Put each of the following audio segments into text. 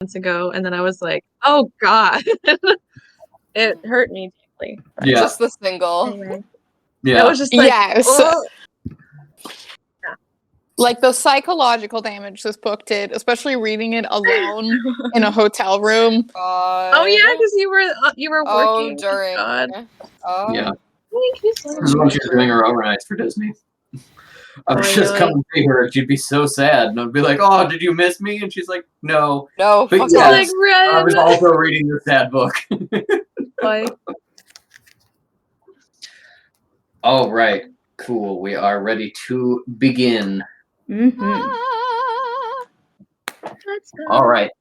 months ago, and then I was like, oh god. It hurt me deeply. Yeah. Just the single. Anyway, Yeah. it was just like, Yes. oh. Like the psychological damage this book did, especially reading it alone in a hotel room. Oh yeah, because you were working. During. God. Yeah. Thank you so This is when much. she was doing her overnights for Disney. I was Oh, just yeah. coming to see her, and she'd be so sad, and I'd be like, "Oh, did you miss me?" And she's like, "No." No, But fuck yes, off. Like, I was Ren. also reading the sad book. Like, All right, cool. We are ready to begin. let's go. All right.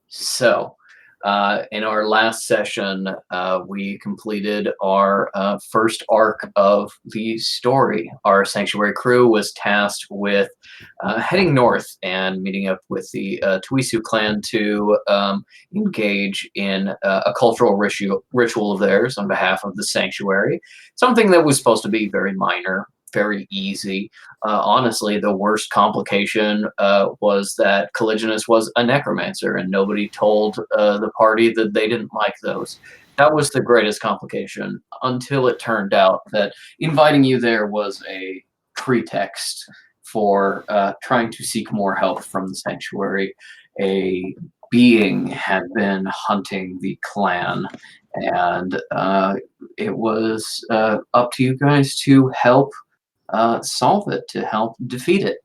So, in our last session, we completed our first arc of the story. Our sanctuary crew was tasked with heading north and meeting up with the Tuisu clan to engage in a cultural ritual of theirs on behalf of the sanctuary. Something that was supposed to be very minor, very easy. Honestly, the worst complication was that Caligulus was a necromancer, and nobody told the party that they didn't like those. That was the greatest complication, until it turned out that inviting you there was a pretext for trying to seek more help from the sanctuary. A being had been hunting the clan, and it was up to you guys to help solve it, to help defeat it.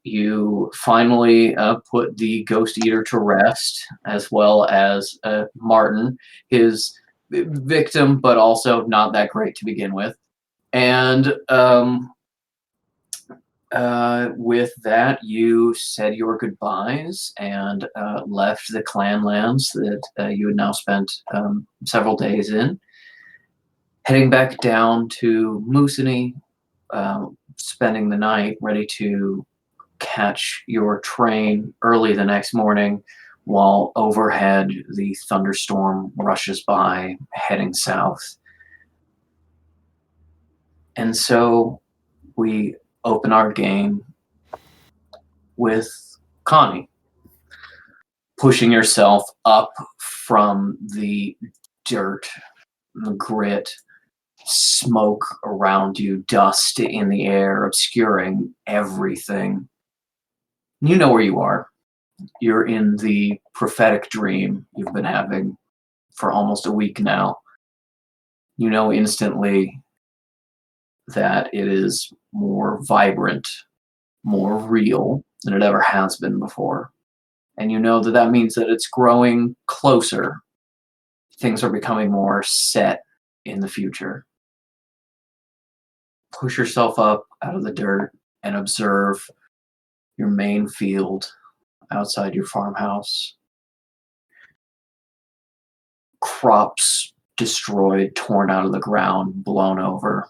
You finally put the Ghost Eater to rest, as well as Martin, his victim, but also not that great to begin with. And with that, you said your goodbyes and left the clan lands that you had now spent several days in, heading back down to Moosonee, spending the night ready to catch your train early the next morning, while overhead the thunderstorm rushes by, heading south. And so we open our game with Connie pushing yourself up from the dirt, the grit, smoke around you, dust in the air, obscuring everything. You know where you are. You're in the prophetic dream you've been having for almost a week now. You know instantly that it is more vibrant, more real than it ever has been before. And you know that that means that it's growing closer. Things are becoming more set in the future. Push yourself up out of the dirt and observe your main field outside your farmhouse. Crops destroyed, torn out of the ground, blown over.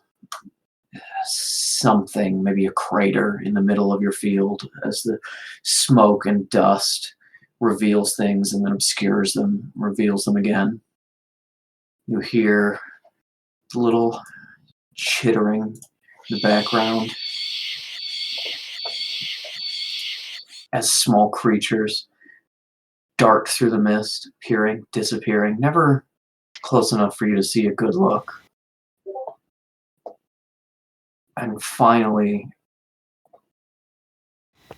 Something, maybe a crater in the middle of your field, as the smoke and dust reveals things and then obscures them, reveals them again. You hear the little chittering in the background as small creatures dart through the mist, appearing, disappearing, never close enough for you to see a good look. And finally,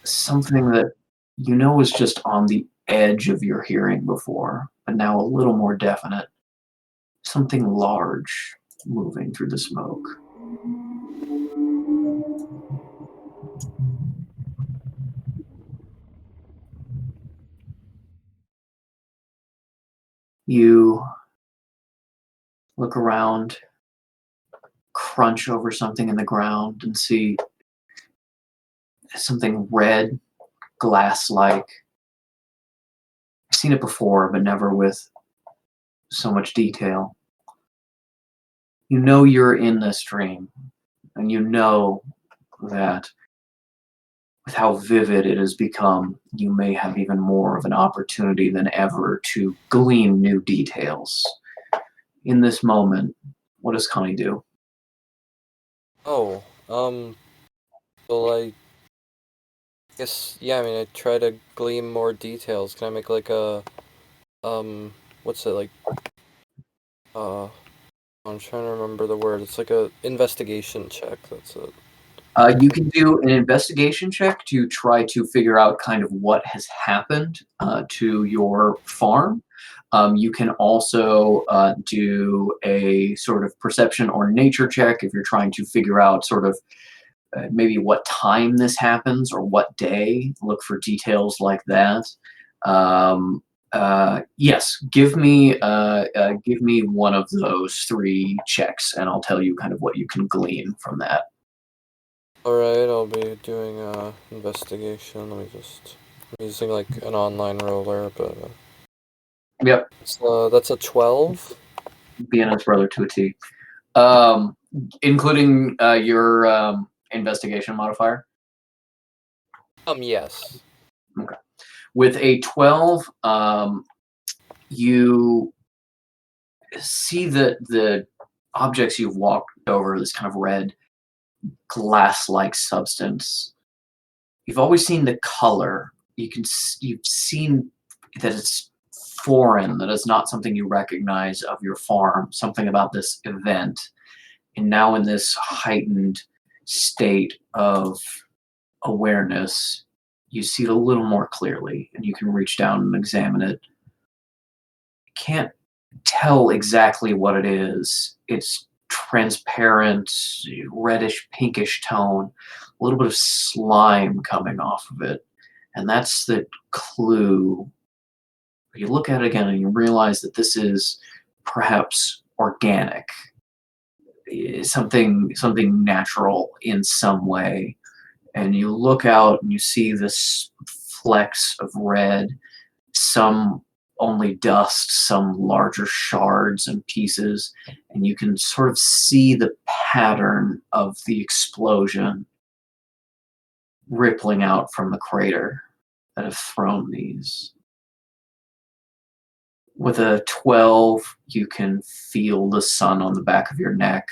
something that you know was just on the edge of your hearing before, but now a little more definite. Something large moving through the smoke. You look around, crunch over something in the ground, and see something red, glass-like. I've seen it before, but never with so much detail. You know you're in this dream, and you know that with how vivid it has become, you may have even more of an opportunity than ever to glean new details. In this moment, what does Connie do? So like, Guess, yeah, I mean, I try to glean more details. Can I make like a, what's it, like, I'm trying to remember the word. It's like a investigation check, that's it. You can do an investigation check to try to figure out kind of what has happened to your farm. You can also do a sort of perception or nature check if you're trying to figure out sort of maybe what time this happens or what day. Look for details like that. Um, yes, give me one of those three checks, and I'll tell you kind of what you can glean from that. Alright, I'll be doing investigation. Let me just. I'm using like an online roller, but Yep, that's a 12. being his brother to a T. Including your investigation modifier. Yes. Okay. With a 12, you see that the objects you've walked over, this kind of red glass-like substance. You've always seen the color. You've seen that it's foreign, that it's not something you recognize of your farm, something about this event. And now in this heightened state of awareness, you see it a little more clearly and you can reach down and examine it. Can't tell exactly what it is. It's transparent, reddish, pinkish tone, a little bit of slime coming off of it. And that's the clue. You look at it again and you realize that this is perhaps organic, something natural in some way. And you look out and you see this flecks of red, some only dust, some larger shards and pieces, and you can sort of see the pattern of the explosion rippling out from the crater that have thrown these. With a 12, you can feel the sun on the back of your neck.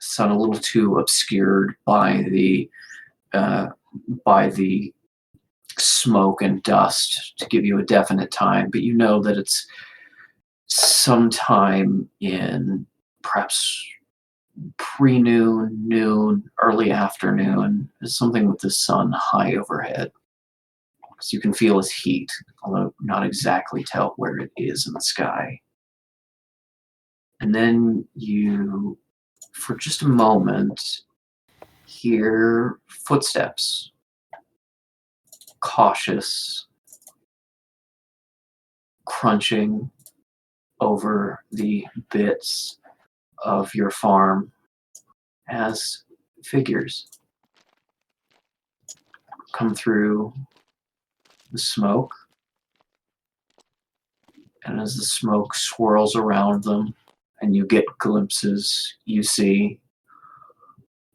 Sun a little too obscured uh, by the smoke and dust to give you a definite time, but you know that it's sometime in perhaps pre-noon, noon, early afternoon. Something with the sun high overhead. So you can feel its heat, although not exactly tell where it is in the sky. And then you, for just a moment, hear footsteps, cautious, crunching over the bits of your farm as figures come through the smoke. And as the smoke swirls around them and you get glimpses, you see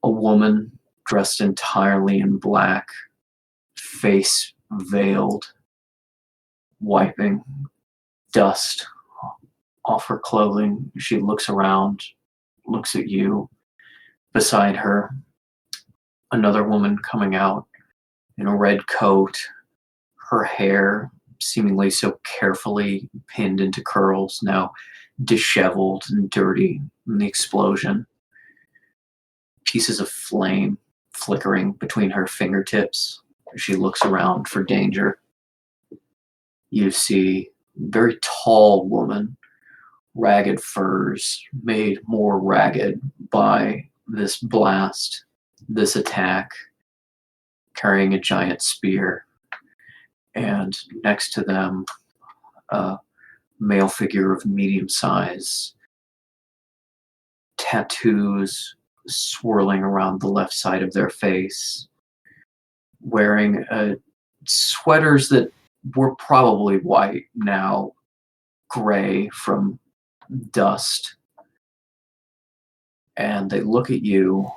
a woman dressed entirely in black, face veiled, wiping dust off her clothing. She looks around, looks at you. Beside her, another woman coming out in a red coat, her hair seemingly so carefully pinned into curls, now disheveled and dirty in the explosion. Pieces of flame flickering between her fingertips as she looks around for danger. You see a very tall woman, ragged furs made more ragged by this blast, this attack, carrying a giant spear. And next to them, a male figure of medium size, tattoos swirling around the left side of their face, wearing sweaters that were probably white, now gray from dust. And they look at you,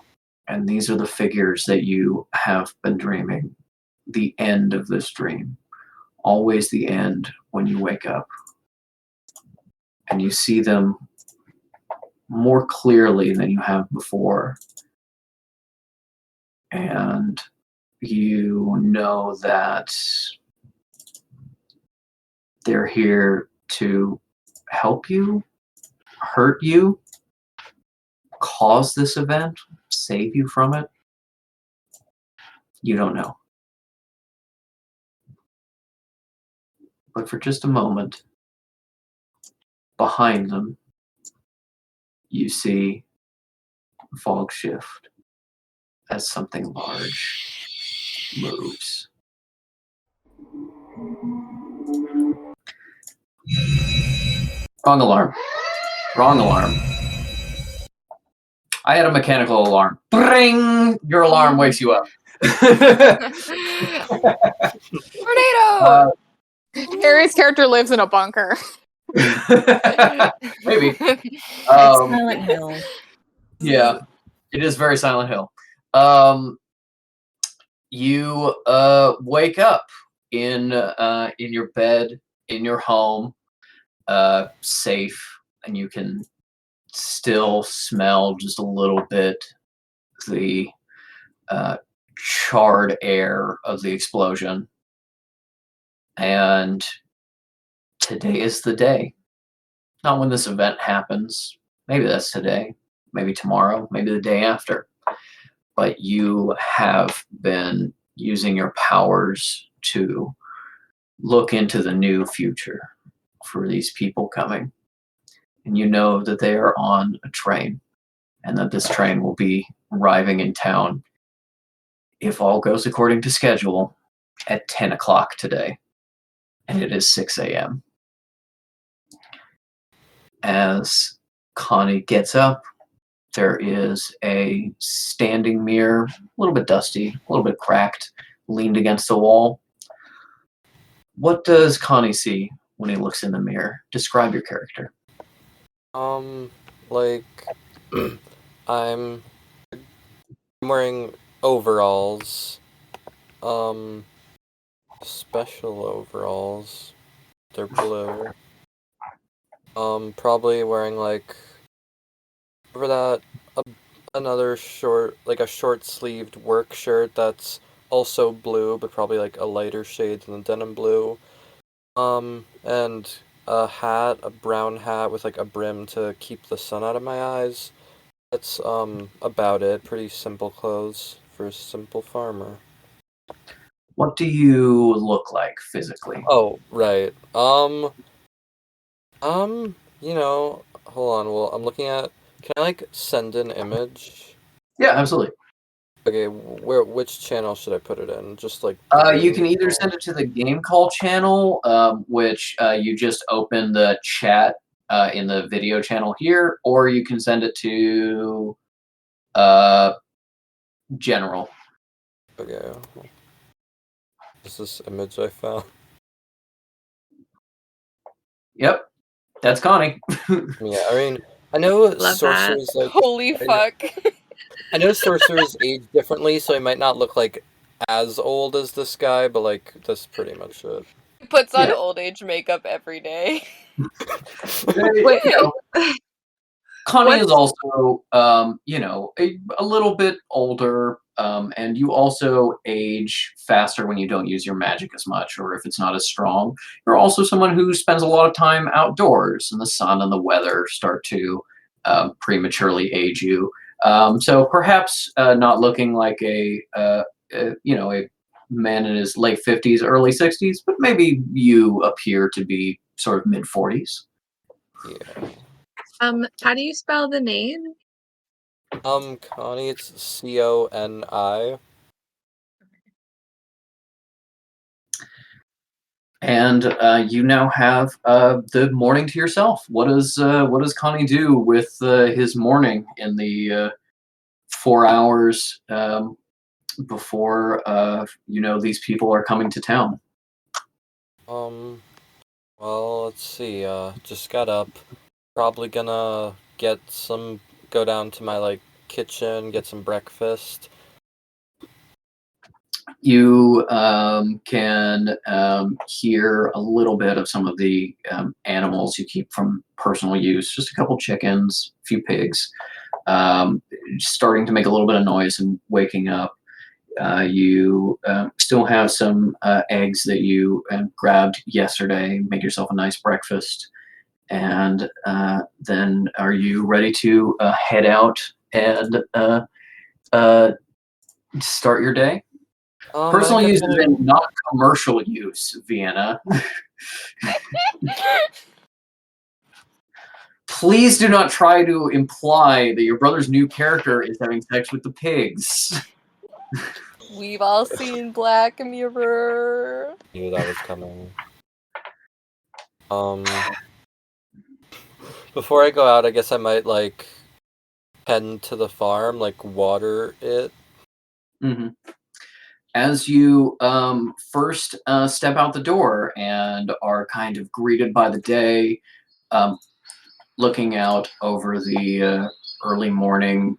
and these are the figures that you have been dreaming. The end of this dream. Always the end when you wake up. And you see them more clearly than you have before. And you know that they're here to help you, hurt you, cause this event, save you from it. You don't know. But for just a moment, behind them, you see the fog shift as something large moves. Wrong alarm. Wrong alarm. I had a mechanical alarm. Bring! Your alarm wakes you up. Tornado! Harry's character lives in a bunker. Maybe. It's Silent Hill. Yeah, it is very Silent Hill. You wake up in your bed, in your home, safe, and you can still smell just a little bit the charred air of the explosion. And today is the day. Not when this event happens. Maybe that's today. Maybe tomorrow. Maybe the day after. But you have been using your powers to look into the new future for these people coming. And you know that they are on a train and that this train will be arriving in town, if all goes according to schedule, at 10 o'clock today. And it is 6 a.m. As Connie gets up, there is a standing mirror, a little bit dusty, a little bit cracked, leaned against the wall. What does Connie see when he looks in the mirror? Describe your character. Like, I'm wearing overalls. Special overalls. They're blue. Probably wearing, like, over that, another short, like a short-sleeved work shirt that's also blue, but probably, like, a lighter shade than the denim blue. And a hat, a brown hat with, like, a brim to keep the sun out of my eyes. That's, about it. Pretty simple clothes for a simple farmer. What do you look like physically? Oh, right. You know, hold on. Well, I'm looking at. Can I like send an image? Yeah, absolutely. Okay, which channel should I put it in? Just like. You can either send it to the game call channel, which you just open the chat in the video channel here, or you can send it to general. Okay. Is this image I found? Yep, that's Connie. Yeah, I mean, I know Love sorcerers like. Holy fuck. I know sorcerers age differently, so I might not look like as old as this guy, but like that's pretty much it. He puts on Yeah. old age makeup every day. Wait, Connie is What's- also, a little bit older, and you also age faster when you don't use your magic as much, or if it's not as strong. You're also someone who spends a lot of time outdoors, and the sun and the weather start to prematurely age you. So perhaps not looking like a man in his late 50s, early 60s, but maybe you appear to be sort of mid 40s. Yeah. how do you spell the name? Connie, it's Coni. And you now have the morning to yourself. What does Connie do with his morning in the 4 hours before these people are coming to town? Well, let's see. Just got up. Probably gonna go down to my like kitchen, get some breakfast. You can hear a little bit of some of the animals you keep from personal use. Just a couple chickens, a few pigs, starting to make a little bit of noise and waking up. You still have some eggs that you grabbed yesterday. Make yourself a nice breakfast. And then are you ready to head out and start your day? I Personal guess use is in not commercial use, Vienna. Please do not try to imply that your brother's new character is having sex with the pigs. We've all seen Black Mirror. knew that was coming. Before I go out, I guess I might like head to the farm, like water it. Mm-hmm. As you first step out the door and are kind of greeted by the day, looking out over the early morning,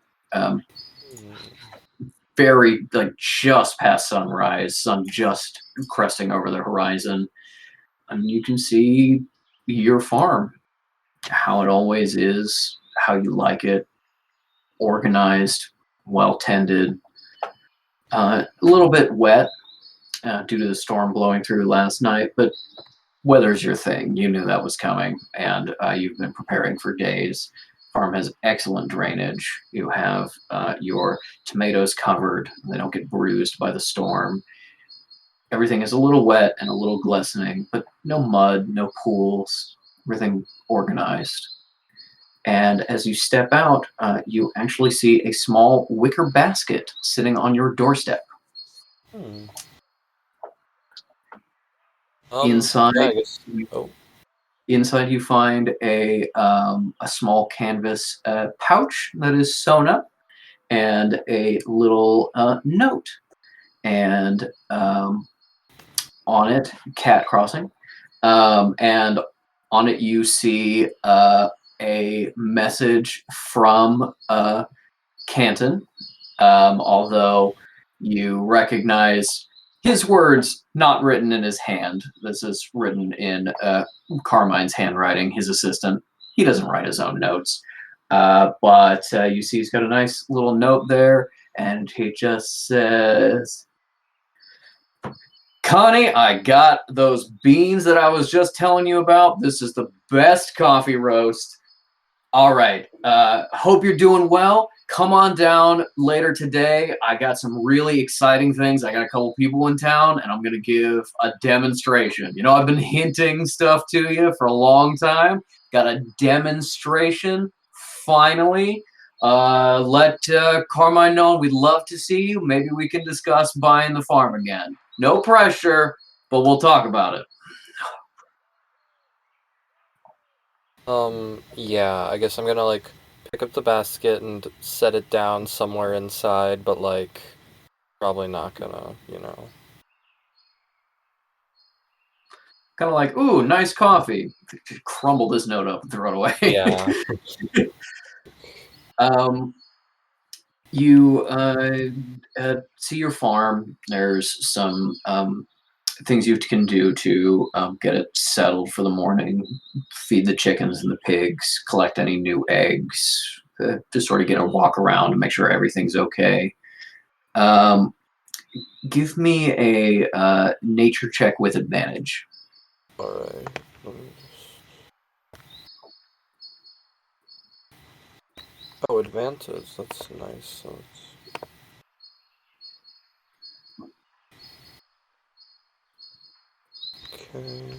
very like just past sunrise, sun just cresting over the horizon, and you can see your farm, how it always is, how you like it, organized, well tended, a little bit wet due to the storm blowing through last night, but weather's your thing. You knew that was coming, and you've been preparing for days. Farm has excellent drainage. You have your tomatoes covered. They don't get bruised by the storm. Everything is a little wet and a little glistening, but no mud, no pools, everything organized. And as you step out, you actually see a small wicker basket sitting on your doorstep. Inside, yeah, I guess. inside you find a small canvas pouch that is sewn up, and a little note, and on it, cat crossing, and on it you see a message from Canton, although you recognize his words not written in his hand. This is written in Carmine's handwriting, his assistant. He doesn't write his own notes. But you see he's got a nice little note there, and he just says, Connie, I got those beans that I was just telling you about. This is the best coffee roast. All right. Hope you're doing well. Come on down later today. I got some really exciting things. I got a couple people in town, and I'm going to give a demonstration. You know, I've been hinting stuff to you for a long time. Got a demonstration. Finally. Let Carmine know we'd love to see you. Maybe we can discuss buying the farm again. No pressure, but we'll talk about it. Yeah, I guess I'm gonna like pick up the basket and set it down somewhere inside, but like probably not gonna, Kind of like, ooh, nice coffee. Crumble this note up and throw it away. Yeah. You see your farm. There's some things you can do to get it settled for the morning. Feed the chickens and the pigs. Collect any new eggs. Just sort of get a walk around and make sure everything's okay. Give me a nature check with advantage. All right. Oh, advantage. That's nice. So okay.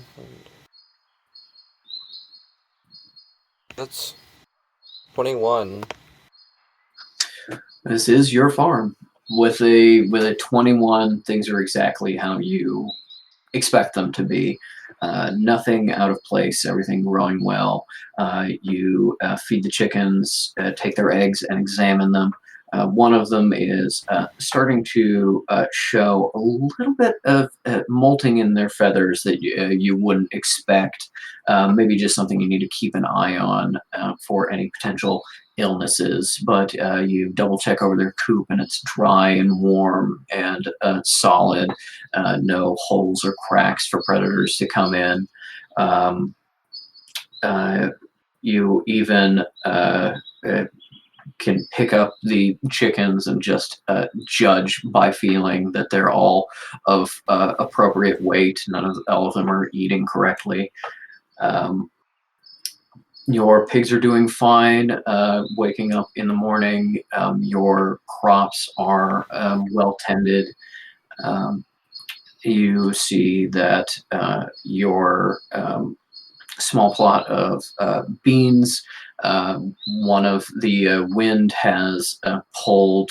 That's 21. This is your farm. With a 21, things are exactly how you expect them to be. Nothing out of place, everything growing well. You feed the chickens, take their eggs and examine them. One of them is starting to show a little bit of molting in their feathers that you wouldn't expect. Maybe just something you need to keep an eye on for any potential illnesses, but you double check over their coop and it's dry and warm and solid. No holes or cracks for predators to come in. You even can pick up the chickens and just judge by feeling that they're all of appropriate weight. All of them are eating correctly. Your pigs are doing fine, waking up in the morning. Your crops are well tended. You see that your small plot of beans, one of the wind has pulled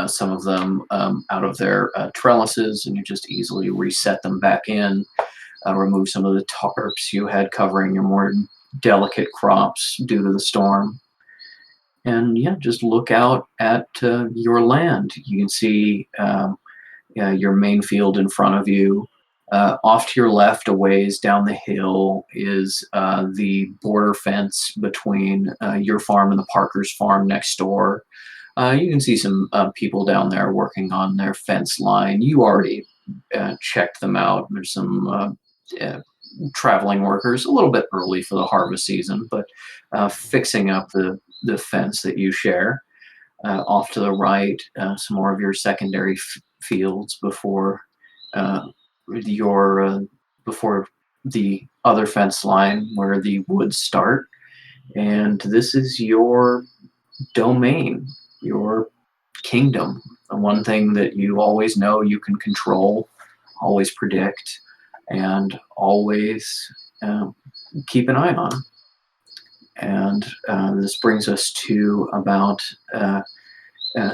some of them out of their trellises, and you just easily reset them back in, remove some of the tarps you had covering your more delicate crops due to the storm. And yeah, just look out at your land. You can see your main field in front of you. Off to your left, a ways down the hill, is the border fence between your farm and the Parker's farm next door. You can see some people down there working on their fence line. You already checked them out. There's some traveling workers, a little bit early for the harvest season, but fixing up the fence that you share. Off to the right, some more of your secondary fields before before the other fence line where the woods start. And this is your domain, your kingdom. The one thing that you always know you can control, always predict, and always keep an eye on. And this brings us to about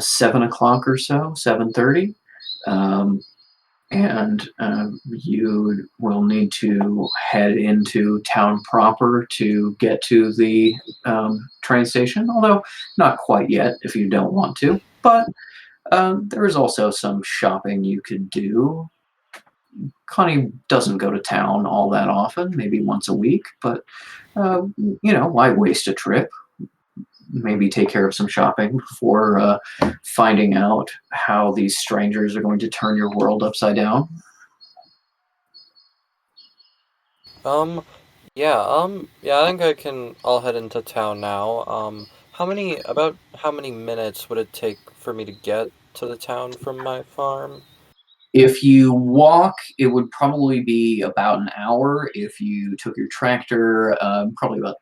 7 o'clock or so, 7:30. And you will need to head into town proper to get to the train station, although not quite yet if you don't want to. But there is also some shopping you could do. Connie doesn't go to town all that often, maybe once a week, but why waste a trip? Maybe take care of some shopping before finding out how these strangers are going to turn your world upside down. Yeah, I think I'll head into town now. About how many minutes would it take for me to get to the town from my farm? If you walk, it would probably be about an hour. If you took your tractor, probably about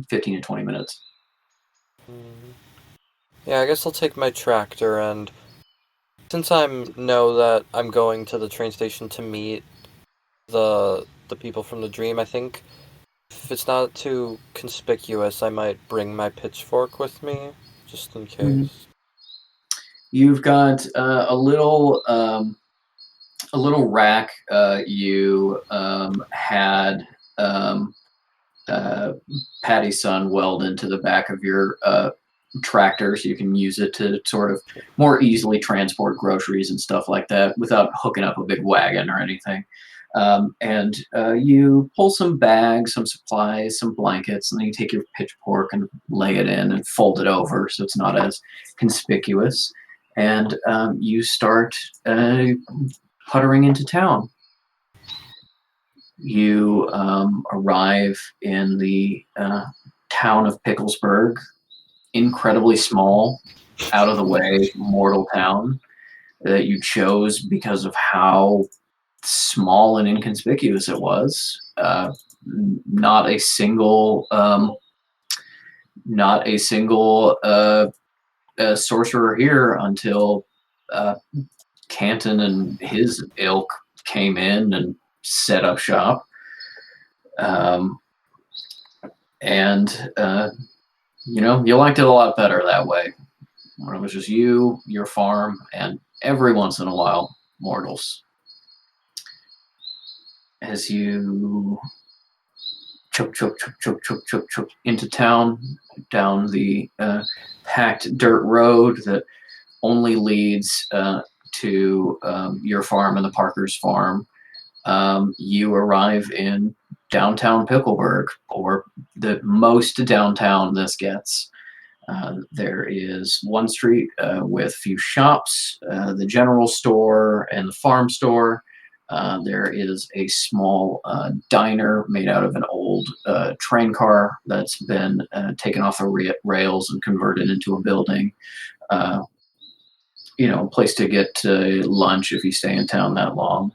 15 to 20 minutes. Yeah, I guess I'll take my tractor, and since I know that I'm going to the train station to meet the people from the dream, I think if it's not too conspicuous, I might bring my pitchfork with me, just in case. Mm-hmm. You've got a little rack you had Patty's son weld into the back of your tractor, so you can use it to sort of more easily transport groceries and stuff like that without hooking up a big wagon or anything. And you pull some bags, some supplies, some blankets, and then you take your pitchfork and lay it in and fold it over so it's not as conspicuous. And you start puttering into town. You arrive in the town of Picklesburg, incredibly small, out of the way, mortal town that you chose because of how small and inconspicuous it was. Not a single sorcerer here until Canton and his ilk came in and set up shop. You liked it a lot better that way, when it was just you, your farm, and every once in a while, mortals. As you choke into town, down the packed dirt road that only leads to your farm and the Parker's farm, you arrive in downtown Pickleburg, or the most downtown this gets. There is one street with few shops, the general store and the farm store. There is a small diner made out of an old train car that's been taken off the rails and converted into a building. Uh, a place to get lunch if you stay in town that long.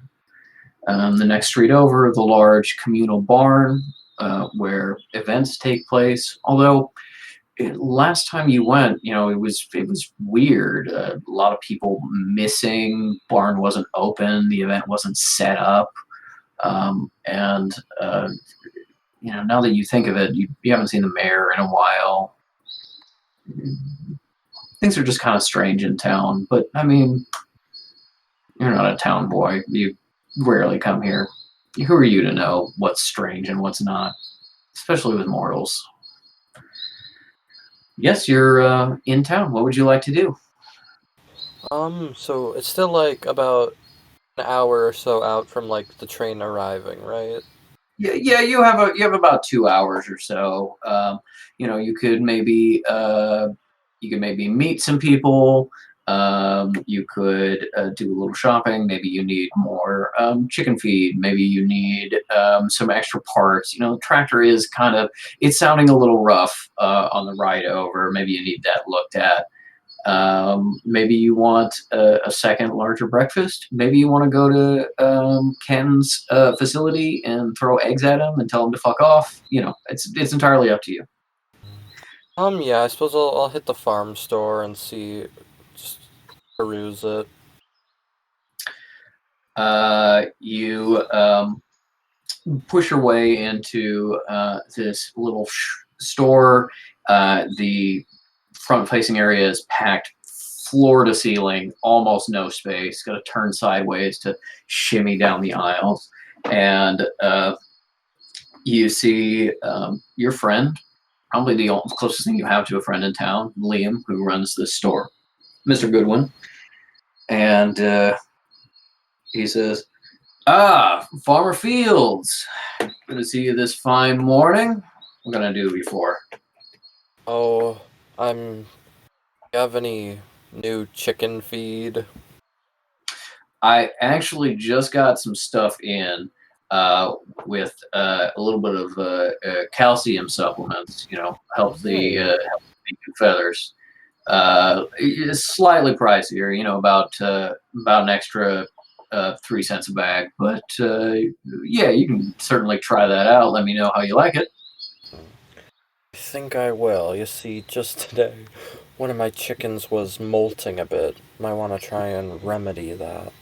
The next street over, the large communal barn where events take place. Although last time you went, it was weird. A lot of people missing. Barn wasn't open. The event wasn't set up. And now that you think of it, you haven't seen the mayor in a while. Things are just kind of strange in town. But I mean, you're not a town boy. You rarely come here. Who are you to know what's strange and what's not, especially with mortals? Yes, you're in town. What would you like to do? So it's still like about an hour or so out from like the train arriving, right? Yeah, you have about 2 hours or so. You could maybe meet some people. You could do a little shopping. Maybe you need more chicken feed. Maybe you need some extra parts. The tractor is it's sounding a little rough on the ride over. Maybe you need that looked at. Maybe you want a second larger breakfast. Maybe you want to go to Ken's facility and throw eggs at him and tell him to fuck off. It's entirely up to you. Yeah, I suppose I'll hit the farm store and just peruse it. You push your way into this little store. The front-facing area is packed floor to ceiling, almost no space. Got to turn sideways to shimmy down the aisles, and you see your friend, probably the closest thing you have to a friend in town, Liam, who runs the store, Mr. Goodwin, and he says, "Ah, Farmer Fields, good to see you this fine morning. What can I do before?" Oh, you have any new chicken feed? I actually just got some stuff in with a little bit of calcium supplements. Help the feathers. It's slightly pricier. About an extra 3 cents a bag. But yeah, you can certainly try that out. Let me know how you like it. I think I will. You see, just today, one of my chickens was molting a bit. Might want to try and remedy that.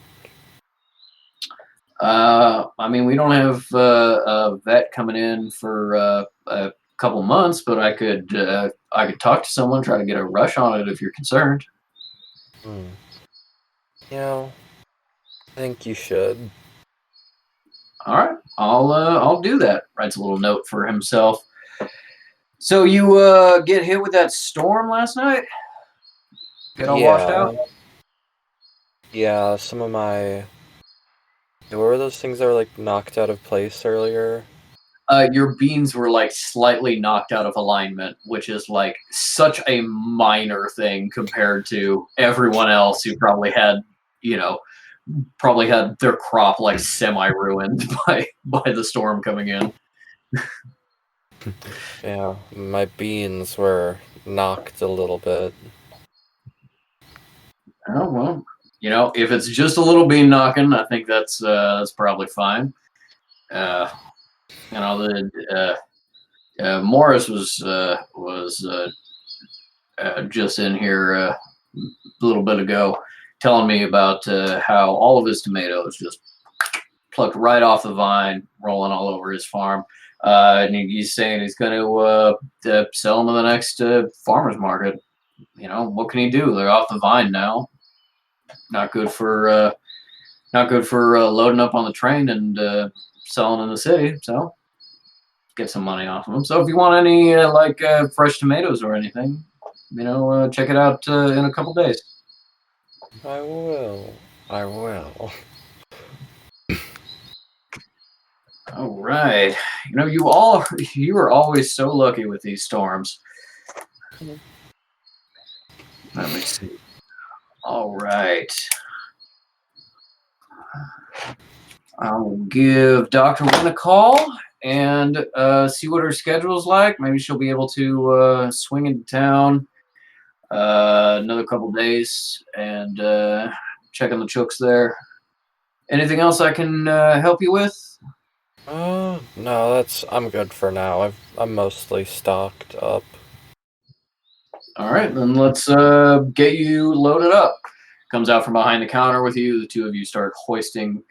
We don't have a vet coming in for a couple months, but I could talk to someone, try to get a rush on it if you're concerned. I think you should. All right, I'll do that. Writes a little note for himself. So you get hit with that storm last night? Get all washed out? Yeah, some of my... What were those things that were like knocked out of place earlier? Your beans were like slightly knocked out of alignment, which is like such a minor thing compared to everyone else who probably had their crop like semi-ruined by the storm coming in. Yeah, my beans were knocked a little bit. Oh well, if it's just a little bean knocking, I think that's probably fine. Morris was just in here a little bit ago, telling me about how all of his tomatoes just plucked right off the vine, rolling all over his farm. And he's saying he's going to sell them to the next farmer's market. What can he do? They're off the vine now. Not good for loading up on the train and selling in the city. So get some money off of them. So if you want any fresh tomatoes or anything, check it out in a couple days. I will. All right. You are always so lucky with these storms. Let me see. All right. I'll give Dr. Wynn a call and see what her schedule's like. Maybe she'll be able to swing into town another couple days and check on the chooks there. Anything else I can help you with? No, I'm good for now. I'm mostly stocked up. All right, then let's get you loaded up. Comes out from behind the counter with you. The two of you start hoisting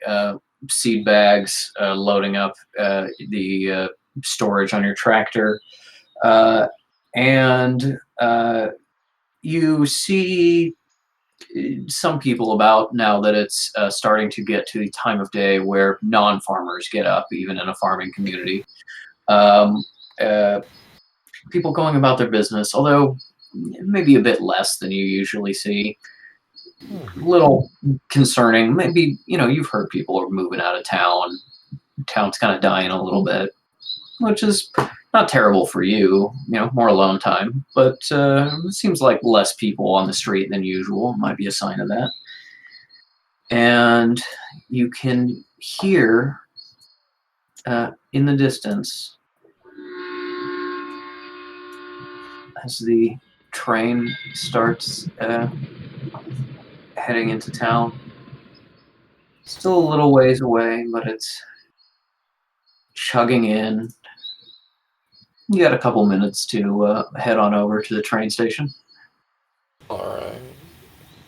seed bags, loading up the storage on your tractor. And you see some people about now that it's starting to get to the time of day where non-farmers get up, even in a farming community. People going about their business, although maybe a bit less than you usually see. Little concerning. Maybe, you've heard people are moving out of town. Town's kind of dying a little bit, which is not terrible for you, more alone time. But it seems like less people on the street than usual. Might be a sign of that. And you can hear in the distance as the train starts heading into town. Still a little ways away, but it's chugging in. You got a couple minutes to head on over to the train station. Alright.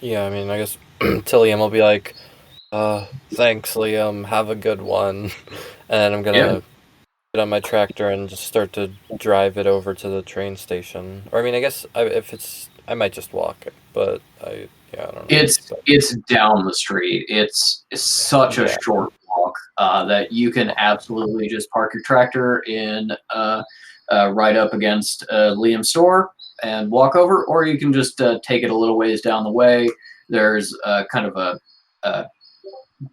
Yeah, I mean, I guess to Liam will be like, thanks, Liam, have a good one. And I'm gonna get on my tractor and just start to drive it over to the train station. Or, I mean, I guess I might just walk it, but I don't know. It's down the street. It's such a short walk that you can absolutely just park your tractor in right up against Liam's store and walk over, or you can just take it a little ways down the way. There's kind of a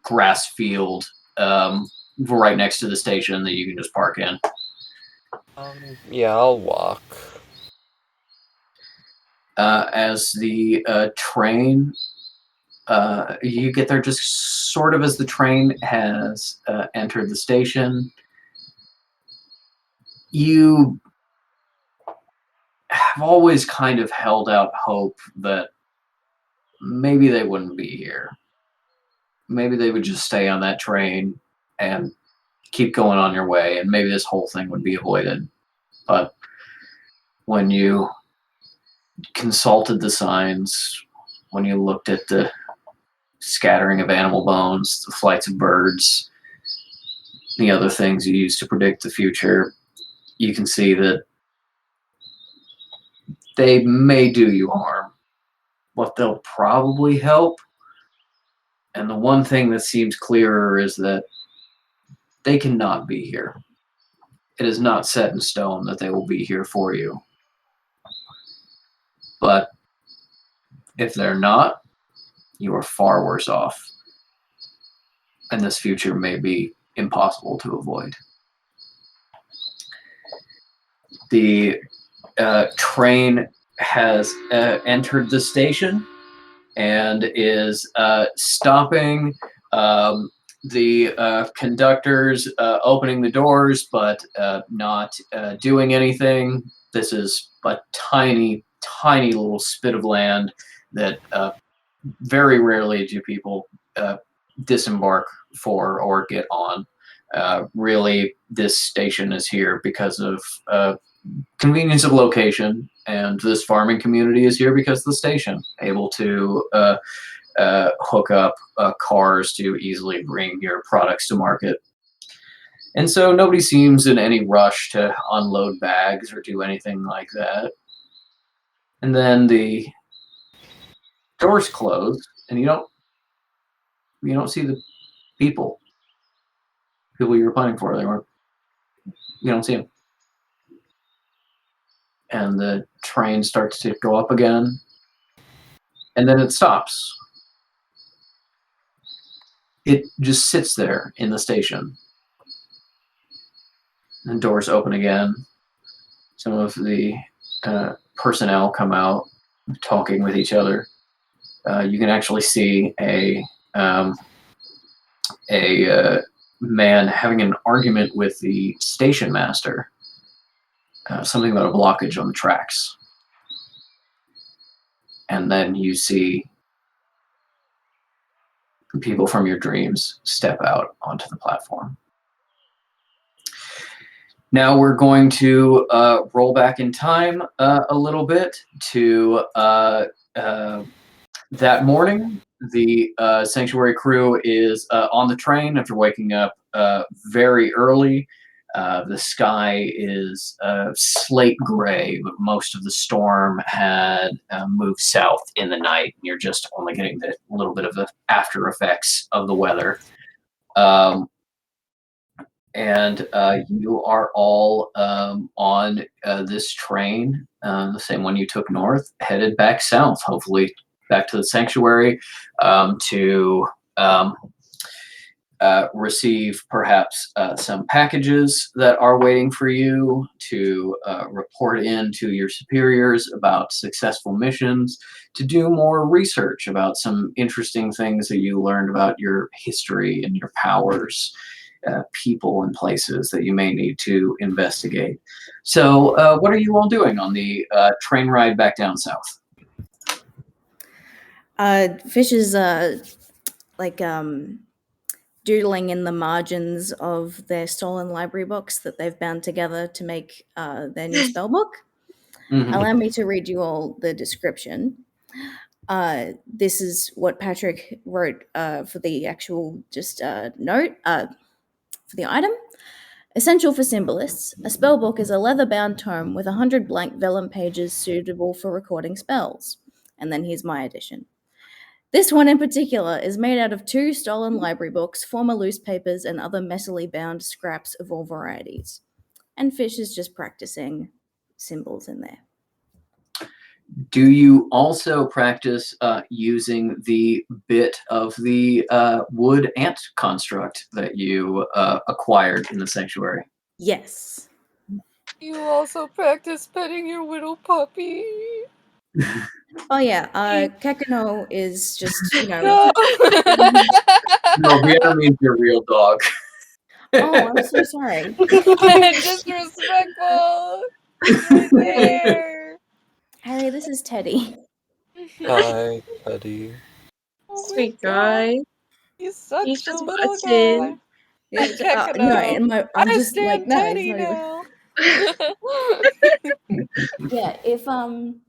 grass field right next to the station that you can just park in. Yeah, I'll walk. As the train, you get there just sort of as the train has entered the station. You have always kind of held out hope that maybe they wouldn't be here. Maybe they would just stay on that train and keep going on your way, and maybe this whole thing would be avoided. But when you consulted the signs, when you looked at the scattering of animal bones, the flights of birds, the other things you use to predict the future, you can see that they may do you harm, but they'll probably help. And the one thing that seems clearer is that they cannot be here. It is not set in stone that they will be here for you. But if they're not, you are far worse off. And this future may be impossible to avoid. The train has entered the station and is stopping. The conductor's opening the doors, but not doing anything. This is a tiny, tiny little spit of land that very rarely do people disembark for or get on. Really, this station is here because of convenience of location, and this farming community is here because of the station, able to hook up cars to easily bring your products to market. And so nobody seems in any rush to unload bags or do anything like that. And then the doors close, and you don't see the people you were planning for. You don't see them. And the train starts to go up again, and then it stops. It just sits there in the station. And doors open again. Some of the personnel come out, talking with each other. You can actually see a man having an argument with the station master. Something about a blockage on the tracks. And then you see people from your dreams step out onto the platform. Now we're going to roll back in time a little bit to that morning. The sanctuary crew is on the train after waking up very early. The sky is slate gray, but most of the storm had moved south in the night, and you're just only getting the little bit of the after effects of the weather. And you are all on this train, the same one you took north, headed back south, hopefully back to the sanctuary to receive perhaps some packages that are waiting for you, to report in to your superiors about successful missions, to do more research about some interesting things that you learned about your history and your powers. People and places that you may need to investigate. So what are you all doing on the train ride back down south? Fish is doodling in the margins of their stolen library books that they've bound together to make their new spell book. Mm-hmm. Allow me to read you all the description. This is what Patrick wrote for the actual note for the item. Essential for symbolists, a spellbook is a leather-bound tome with 100 blank vellum pages suitable for recording spells. And then here's my edition. This one in particular is made out of 2 stolen library books, former loose papers, and other messily bound scraps of all varieties. And Fish is just practicing symbols in there. Do you also practice using the bit of the wood ant construct that you acquired in the sanctuary? Yes. You also practice petting your little puppy. Oh yeah, Kekano is just, No. No, Vienna means your real dog. Oh, I'm so sorry. Disrespectful. He's right there. Harry, this is Teddy. Hi, Teddy. Oh my Sweet God. guy. He's such He's a just little watching. guy. I'm just like, no, Teddy it's not even- now. Yeah, if I'm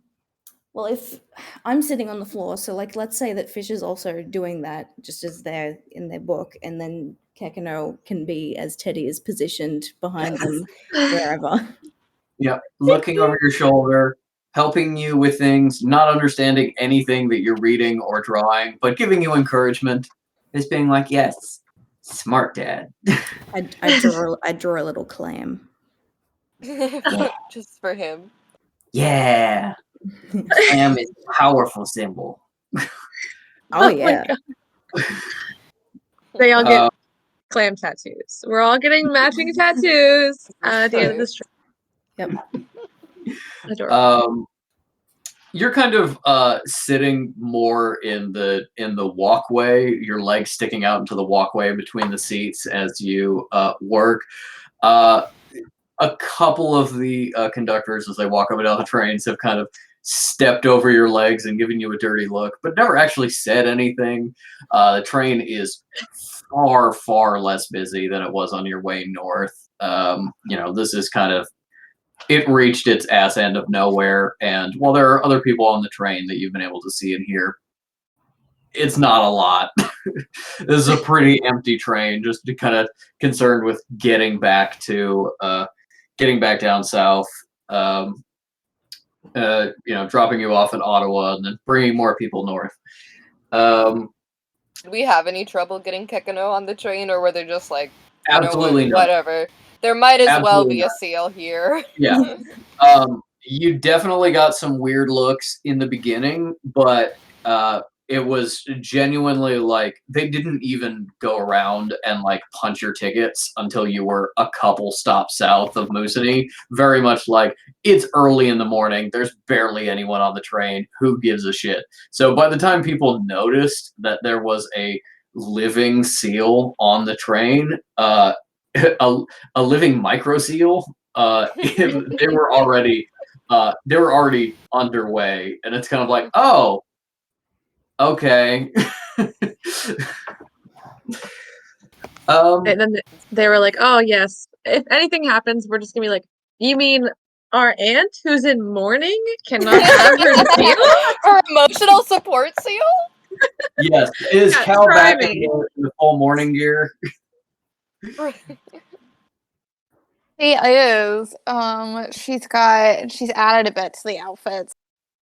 sitting on the floor, so like let's say that Fish is also doing that just as they're in their book, and then Kekano can be as Teddy is positioned behind them wherever. Yeah, looking over your shoulder, helping you with things, not understanding anything that you're reading or drawing, but giving you encouragement. Just being like, yes, smart dad. I draw a little clam. Just for him. Yeah. Clam is a powerful symbol. Oh my yeah. God. They all get clam tattoos. We're all getting matching tattoos at the end of this trip. Yep. Adorable. You're kind of sitting more in the walkway, your legs sticking out into the walkway between the seats as you work. A couple of the conductors, as they walk up and down the trains, have kind of stepped over your legs and given you a dirty look, but never actually said anything. The train is far, far less busy than it was on your way north. This is kind of, it reached its ass end of nowhere, and while there are other people on the train that you've been able to see and hear, it's not a lot. This is a pretty empty train, just kind of concerned with getting back down south, dropping you off in Ottawa and then bringing more people north. Did we have any trouble getting Kekano on the train, or were they just like, Absolutely not. whatever? There might as well Absolutely be not. a seal here. Yeah. You definitely got some weird looks in the beginning, but it was genuinely like they didn't even go around and like punch your tickets until you were a couple stops south of Moosonee. Very much like, it's early in the morning, there's barely anyone on the train, who gives a shit? So by the time people noticed that there was a living seal on the train, a living micro seal. They were already underway, and it's kind of like, oh, okay. And then they were like, "Oh yes, if anything happens, we're just gonna be like, you mean our aunt who's in mourning cannot have her seal?" Her emotional support seal? Yes, is Yeah, Cal try back me. in the full mourning gear? She is. She's added a bit to the outfits.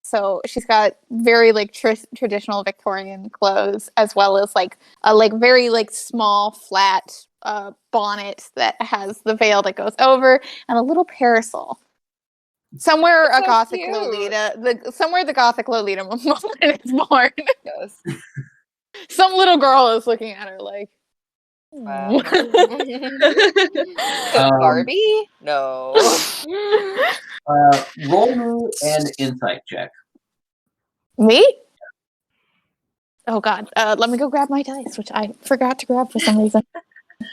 So she's got very like traditional Victorian clothes, as well as like a like very like small flat bonnet that has the veil that goes over, and a little parasol. Somewhere That's a so gothic cute. Lolita, somewhere the gothic Lolita moment is born. Yes. Some little girl is looking at her like, Wow. Um, Barbie? No. Roll me an insight check. me? Oh God, let me go grab my dice, which I forgot to grab for some reason.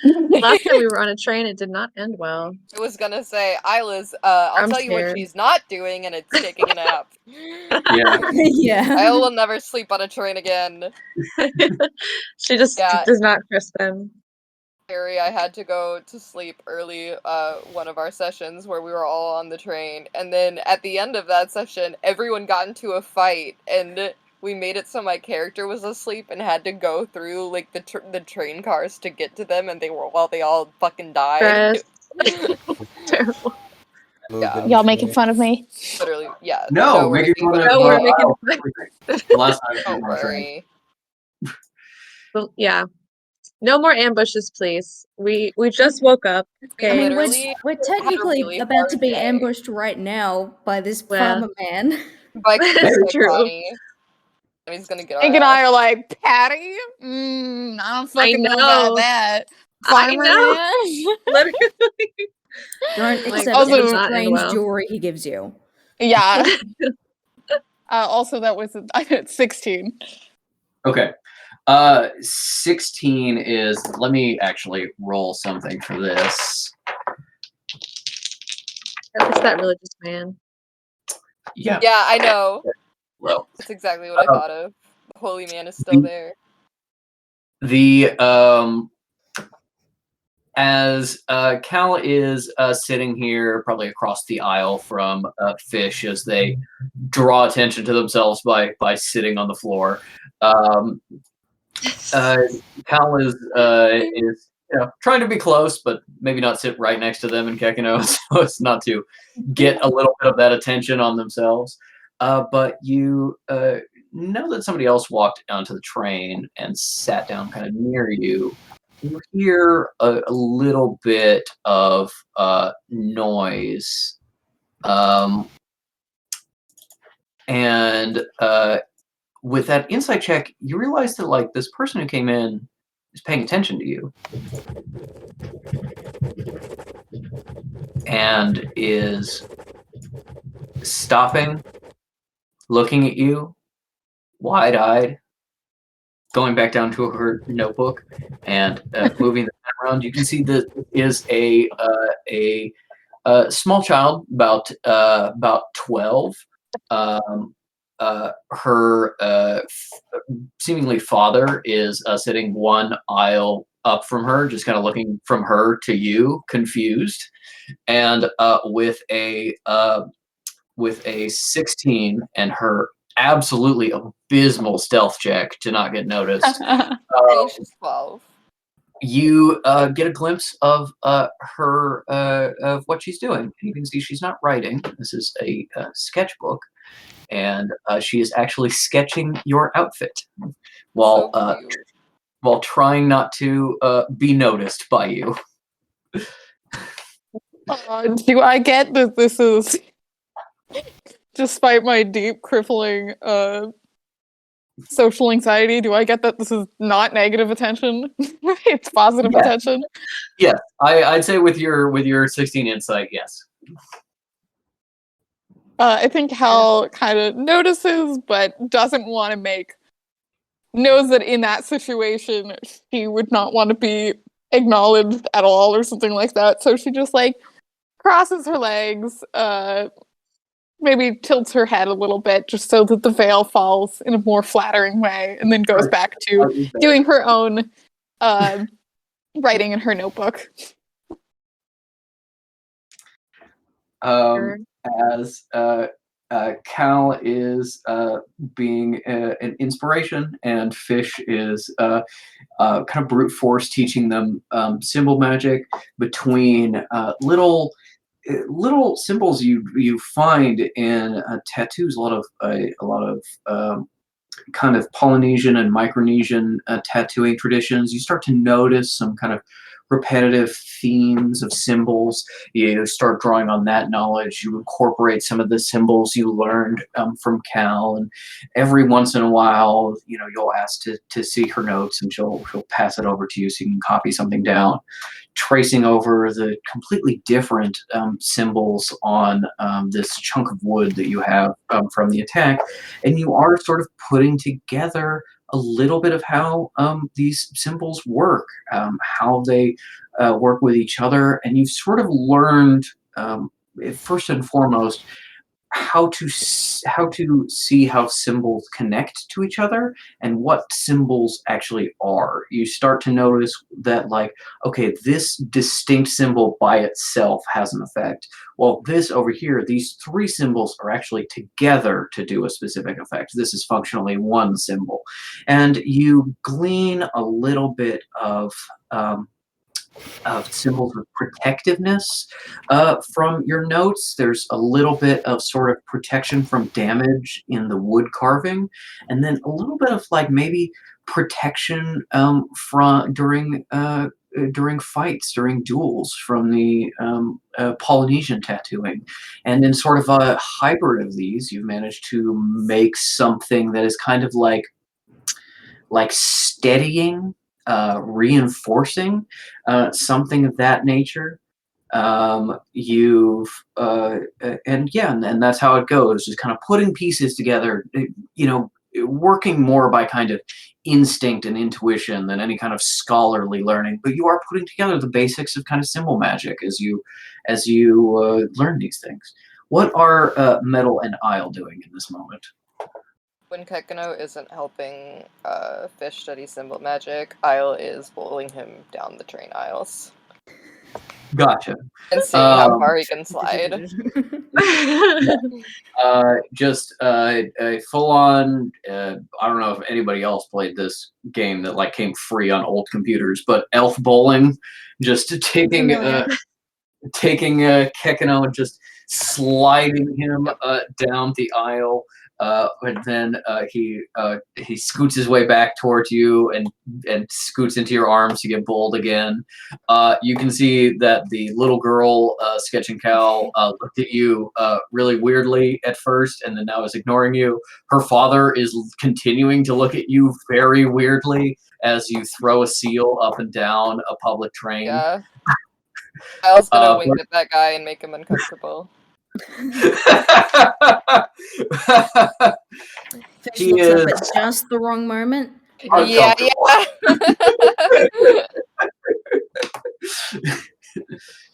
Last time we were on a train, it did not end well. I was gonna say, Isla's, I'll I'm tell you what scared. she's not doing, and it's taking a nap. Yeah. Yeah. I will never sleep on a train again. She just Yeah. does not trust them. Harry, I had to go to sleep early, one of our sessions where we were all on the train, and then at the end of that session, everyone got into a fight, and we made it so my character was asleep and had to go through, like, the train cars to get to them, and they all fucking died. Stress. Terrible. Yeah. Y'all making fun of me? Literally, yeah. No, we're making making fun fun of No, we're making Isle. The last time Don't we were on a train. worry. Well, yeah. No more ambushes, please. We just woke up. I Okay. mean, Literally we're technically really about to hard be day. ambushed right now by this Well. farmer man. By That's true. Connie. And he's gonna get Hank our and I ass. are like, Patty? I don't fucking know about know. that. I Farmer know. man? Literally. Don't Like, accept also- any does not end strange well. jewelry he gives you. Yeah. Also, that was 16. Okay. 16 is, let me actually roll something for this. It's that religious man. Yeah. Yeah, I know. Well, That's exactly what I thought of. The holy man is still there. the as Cal is sitting here, probably across the aisle from Fish, as they draw attention to themselves by sitting on the floor. Cal is trying to be close, but maybe not sit right next to them in Kekino, so as not to get a little bit of that attention on themselves. But you know that somebody else walked onto the train and sat down kind of near you. You hear a little bit of noise. And with that insight check, you realize that like this person who came in is paying attention to you and is stopping, looking at you, wide-eyed, going back down to her notebook and moving the pen around. You can see that is a small child, about 12. Her seemingly father is sitting one aisle up from her, just kind of looking from her to you, confused, and with a 16 and her absolutely abysmal stealth check to not get noticed. Delicious 12. You get a glimpse of her of what she's doing. And you can see she's not writing. This is a sketchbook, and she is actually sketching your outfit while So cute. while trying not to be noticed by you. Do I get that this is, despite my deep, crippling social anxiety, do I get that this is not negative attention? It's positive Yeah. attention? Yes, I'd say with your 16 insight, yes. I think Hal kind of notices, but doesn't want to make knows that in that situation she would not want to be acknowledged at all or something like that. So she just like crosses her legs, maybe tilts her head a little bit just so that the veil falls in a more flattering way, and then goes back to doing her own writing in her notebook. As Cal is being an inspiration, and Fish is kind of brute force teaching them symbol magic between little symbols you find in tattoos. A lot of kind of Polynesian and Micronesian tattooing traditions. You start to notice some kind of repetitive themes of symbols. You start drawing on that knowledge. You incorporate some of the symbols you learned from Cal, and every once in a while, you'll ask to see her notes, and she'll pass it over to you so you can copy something down, tracing over the completely different symbols on this chunk of wood that you have from the attack, and you are sort of putting together a little bit of how these symbols work, how they work with each other, and you've sort of learned, first and foremost, how to see how symbols connect to each other and what symbols actually are. You start to notice that, like, okay, this distinct symbol by itself has an effect. Well, this over here, these three symbols are actually together to do a specific effect. This is functionally one symbol. And you glean a little bit of symbols of protectiveness from your notes. There's a little bit of sort of protection from damage in the wood carving, and then a little bit of like maybe protection from during fights, during duels from the Polynesian tattooing. And in sort of a hybrid of these, you've managed to make something that is kind of like steadying, reinforcing, something of that nature. You've and that's how it goes, just kind of putting pieces together, working more by kind of instinct and intuition than any kind of scholarly learning, but you are putting together the basics of kind of symbol magic as you learn these things. What are Metal and Isle doing in this moment? When Kekano isn't helping Fish study symbol magic, Isle is bowling him down the train aisles. Gotcha. And seeing how far he can slide. Just a full-on, I don't know if anybody else played this game that like came free on old computers, but elf bowling, just taking Kekano and just sliding him down the aisle. And then he scoots his way back towards you and scoots into your arms to get bowled again. You can see that the little girl sketching Cal looked at you really weirdly at first, and then now is ignoring you. Her father is continuing to look at you very weirdly as you throw a seal up and down a public train. Yeah. Isle's gonna wink at that guy and make him uncomfortable. Fish looks up at just the wrong moment. Yeah.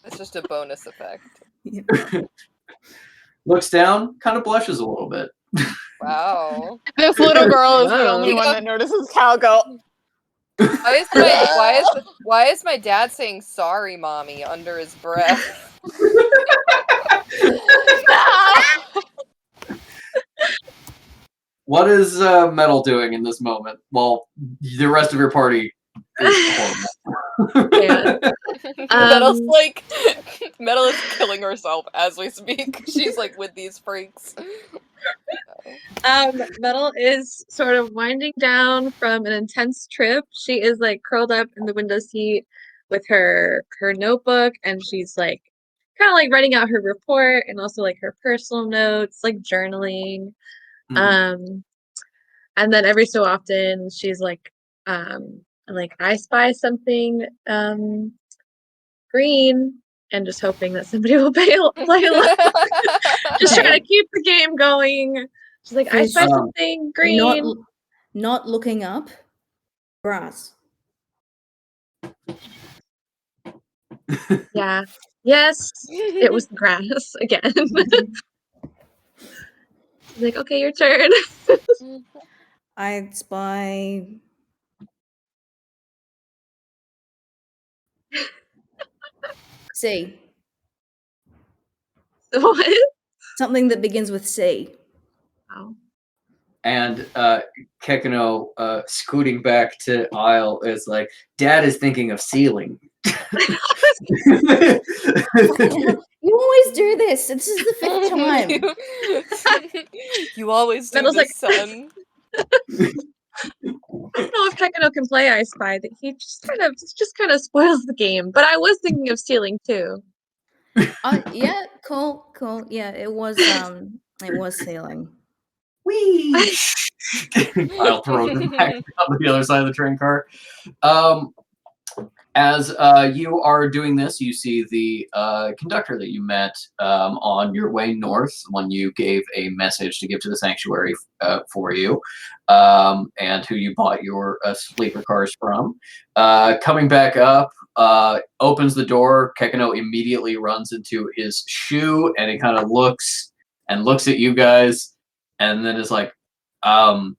It's just a bonus effect. Looks down, kind of blushes a little bit. Wow. This little girl is the only one that notices Cal go. Why is my dad saying sorry, mommy, under his breath? What is Metal doing in this moment? Well, the rest of your party is horrible. Yeah. Metal is killing herself as we speak. She's like with these freaks. Metal is sort of winding down from an intense trip. She is like curled up in the window seat with her notebook, and she's like kind of like writing out her report and also like her personal notes, like journaling. Mm-hmm. And then every so often she's like I spy something green, and just hoping that somebody will play along. Just trying to keep the game going. She's like, I spy something green. not looking up, grass. Yeah. Yes, it was the grass again. She's like, okay, your turn. I spy C. What? Something that begins with C. Oh. And Kekino, scooting back to Isle, is like, Dad is thinking of sealing. You always do this. This is the 5th time. You always do Metal's this, like- son. I don't know if Tekano can play I Spy. That he just kind of spoils the game. But I was thinking of stealing too. Yeah, cool. Yeah, it was sailing. Whee! I'll throw them back on the other side of the train car. As you are doing this, you see the conductor that you met on your way north when you gave a message to give to the sanctuary for you, and who you bought your sleeper cars from. Coming back up, opens the door. Kekino immediately runs into his shoe, and he kind of looks at you guys, and then is like, I'm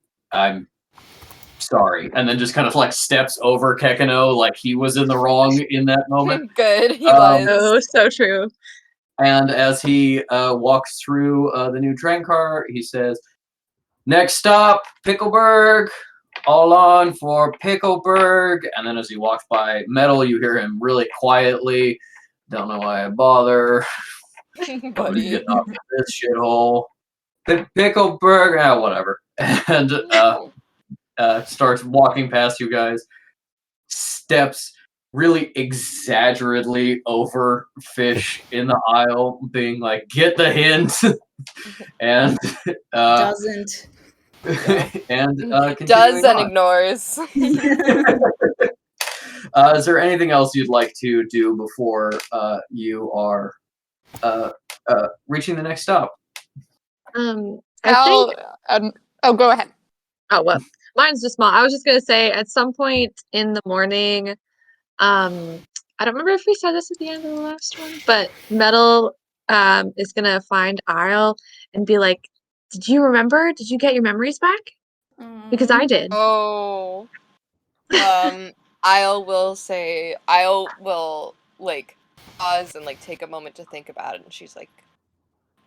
sorry, and then just kind of like steps over Kekino like he was in the wrong in that moment. Good, he was. Oh, so true. And as he walks through the new train car, he says, "Next stop, Pickleberg. All on for Pickleberg." And then as he walks by Metal, you hear him really quietly, "Don't know why I bother. Probably Buddy. getting off of this shithole. Pickleberg, whatever." And starts walking past you guys, steps really exaggerately over Fish in the aisle, being like, "Get the hint," and Doesn't. and Does continuing and on. ignores. Is there anything else you'd like to do before you are reaching the next stop? I How? think. Go ahead. Oh well, mine's just small. I was just gonna say at some point in the morning. I don't remember if we said this at the end of the last one, but Metal is gonna find Isle and be like, "Did you remember? Did you get your memories back? Because I did." Oh. I'll will like pause and like take a moment to think about it, and she's like,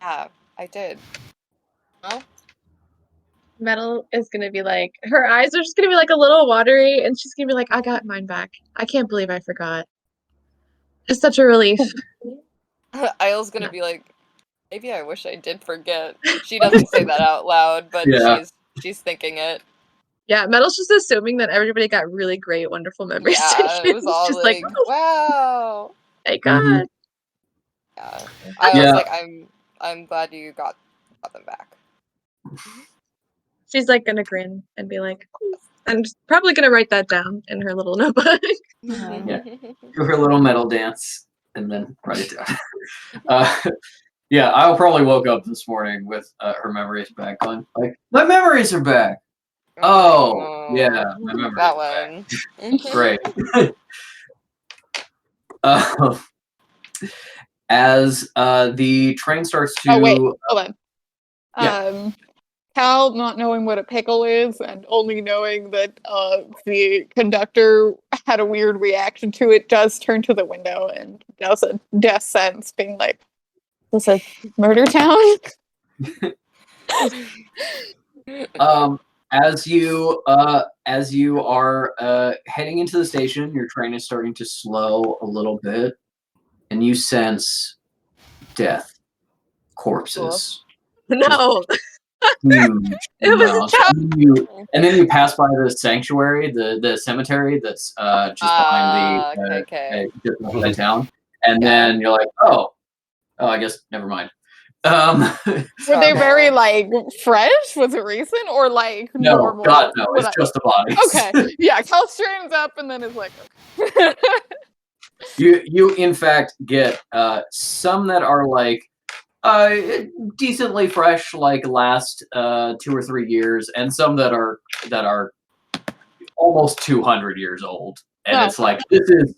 "Yeah, I did." Oh. Metal is gonna be like, her eyes are just gonna be like a little watery, and she's gonna be like, "I got mine back. I can't believe I forgot. It's such a relief." Isle's gonna be like, maybe I wish I did forget. She doesn't say that out loud, but Yeah. she's thinking it. Yeah, Metal's just assuming that everybody got really great, wonderful memories. Yeah, it was all just like, "Oh, wow. thank God." Yeah. I was Yeah. like, I'm glad you got them back. She's like gonna grin and be like, I'm probably gonna write that down in her little notebook. Yeah. Do her little metal dance and then write it down. Yeah, I probably woke up this morning with her memories back, going like, "My memories are back." Oh, yeah, my memories that are one. back. Great. As the train starts to. Oh wait, hold on. Yeah. Cal not knowing what a pickle is and only knowing that the conductor had a weird reaction to it does turn to the window and does a death sentence, being like, "This a murder town?" As you are heading into the station, your train is starting to slow a little bit, and you sense death, corpses, No. huge It was amounts. tough. And then you pass by the sanctuary, the cemetery that's just behind okay. just behind the town, and Yeah. then you're like, oh, I guess never mind. Were they very like fresh? Was it recent or like No, normal? God, no, it's What just the bodies. Okay, yeah. Cal straightens up and then is like, You in fact get some that are like Decently fresh, like last 2 or 3 years, and some that are almost 200 years old. And Oh. it's like, this is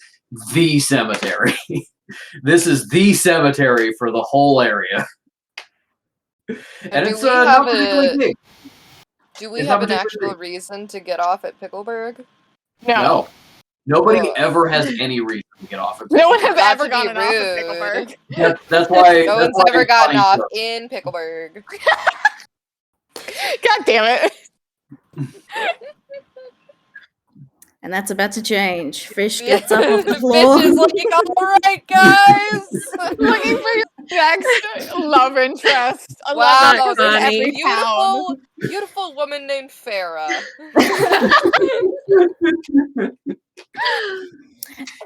the cemetery. This is the cemetery for the whole area. And do it's we have not particularly big. Do we It's have not an particularly actual big. reason to get off at Pickleberg? No. Nobody Ugh. ever has any reason to get off of No one has Pickleberg. Not ever to be gotten off of rude. Pickleberg. That's why. No that's one's why ever it's gotten funny off to- in Pickleberg. God damn it. And that's about to change. Fish gets up off the floor. Fish is like, alright, guys! Looking for your next love interest. A Wow, love interest in there's a every town. beautiful woman named Farah.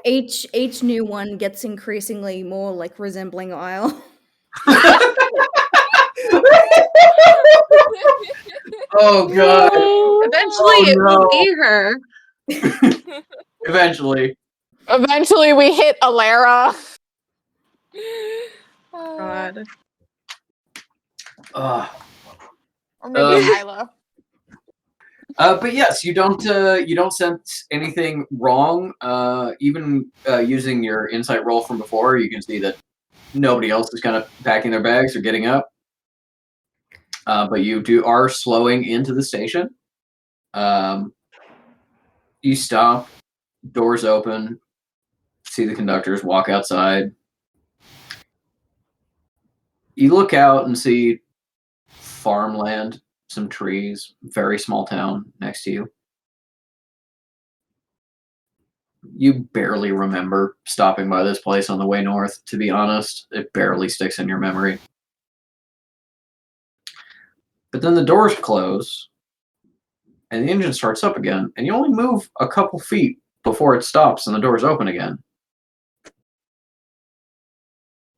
Each new one gets increasingly more like resembling Isle. Oh god. Eventually, it will be her. Eventually. Eventually, we hit Alara. God. Or maybe Um, Isla. But yes, you don't sense anything wrong. Even using your insight roll from before, you can see that nobody else is kind of packing their bags or getting up. But you are slowing into the station. You stop, doors open, see the conductors walk outside. You look out and see farmland, some trees, very small town next to you. You barely remember stopping by this place on the way north, to be honest. It barely sticks in your memory. But then the doors close, and the engine starts up again, and you only move a couple feet before it stops and the doors open again.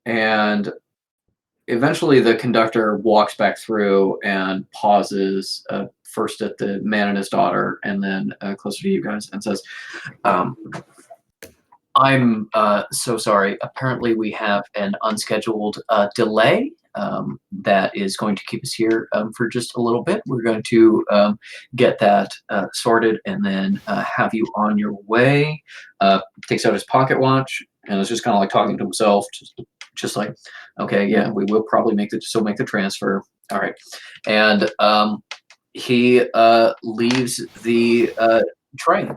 And eventually the conductor walks back through and pauses first at the man and his daughter, and then closer to you guys, and says, I'm so sorry. Apparently we have an unscheduled delay that is going to keep us here for just a little bit. We're going to get that sorted and then have you on your way. Takes out his pocket watch and is just kind of like talking to himself, just like, okay, yeah, we will probably make the transfer. All right. And he leaves the train.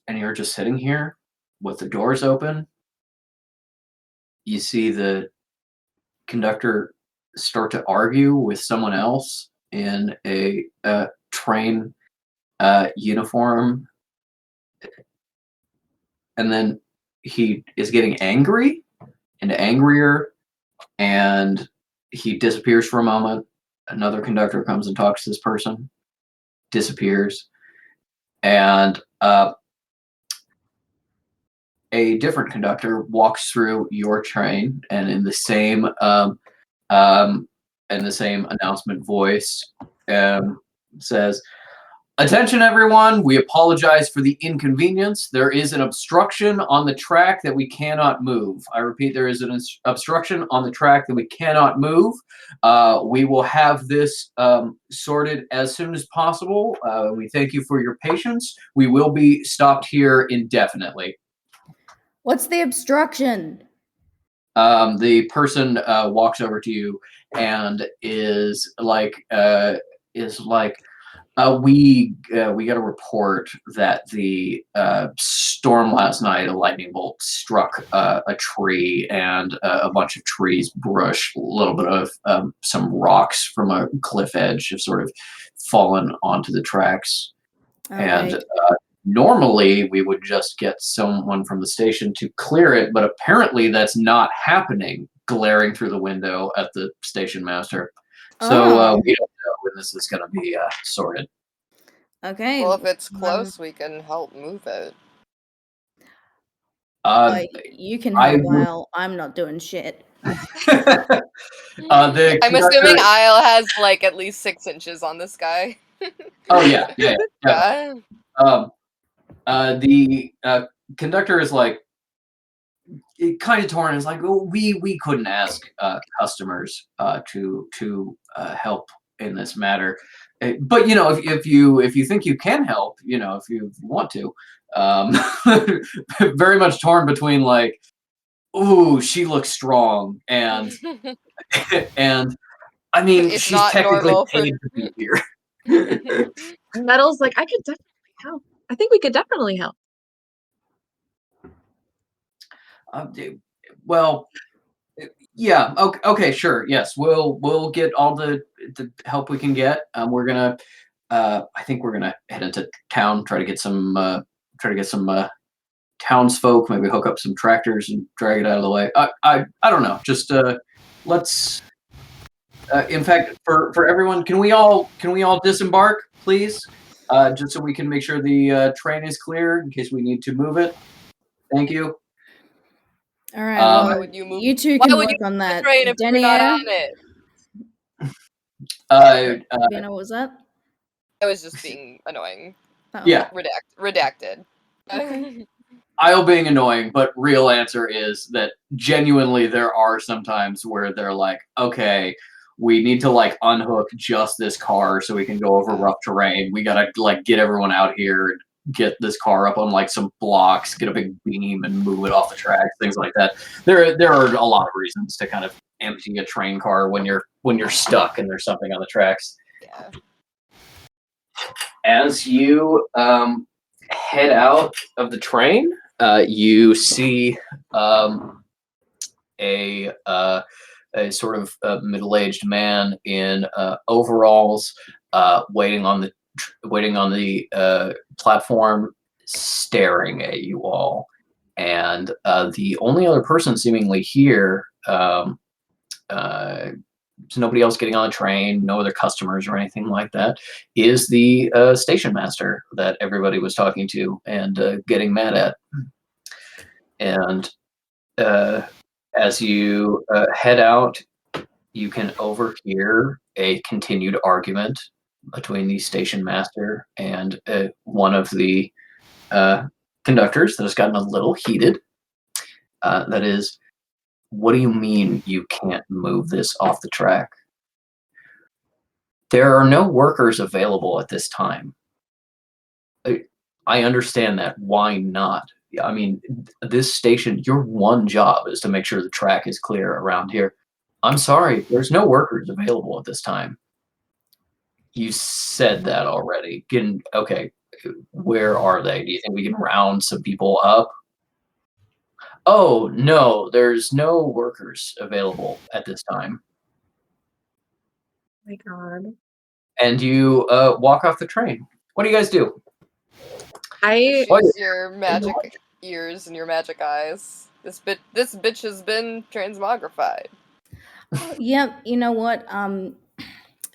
And you're just sitting here with the doors open. You see the conductor start to argue with someone else in a train uniform. And then he is getting angry and angrier, and he disappears for a moment. Another conductor comes and talks to this person, disappears, and a different conductor walks through your train, and in the same announcement voice, says, "Attention, everyone! We apologize for the inconvenience. There is an obstruction on the track that we cannot move. I repeat, there is an obstruction on the track that we cannot move. We will have this sorted as soon as possible. We thank you for your patience. We will be stopped here indefinitely." What's the obstruction? The person walks over to you and is like, we got a report that the storm last night, a lightning bolt struck a tree, and a bunch of trees brushed, a little bit of some rocks from a cliff edge have sort of fallen onto the tracks. Okay. And normally we would just get someone from the station to clear it, but apparently that's not happening, glaring through the window at the station master. So we don't know when this is going to be sorted. Okay. Well, if it's close, we can help move it. You can help while I'm not doing shit. I'm I'm assuming Isle has like at least 6 inches on this guy. Oh yeah. Yeah. The conductor is like, kind of torn. It's like, well, we couldn't ask customers to help in this matter. But if you think you can help, if you want to, um, very much torn between like, ooh, she looks strong, and and I mean, It's she's not technically normal for. paid to be here. Metal's like, I could definitely help. I think we could definitely help. Well, yeah. Okay. Sure. Yes. We'll get all the help we can get. We're gonna. I think we're gonna head into town. Try to get some townsfolk. Maybe hook up some tractors and drag it out of the way. I don't know. Just let's. In fact, for everyone, can we all disembark, please? Just so we can make sure the train is clear in case we need to move it. Thank you. All right. Um, Why Well, would you move? you two Why can would work you on move the that. train if you're not Denier, on it? Vienna, what was that? I was just being annoying. Oh, yeah. Redacted. Okay. I'll being annoying, but real answer is that genuinely there are some times where they're like, okay, we need to like unhook just this car so we can go over rough terrain. We gotta like get everyone out here, get this car up on like some blocks, get a big beam and move it off the tracks, things like that. There are a lot of reasons to kind of empty a train car when you're stuck and there's something on the tracks. Yeah. As you head out of the train, you see a sort of middle-aged man in overalls, waiting on the platform, staring at you all. And the only other person seemingly here, there's nobody else getting on the train, no other customers or anything like that, is the station master that everybody was talking to and getting mad at. And as you head out, you can overhear a continued argument between the station master and one of the conductors that has gotten a little heated. That is, what do you mean you can't move this off the track? There are no workers available at this time. I understand that. Why not? I mean, this station, your one job is to make sure the track is clear around here. I'm sorry, there's no workers available at this time. You said that already. Okay, where are they? Do you think we can round some people up? Oh, no, there's no workers available at this time. Oh my God. And you walk off the train. What do you guys do? I Use your magic ears and your magic eyes. This bitch has been transmogrified. Oh, yeah, you know what?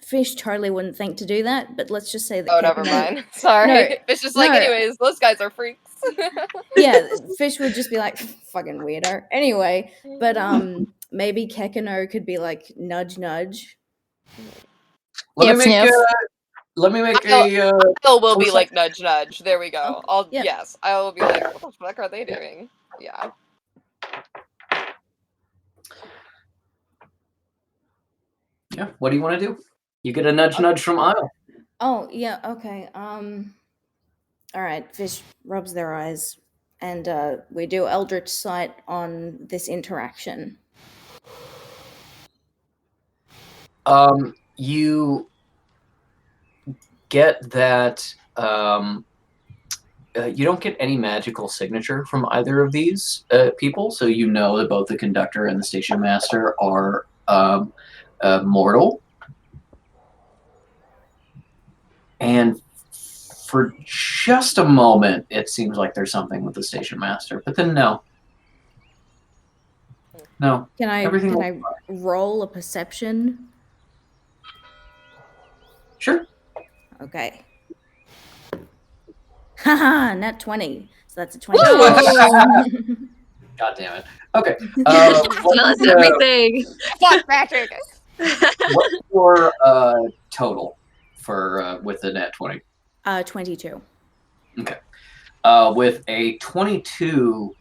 Fish totally wouldn't think to do that, but let's just say that. Oh, never mind. Sorry. No, It's just like, no. anyways, those guys are freaks. Yeah, Fish would just be like, fucking weirdo. Anyway, but maybe Kekano could be like, nudge, nudge. Let me Sniff, make sniff. let me make I'll will be foresight. like nudge nudge. There we go. yeah. Yes, I will be like, what the fuck are they doing? Yeah. Yeah, what do you want to do? You get a nudge from Isle. Oh, yeah, okay. All right, Fish rubs their eyes, and we do Eldritch Sight on this interaction. You get that you don't get any magical signature from either of these people, so you know that both the conductor and the station master are mortal. And for just a moment, it seems like there's something with the station master, but then no. Can I Everything can will I be fine. roll a perception? Sure. Okay. Haha, nat 20. So that's a 20. God damn it. Okay. tell us everything. Fuck Patrick. What's your total for with the net 20? 22. Okay. With a 22,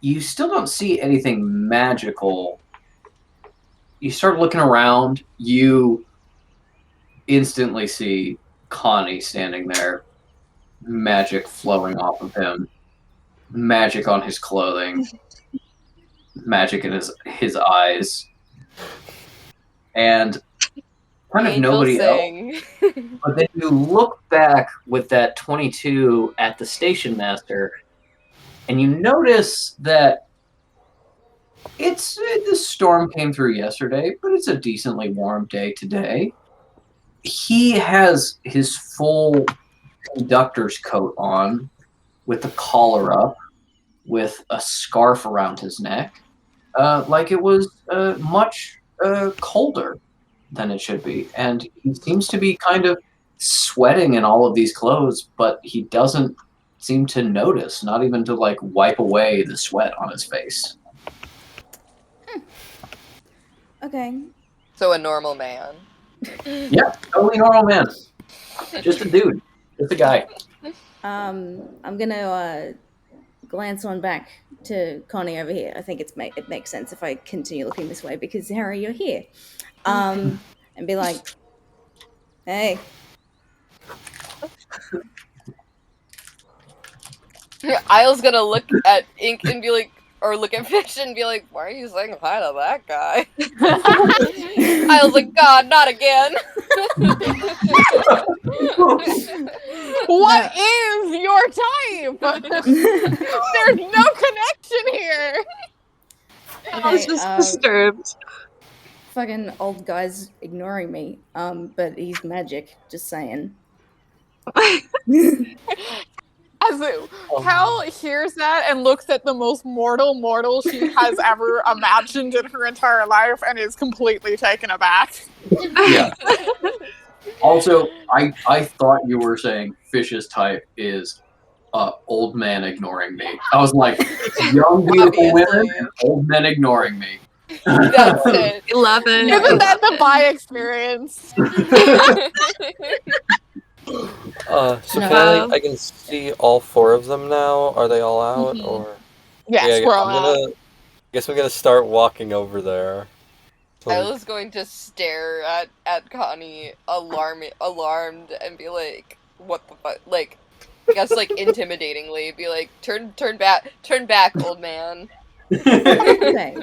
you still don't see anything magical. You start looking around, you instantly see Connie standing there, magic flowing off of him, magic on his clothing, magic in his eyes, and kind of Angel nobody else. sing. But then you look back with that 22 at the station master, and you notice that the storm came through yesterday, but it's a decently warm day today. He has his full conductor's coat on, with the collar up, with a scarf around his neck, like it was much colder than it should be. And he seems to be kind of sweating in all of these clothes, but he doesn't seem to notice, not even to like wipe away the sweat on his face. Okay. So a normal man. Yeah, totally normal man. Just a dude. Just a guy. I'm gonna glance on back to Connie over here. I think it makes sense if I continue looking this way because Harry, you're here. And be like, hey. Isle's gonna look at Ink and be like, or look at Fish and be like, why are you saying hi to that guy? Isle's like, God, not again. What is your type? There's no connection here. I was just disturbed. Fucking old guy's ignoring me. But he's magic. Just saying. As Cal hears that and looks at the most mortal she has ever imagined in her entire life and is completely taken aback. Yeah. Also, I thought you were saying Fish's type is old man ignoring me. I was like, young beautiful women and old men ignoring me. That's it. Love it. Isn't that the bi experience? So No. I can see all four of them now. Are they all out or? Yes, Yeah, we're all out. I guess I'm gonna start walking over there. Isla's going to stare at Connie, alarmed, and be like, "What the fuck?" Like, I guess like intimidatingly, be like, "Turn back, old man." Okay.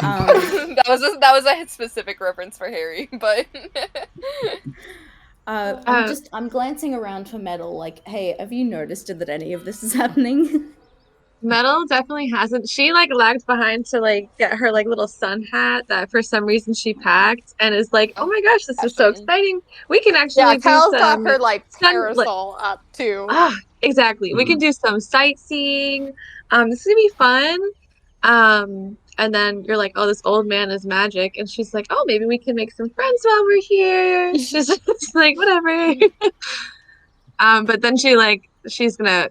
that was a specific reference for Harry, but I'm glancing around for Metal. Like, hey, have you noticed that any of this is happening? Metal definitely hasn't. She like lagged behind to like get her like little sun hat that for some reason she packed and is like, oh my gosh, this is so exciting. We can actually do Cal's got some her like sun. parasol up too. Exactly. We can do some sightseeing. This is gonna be fun. And then you're like, oh, this old man is magic, and she's like, oh, maybe we can make some friends while we're here. She's just like, whatever. But then she's gonna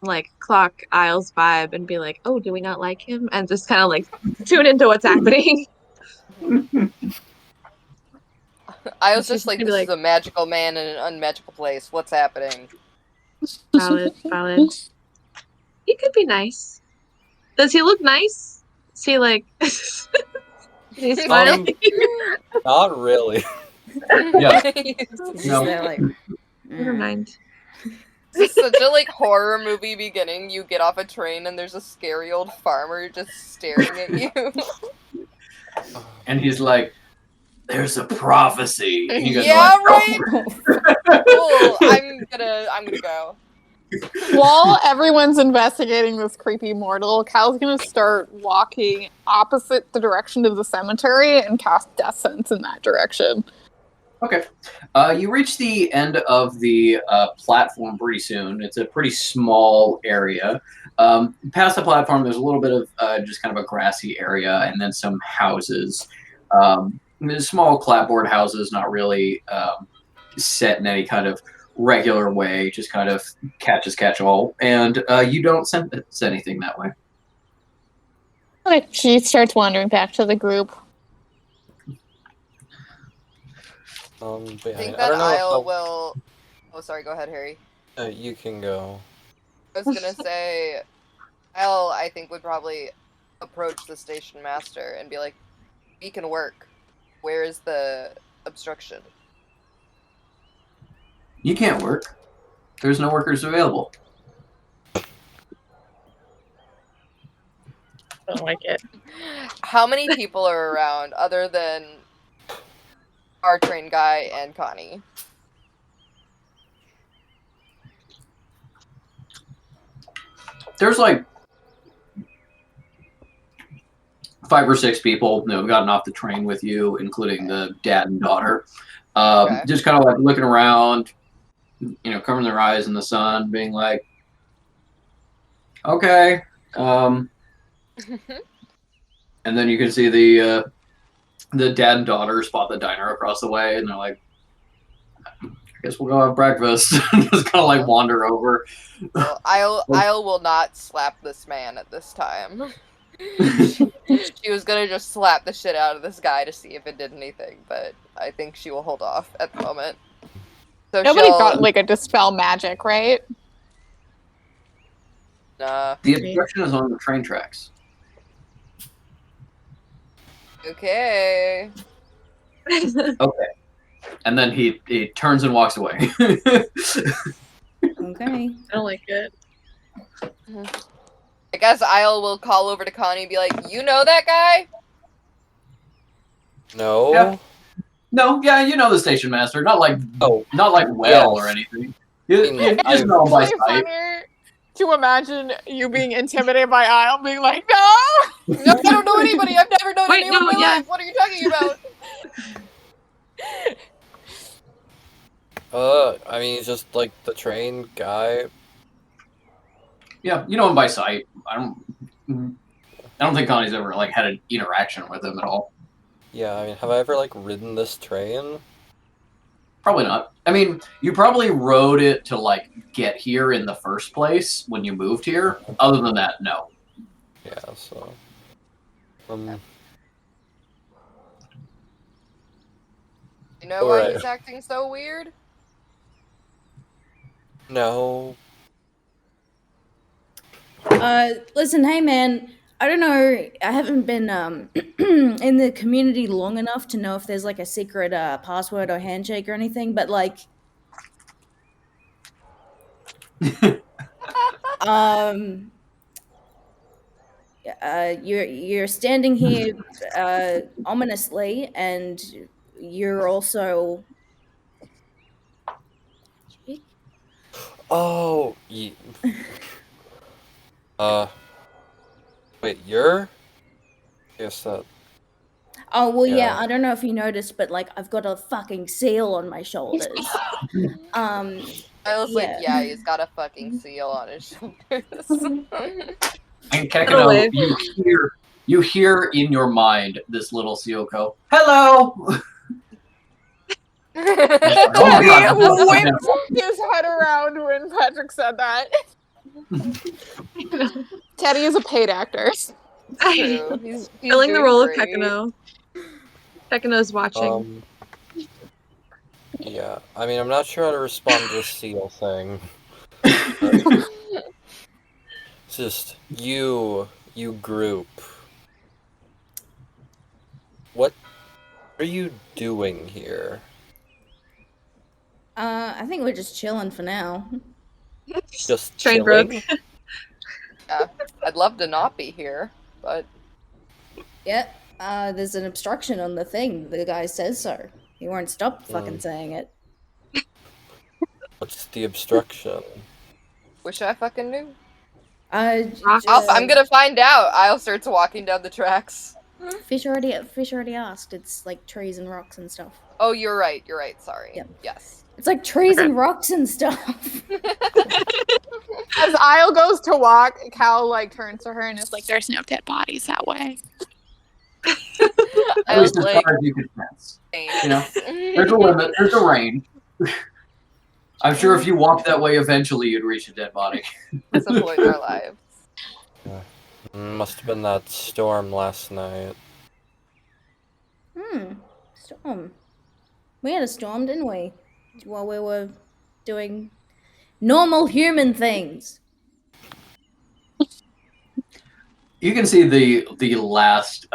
like clock Isle's vibe and be like, oh, do we not like him? And just kind of like tune into what's happening. I was She's just like, gonna be "This like- is a magical man in an unmagical place. What's happening?" Valid. He could be nice. Does he look nice? Is he like is he smiling? Not really. Yeah. He's just No. there, like, Never mind. It's such a like horror movie beginning. You get off a train and there's a scary old farmer just staring at you. And he's like, there's a prophecy. And you guys Yeah, are like, right. "Oh." Cool. I'm gonna go. While everyone's investigating this creepy mortal, Cal's gonna start walking opposite the direction of the cemetery and cast Death Sense in that direction. Okay. You reach the end of the platform pretty soon. It's a pretty small area. Past the platform, there's a little bit of just kind of a grassy area and then some houses. There's small clapboard houses, not really set in any kind of regular way, just kind of catch all. And you don't sense anything that way. Okay, she starts wandering back to the group. But I yeah, think I that don't know Isle will. Oh, sorry. Go ahead, Harry. you can go. I was gonna say, I think, would probably approach the station master and be like, "We can work. Where is the obstruction?" You can't work. There's no workers available. I don't like it. How many people are around other than our train guy and Connie? There's like 5 or 6 people that have gotten off the train with you, including the dad and daughter. Okay. Just kind of like looking around, covering their eyes in the sun, being like, okay. And then you can see the dad and daughter spot the diner across the way, and they're like, I guess we'll go have breakfast. Just kind of like wander over. Well, I'll will not slap this man at this time. She was gonna just slap the shit out of this guy to see if it did anything, but I think she will hold off at the moment. So Nobody she'll got like a dispel magic, right? The obstruction is on the train tracks. Okay. Okay. And then he turns and walks away. Okay. I don't like it. I guess Isle will call over to Connie and be like, "You know that guy?" No. Yeah. No, yeah, you know the station master. Not like well yes. or anything. You I mean, just know him by It's sight. funnier to imagine you being intimidated by Isle, being like, no! No, I don't know anybody. I've never known Wait, anyone in no, my yeah. life. What are you talking about? I mean, he's just like the train guy. Yeah, you know him by sight. I don't think Connie's ever like had an interaction with him at all. Yeah, I mean, have I ever like ridden this train? Probably not. I mean, you probably rode it to like get here in the first place when you moved here. Other than that, no. Yeah, so. You know why Alright. he's acting so weird? No. Listen, hey man, I don't know. I haven't been in the community long enough to know if there's like a secret password or handshake or anything, but like you're standing here ominously, and you're also Oh. Wait, you're? Guess that. oh well, yeah. Yeah. I don't know if you noticed, but like I've got a fucking seal on my shoulders. I was like, Yeah. yeah, he's got a fucking seal on his shoulders. And Totally. Kekano, you hear in your mind this little seal go, "Hello." Oh my God, Teddy that's whipped his head around when Patrick said that. Teddy is a paid actor. True. He's Filling the doing role great. of Pekino. Pekino's watching. Yeah. I mean, I'm not sure how to respond to the seal thing. It's just you group. What are you doing here? I think we're just chilling for now. Just Train chilling? broke. Yeah, I'd love to not be here, but Yep. There's an obstruction on the thing. The guy says so. He won't stop fucking saying it. What's the obstruction? wish I fucking knew. Rocks. I'm gonna find out. I'll start walking down the tracks. Fish already asked. It's like trees and rocks and stuff. Oh, you're right. Sorry. Yep. Yes. It's like trees and rocks and stuff. As Isle goes to walk, Cal like turns to her and is like, "There's no dead bodies that way." I At was least as like, far as you can sense. thanks. You know, there's a limit. There's a range. I'm sure if you walked that way, eventually you'd reach a dead body. At some point in our lives. Must have been that storm last night. Storm. We had a storm, didn't we? While we were doing normal human things. You can see the last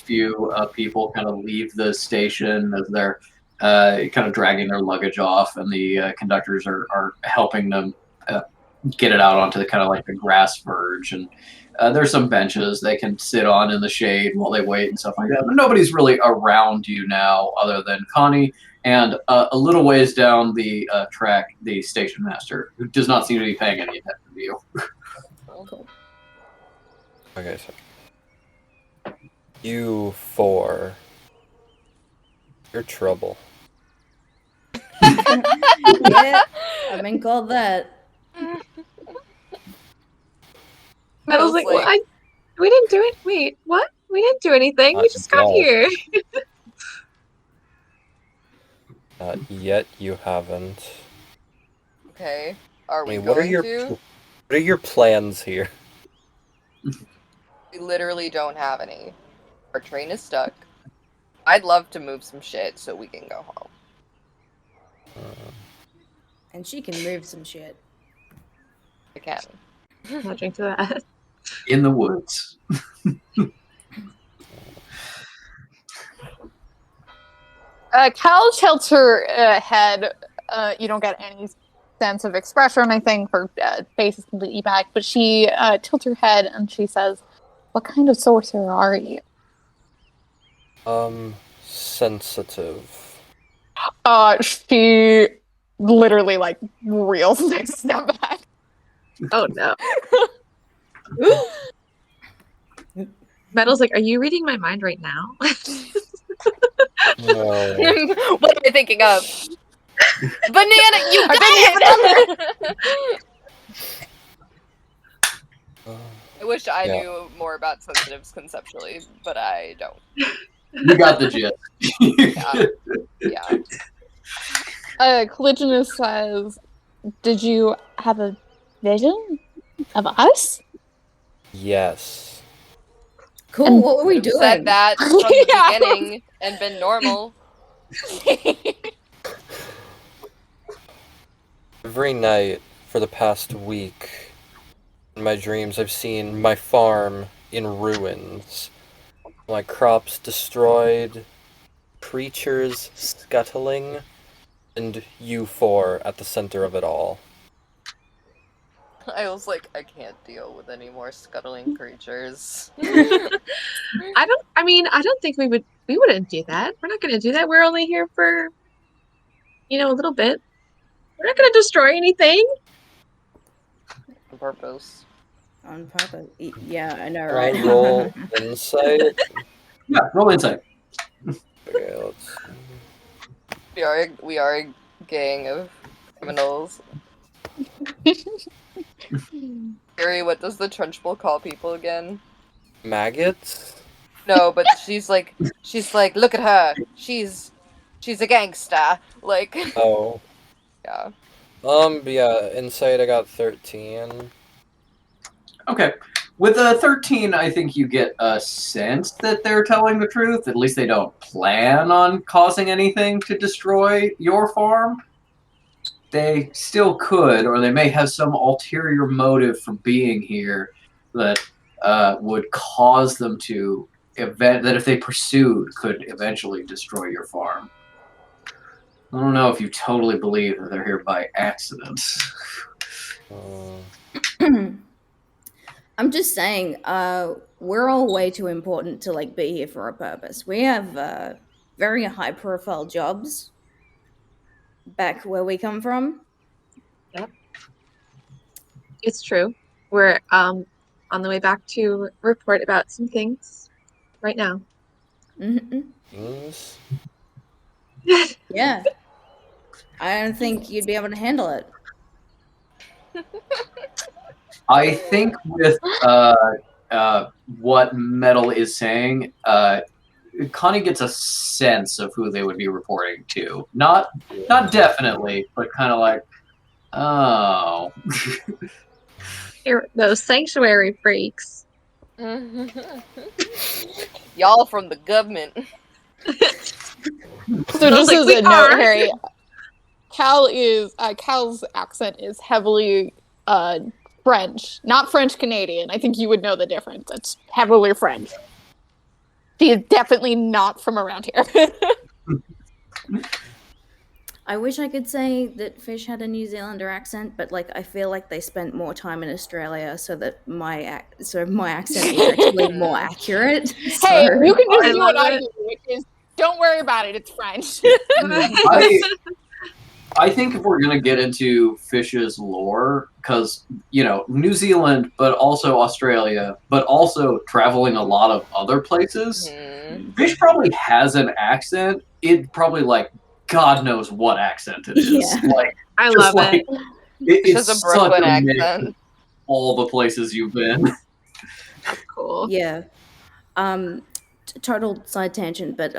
few people kind of leave the station as they're kind of dragging their luggage off, and the conductors are helping them get it out onto the kind of like the grass verge, and there's some benches they can sit on in the shade while they wait and stuff like that. But nobody's really around you now, other than Connie and a little ways down the track, the station master, who does not seem to be paying any attention to you. Cool. Okay, so you four, you're trouble. Yeah, I've been called that. Metal's like, well, we didn't do it. Wait, what? We didn't do anything. We Not just got yet. here. Yet you haven't. Okay. Are we what are going your to? what are your plans here? We literally don't have any. Our train is stuck. I'd love to move some shit so we can go home. And she can move some shit. I can. I'll drink to that. In the woods. Cal tilts her head. You don't get any sense of expression or anything. Her face is completely back, but she tilts her head and she says, "What kind of sorcerer are you?" Sensitive. She literally like reels next step back. Oh no. Metal's like, are you reading my mind right now? No. What am I thinking of? Banana, you got it! I wish I knew more about sensitives conceptually, but I don't. You got the gist. Yeah. Caligula says, "Did you have a vision of us?" Yes. Cool, And- what were we doing? Said that from the Yeah. beginning and been normal. Every night for the past week, in my dreams, I've seen my farm in ruins, my crops destroyed, creatures scuttling, and you four at the center of it all. I was like, I can't deal with any more scuttling creatures. I don't think we wouldn't do that. We're not gonna do that. We're only here for, a little bit. We're not gonna destroy anything. On purpose. On purpose. Yeah, I know, Can right? I roll insight? Yeah, roll insight. Okay, let's. We are a gang of criminals. Gary, what does the Trunchbull call people again? Maggots? No, but she's like, look at her. She's a gangster. Like, Oh. yeah. Yeah, insight I got 13. Okay. With a 13, I think you get a sense that they're telling the truth. At least they don't plan on causing anything to destroy your farm. They still could, or they may have some ulterior motive for being here that would cause them to that if they pursued could eventually destroy your farm. I don't know if you totally believe that they're here by accident. I'm just saying, we're all way too important to like be here for a purpose. We have very high profile jobs back where we come from. Yep. It's true. We're on the way back to report about some things right now. Things? Yeah. I don't think you'd be able to handle it. I think with what Metal is saying, Connie gets a sense of who they would be reporting to. Not definitely, but kind of like, oh. Those sanctuary freaks. Y'all from the government. So just like, as "We a note, are." Harry, Cal's accent is heavily French, not French Canadian. I think you would know the difference. It's heavily French. She is definitely not from around here. I wish I could say that Fish had a New Zealander accent, but like I feel like they spent more time in Australia, so that my accent is actually more accurate. Hey, So you can just I do what love I it. do, which is don't worry about it. It's French. I think if we're gonna get into Fish's lore, because New Zealand, but also Australia, but also traveling a lot of other places, Mhm. Fish probably has an accent. It probably like God knows what accent it is. Yeah. Like I just love like it. She has a it's such Brooklyn a mix accent. of all the places you've been. That's cool. yeah. Total side tangent, but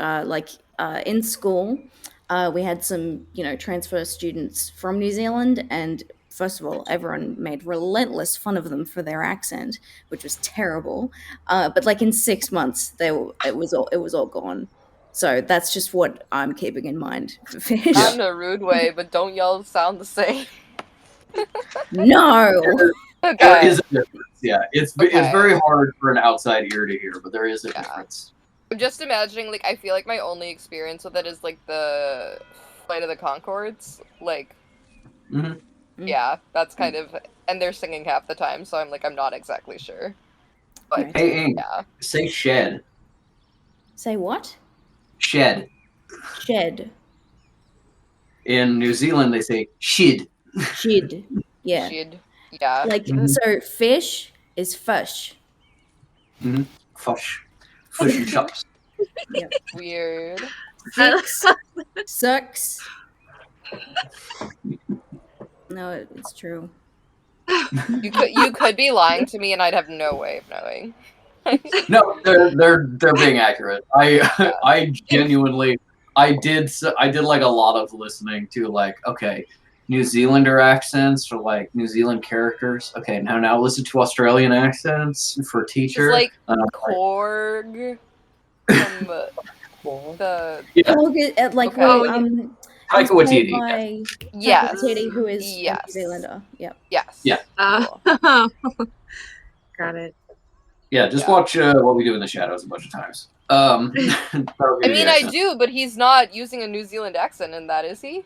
in school, we had some transfer students from New Zealand, and first of all, everyone made relentless fun of them for their accent, which was terrible. But like in 6 months, it was all gone. So that's just what I'm keeping in mind for Fish. Not in a rude way, but don't y'all sound the same. No. There Okay. is a difference. Yeah, it's Okay. very hard for an outside ear to hear, but there is a Yeah. difference. I'm just imagining, like, I feel like my only experience with it is, like, the Flight of the Conchords. Like, Mhm. yeah, that's kind of... And they're singing half the time, so I'm, like, I'm not exactly sure. But, Right. Hey, Ing, yeah. say shed. Say what? Shed. Shed. In New Zealand, they say shid. Shid. Yeah. She'd... Yeah. Like, Mhm. so fish is fish. Fush. Fish and chops. Yep. Weird. Six sucks. No, it's true. You could be lying to me and I'd have no way of knowing. No, they're being accurate. I genuinely I did like a lot of listening to like okay, New Zealander accents or like New Zealand characters. Okay, now listen to Australian accents for Just teacher. like And I'm Korg from the... yeah, Like Okay. well, Oh, yeah. Taika he's played Waititi. by Yes. Taika Waititi, who is a Yes. New Zealander. Yep. Yes. Yeah. Cool. Got it. Yeah, just Yeah. watch What We Do in the Shadows a bunch of times. That'll give I you mean, the I accent. do, but he's not using a New Zealand accent in that, is he?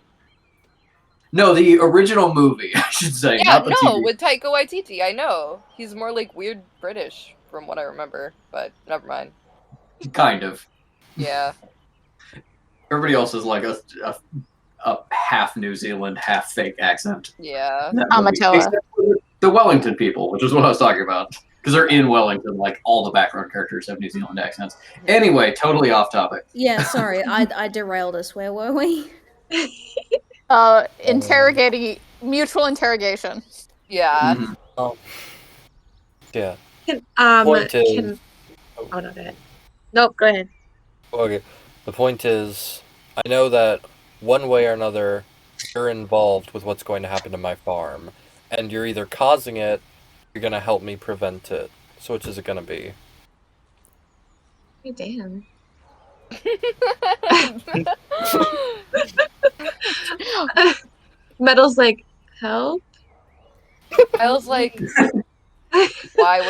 No, the original movie, I should say, Yeah, not the no, TV. with Taika Waititi, I know. He's more like weird British, from what I remember, but never mind. Kind of. Yeah. Everybody else is like a half New Zealand, half fake accent. Yeah. in that movie. Amatoa. Except for the Wellington people, which is what I was talking about. Because they're in Wellington, like all the background characters have New Zealand accents. Anyway, totally off topic. Yeah. Sorry, I derailed us. Where were we? Interrogating, mutual interrogation. Yeah. Mhm. Yeah. Oh, Point is, no, go ahead. Nope, go ahead. okay. The point is, I know that one way or another, you're involved with what's going to happen to my farm, and you're either causing it, or you're gonna help me prevent it. So which is it gonna be? Hey, damn. Metal's like, help? I was like, why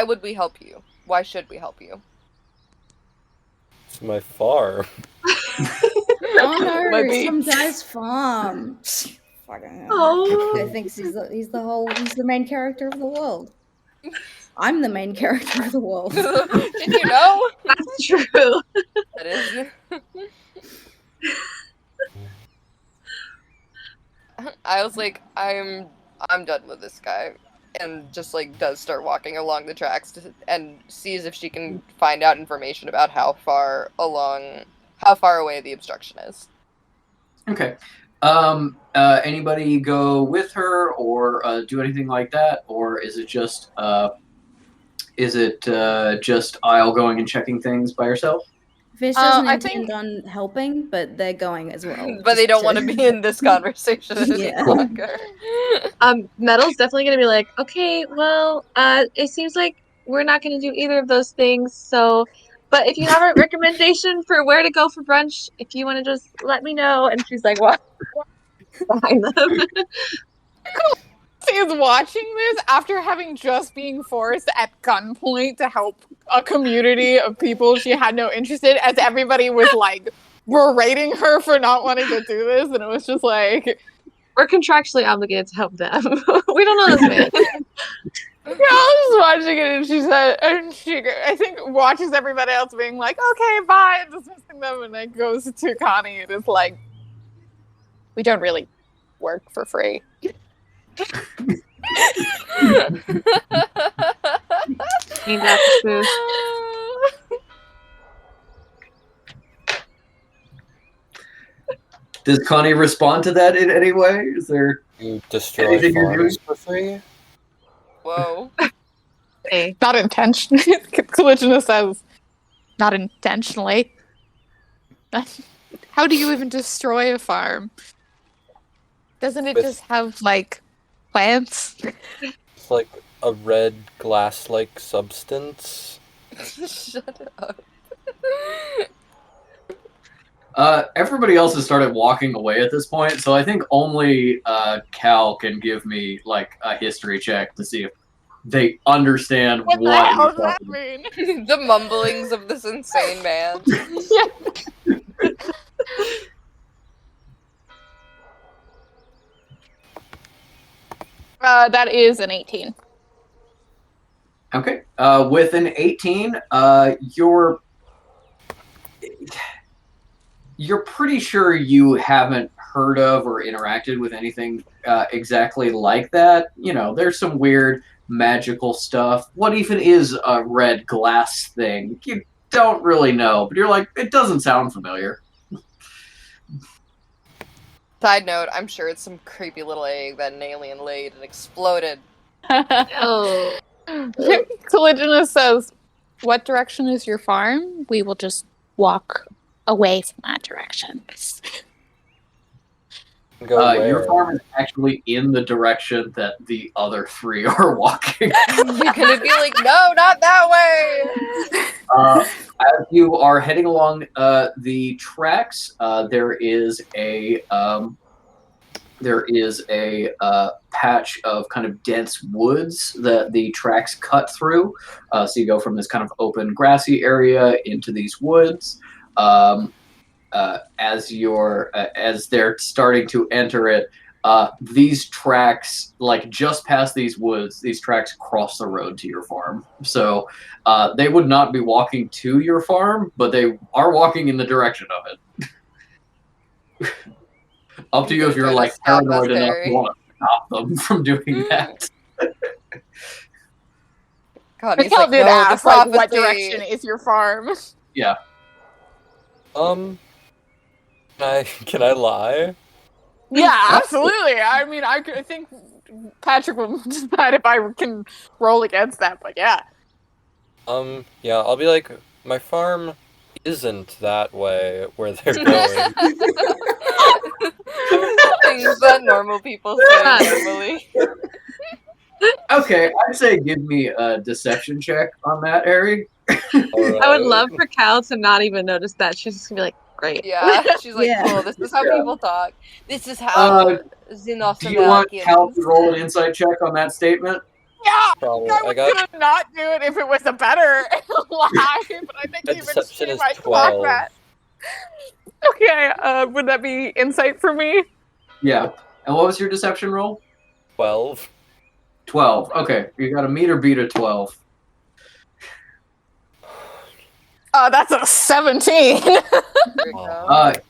would we help you? Why should we help you? It's my farm. Oh no, Might be. some guy's farm. Fucking hell. Oh, I think he's the main character of the world. I'm the main character of the world. Did you know? that's true. That is. I was like, I'm done with this guy, and just like does start walking along the tracks and sees if she can find out information about how far away the obstruction is. Okay. Anybody go with her or do anything like that, or is it just Isle going and checking things by herself? Fish doesn't I intend on helping, but they're going as well. But they just don't want to be in this conversation any Yeah. longer. Metal's definitely gonna be like, okay, well, it seems like we're not gonna do either of those things, so but if you have a recommendation for where to go for brunch, if you want to just let me know. And she's like, what? Behind them. is watching this after having just being forced at gunpoint to help a community of people she had no interest in, as everybody was like berating her for not wanting to do this, and it was just like, We're contractually obligated to help them. We don't know this man. yeah, I was watching it, and she said, and she, I think, watches everybody else being like, okay, bye, and dismissing them, and then goes to Connie and is like, we don't really work for free. Ain't that the truth? Does Connie respond to that in any way? Is there You destroy anything you're doing? farms for free? Whoa. Hey, Not intentionally. Collisionist says, not intentionally. How do you even destroy a farm? Doesn't it With- just have, like, plants? It's like a red glass-like substance. Shut up. Everybody else has started walking away at this point, so I think only Cal can give me like a history check to see if they understand What the what hell he's does that talking mean? The mumblings of this insane man. That is an 18. Okay. With an 18, you're pretty sure you haven't heard of or interacted with anything exactly like that. You know, there's some weird magical stuff. What even is a red glass thing? You don't really know, but you're like, it doesn't sound familiar. Side note, I'm sure it's some creepy little egg that an alien laid and exploded. oh, Collisionist says, what direction is your farm? We will just walk away from that direction. Go where? Your farm is actually in the direction that the other three are walking. You're gonna be like, no, not that way! As you are heading along the tracks, there is a patch of kind of dense woods that the tracks cut through. So you go from this kind of open grassy area into these woods. As they're starting to enter it, these tracks, like just past these woods, these tracks cross the road to your farm. So they would not be walking to your farm, but they are walking in the direction of it. Up to you if you're like paranoid enough to want to stop them from doing that. God, he's Mikhail like, did no, ask, the like, what prophecy. direction is your farm? Yeah. Can I lie? Yeah, absolutely. I mean, I think Patrick will decide if I can roll against that, but yeah. Yeah, I'll be like, my farm isn't that way where they're going. Things that normal people say normally. Okay, I'd say give me a deception check on that, Harry. I would love for Cal to not even notice that. She's just gonna be like, great. Yeah, she's like, Yeah. cool, this is how Yeah. people talk. This is how Do you want Cal to roll an insight check on that statement? Yeah! Probably. I was gonna not do it if it was a better lie, but I think My even deception she is might clock 12. that. Okay, would that be insight for me? Yeah. And what was your deception roll? 12. 12. Okay, you got to meet or beat a 12. That's a 17.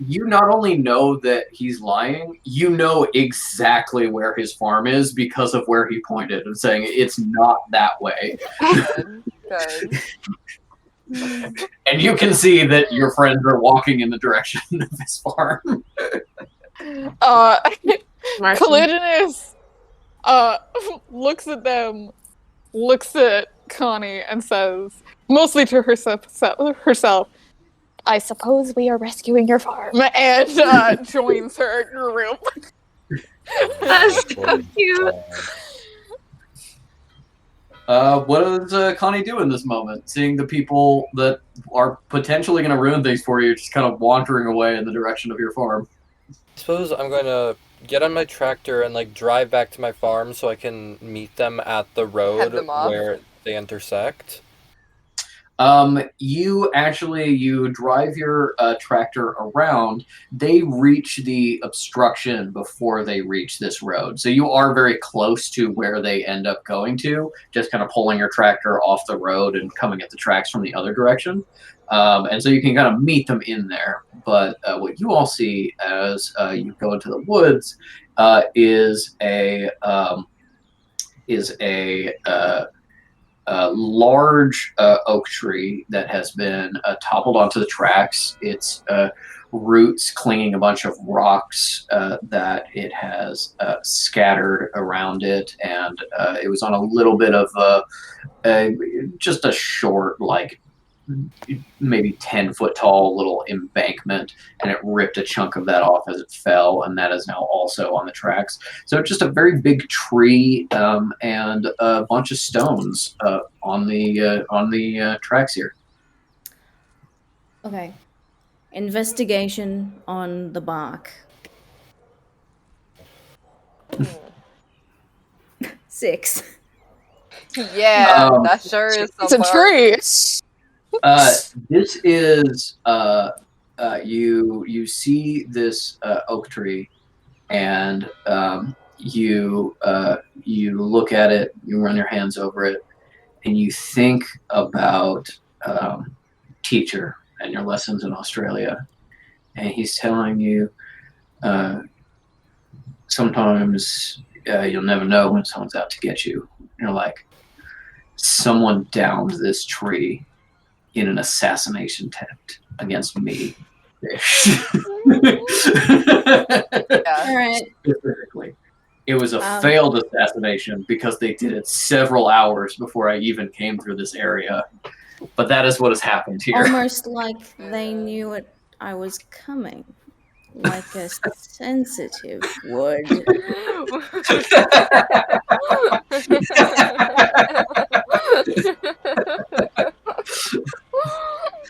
You not only know that he's lying, you know exactly where his farm is because of where he pointed and saying it's not that way. Good. And you can see that your friends are walking in the direction of his farm. Smart. Collisionist looks at them, looks at Connie, and says, mostly to herself, I suppose we are rescuing your farm, and joins her group. That's so cute. What does Connie do in this moment? Seeing the people that are potentially going to ruin things for you just kind of wandering away in the direction of your farm. I suppose I'm going to get on my tractor and like drive back to my farm so I can meet them at the road them off. where they intersect. You drive your tractor around. They reach the obstruction before they reach this road. So you are very close to where they end up going to, just kind of pulling your tractor off the road and coming at the tracks from the other direction. And so you can kind of meet them in there. But what you all see as you go into the woods is a large oak tree that has been toppled onto the tracks. Its roots clinging a bunch of rocks that it has scattered around it, and it was on a little bit of just a short, like maybe 10-foot tall little embankment, and it ripped a chunk of that off as it fell, and that is now also on the tracks. So just a very big tree and a bunch of stones on the tracks here. Okay. Investigation on the bark. 6. Yeah, that sure is It's some a bark. tree. This is you see this oak tree, and you look at it, you run your hands over it, and you think about teacher and your lessons in Australia, and he's telling you sometimes you'll never know when someone's out to get you. You're like, someone downed this tree in an assassination attempt against me. All right. Specifically. It was a failed assassination because they did it several hours before I even came through this area. But that is what has happened here. Almost like they knew I was coming. Like a sensitive would.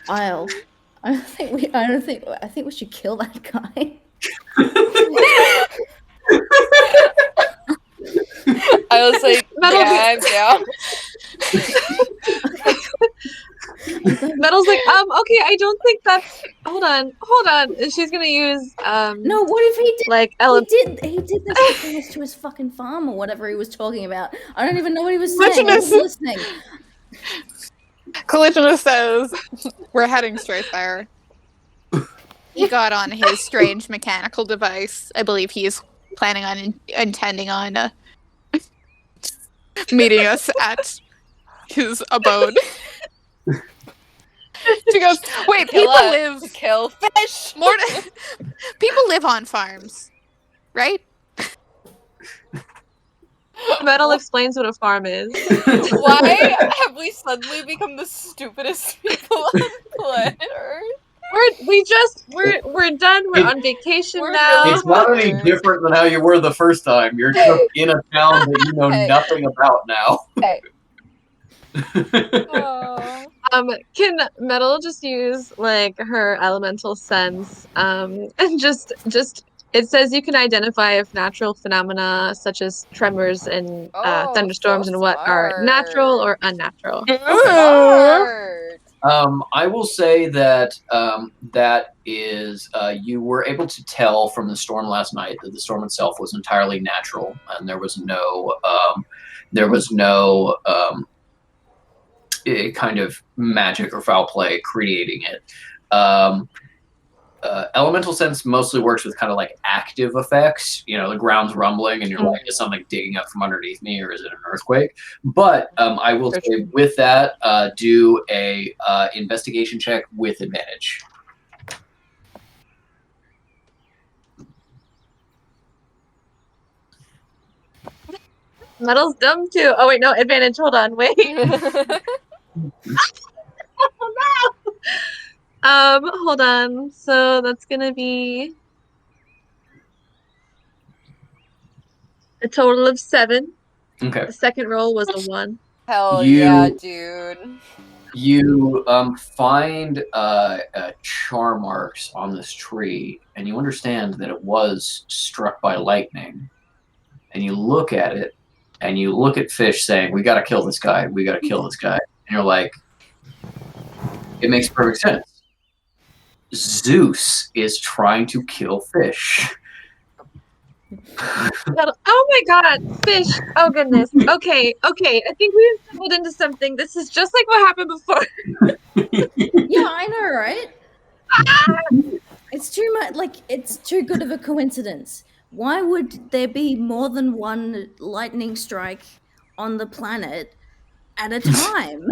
I think we should kill that guy. I was like, yeah, I'm down. Metal's like, okay, I don't think that's. Hold on. And she's gonna use No, what if he did? like He did this damage to his fucking farm or whatever he was talking about. I don't even know what he was saying. I Collisionist. wasn't listening. Collisionist says, we're heading straight there. He got on his strange mechanical device. I believe he's planning on intending on meeting us at his abode. She goes, wait, people live to kill fish. People live on farms, right? Metal explains what a farm is. Why have we suddenly become the stupidest people on planet Earth? We're done. We're on vacation now. It's not any different than how you were the first time. You're just in a town that you know nothing about now. Hey. Can Metal just use like her elemental sense and just it says you can identify if natural phenomena such as tremors and thunderstorms and what are natural or unnatural. Smart. I will say that that is you were able to tell from the storm last night that the storm itself was entirely natural, and there was no kind of magic or foul play creating it. Elemental sense mostly works with kind of like active effects. You know, the ground's rumbling and you're like, is something digging up from underneath me or is it an earthquake? But I will say with that, do a investigation check with advantage. Metal's dumb too. Oh wait, no, advantage. Hold on, wait. Oh, no. Hold on. So that's gonna be a total of 7. Okay. The second roll was a 1. Hell yeah, dude. You find char marks on this tree, and you understand that it was struck by lightning. And you look at it, and you look at Fish saying, "We got to kill this guy. We got to kill this guy." And you're like, "It makes perfect sense. Zeus is trying to kill Fish." Oh my god, Fish. Oh goodness. Okay. I think we've stumbled into something. This is just like what happened before. Yeah, I know, right? It's too much. Like, it's too good of a coincidence. Why would there be more than one lightning strike on the planet at a time?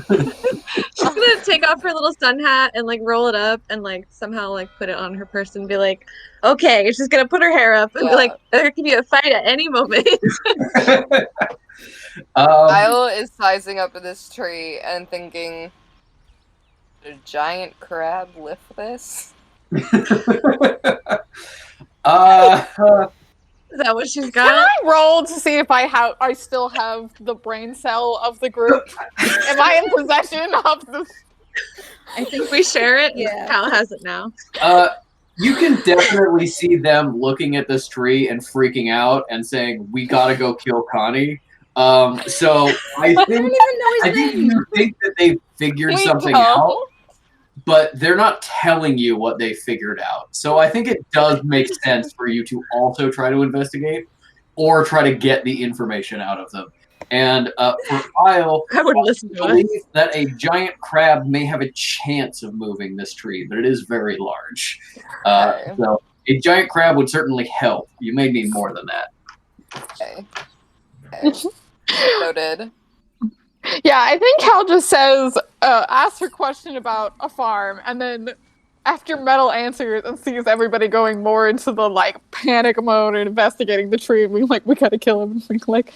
She's gonna take off her little sun hat and like roll it up and like somehow like put it on her person and be like, okay. She's gonna put her hair up and be like, there can be a fight at any moment. Kyle is sizing up in this tree and thinking, "Did a giant crab lift this?" Is that what she's Can got? I roll to see if I still have the brain cell of the group? Am I in possession of the? I think We share it. Yeah. Cal has it now. You can definitely see them looking at this tree and freaking out and saying, "We gotta go kill Connie." So I I think don't even know his name. you think that they figured We something don't. out, but they're not telling you what they figured out. So I think it does make sense for you to also try to investigate or try to get the information out of them. And for Kyle, I wouldn't listen I to it. believe that a giant crab may have a chance of moving this tree, but it is very large. Okay. So a giant crab would certainly help. You may need more than that. Okay. Noted. Yeah, I think Cal just says, asks her question about a farm, and then after Metal answers and sees everybody going more into the like panic mode and investigating the tree, we gotta kill him. And like,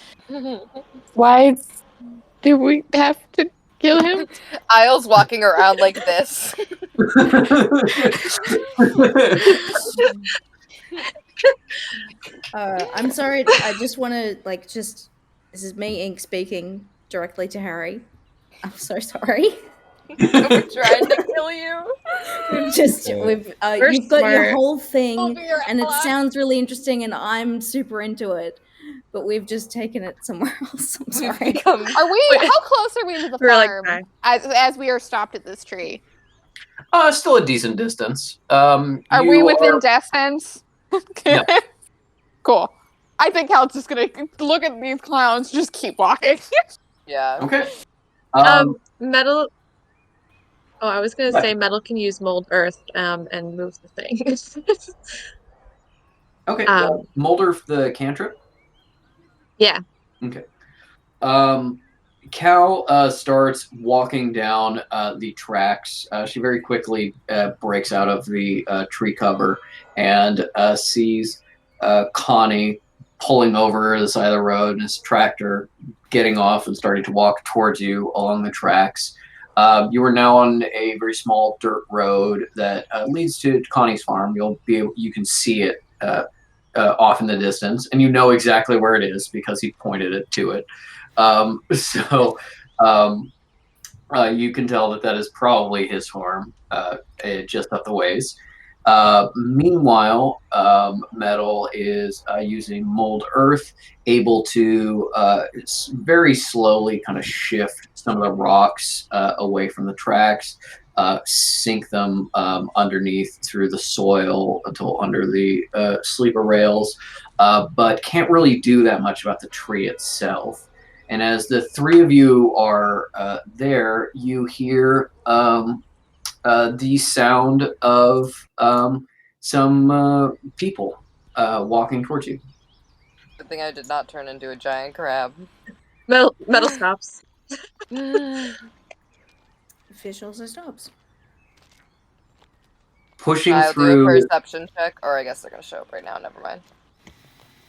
why do we have to kill him? Isles walking around like this. I'm sorry. I just want to this is me Ink speaking directly to Harry. I'm so sorry. We're trying to kill you. We're You've got your smart. whole thing, Oh, dear and it ally. sounds really interesting, and I'm super into it. But we've just taken it somewhere else. I'm We've sorry. become Are we? Wait. How close are we to the We're like, farm "Hi." as we are stopped at this tree? Still a decent distance. Are You we within death sense? No. Cool. I think Cal's just gonna look at these clowns, just keep walking. yeah. Okay. Metal. Oh, I was gonna What? say Metal can use mold earth and move the thing. Okay. Um, Molder the cantrip. yeah. Okay. Cal starts walking down the tracks. She very quickly breaks out of the tree cover and sees Connie pulling over the side of the road in his tractor, getting off and starting to walk towards you along the tracks. You are now on a very small dirt road that leads to Connie's farm. You can see it off in the distance, and you know exactly where it is because he pointed it to it. You can tell that is probably his farm, just up the ways. Meanwhile, Metal is using mold earth, able to very slowly kind of shift some of the rocks away from the tracks, sink them underneath through the soil until under the sleeper rails, but can't really do that much about the tree itself. And as the three of you are there, you hear the sound of some people walking towards you. Good thing I did not turn into a giant crab. Metal stops. Fish also stops. Pushing I'll do a through. perception check, or I guess they're gonna show up right now. Never mind.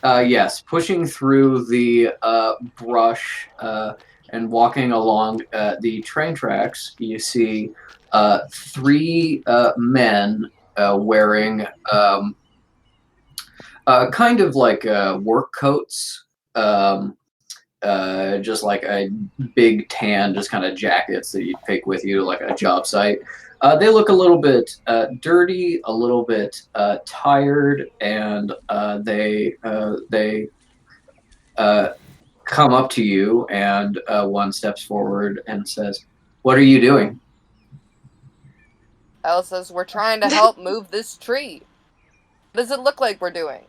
Yes, pushing through the brush and walking along the train tracks, you see three men wearing kind of like work coats, just like a big tan, just kind of jackets that you'd take with you to like a job site. They look a little bit dirty, a little bit tired, and they come up to you, and one steps forward and says, "What are you doing?" Alice says, "We're trying to help move this tree. What does it look like we're doing?"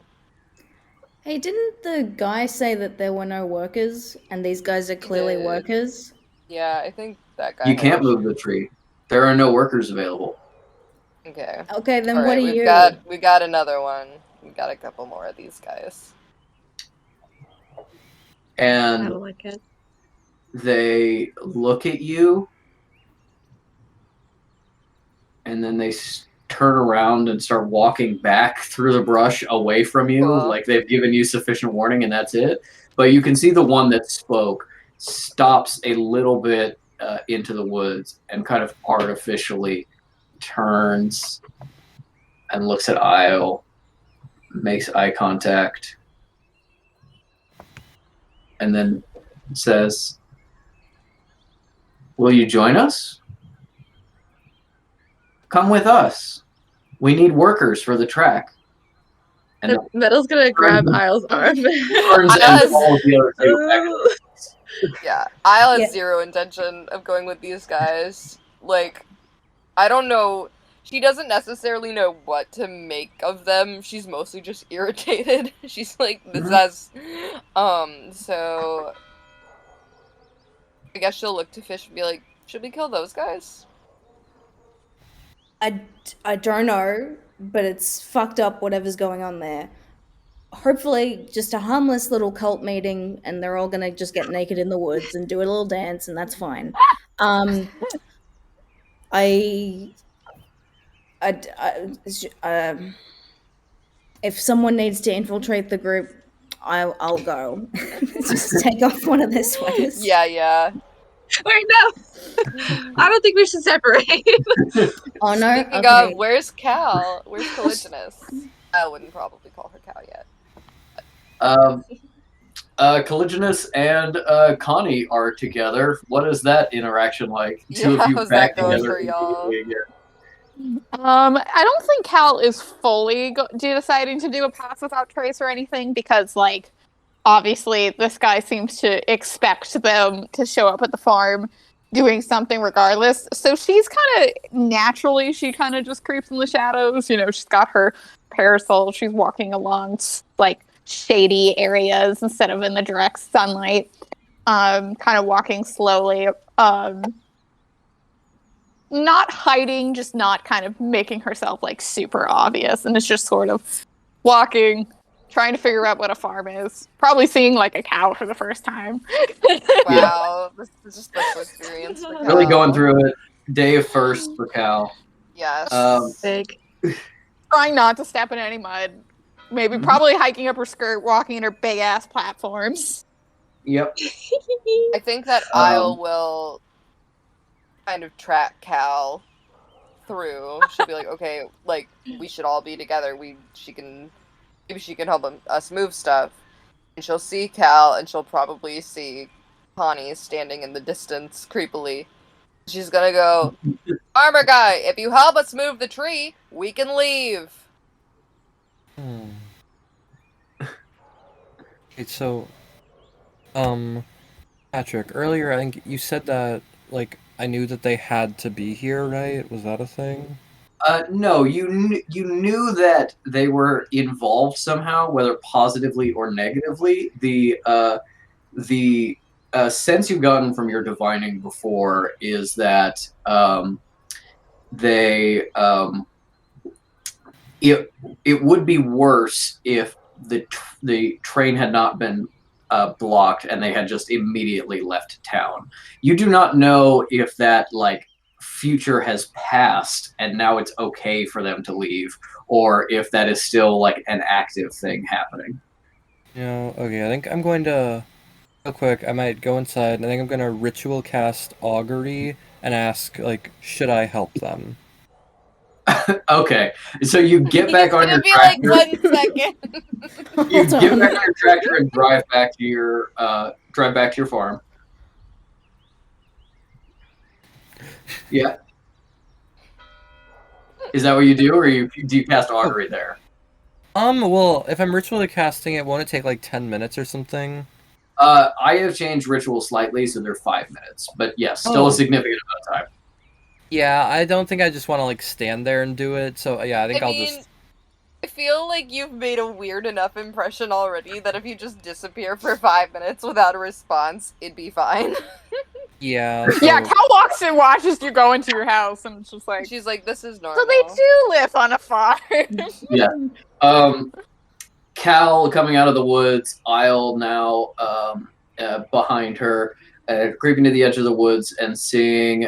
Hey, didn't the guy say that there were no workers, and these guys are clearly did. workers? Yeah, I think that guy. You can't move the tree. There are no workers available. Okay. Okay, then All what right, are we you? got another one. We got a couple more of these guys. I And don't like it. they look at you, and then they turn around and start walking back through the brush away from you, Cool. like they've given you sufficient warning, and that's it. But you can see the one that spoke stops a little bit into the woods and kind of artificially turns and looks at Io, makes eye contact, and then says, "Will you join us? Come with us. We need workers for the track." And Metal's gonna grab Isle's arm. turns and Isle follows the other two back. Yeah, Isle has Yeah. zero intention of going with these guys. Like, I don't know. She doesn't necessarily know what to make of them. She's mostly just irritated. She's like, this has, so I guess she'll look to Fish and be like, should we kill those guys? I don't know, but it's fucked up whatever's going on there. Hopefully, just a harmless little cult meeting, and they're all gonna just get naked in the woods and do a little dance, and that's fine. I, if someone needs to infiltrate the group, I'll go. Just take off one of their sweaters. Yeah. Wait, no. I don't think we should separate. Oh no. Speaking Okay. of, where's Cal? Where's Colliginous? I wouldn't probably call her Cal yet. Colliginous and Connie are together. What is that interaction like? Two Yeah, of you how's back that going together for y'all? immediately again. I don't think Cal is fully deciding to do a pass without trace or anything because, like, obviously this guy seems to expect them to show up at the farm doing something regardless. So she's kind of naturally, she kind of just creeps in the shadows. You know, she's got her parasol. She's walking along like shady areas instead of in the direct sunlight. Kind of walking slowly. Not hiding, just not kind of making herself like super obvious, and it's just sort of walking, trying to figure out what a farm is. Probably seeing like a cow for the first time. Wow, this is just the special experience for Cal. Really going through it. Day of first for Cal. Yes. Big. Trying not to step in any mud. Maybe probably hiking up her skirt, walking in her big ass platforms. Yep. I think that Isle will kind of track Cal through. She'll be like, okay, like, we should all be together. Maybe she can help us move stuff. And she'll see Cal, and she'll probably see Connie standing in the distance creepily. She's gonna go, "Armor guy, if you help us move the tree, we can leave." Okay, so, Patrick, earlier I think you said that, like, I knew that they had to be here, right? Was that a thing? No, you knew that they were involved somehow, whether positively or negatively. The sense you've gotten from your divining before is that they it would be worse if the train had not been blocked and they had just immediately left town. You do not know if that like future has passed and now it's okay for them to leave, or if that is still like an active thing happening. Okay, I think I'm going to, real quick, I might go inside, and I think I'm going to ritual cast Augury and ask, like, should I help them? Okay, so you get back on your It's tractor. gonna be like 1 second. You get back on your tractor and drive back to your drive back to your farm. Yeah. Is that what you do, or do you cast augury there? Well, if I'm ritually casting it, won't it take like 10 minutes or something? I have changed ritual slightly, so they're 5 minutes. But yes, still a significant amount of time. Yeah, I don't think I just want to like stand there and do it. So yeah, I think I'll just. I feel like you've made a weird enough impression already that if you just disappear for 5 minutes without a response, it'd be fine. Yeah. So... Yeah, Cal walks and watches you go into your house, and it's just like. She's like, "This is normal." So they do live on a farm. Yeah. Cal coming out of the woods, Isle now behind her, creeping to the edge of the woods and seeing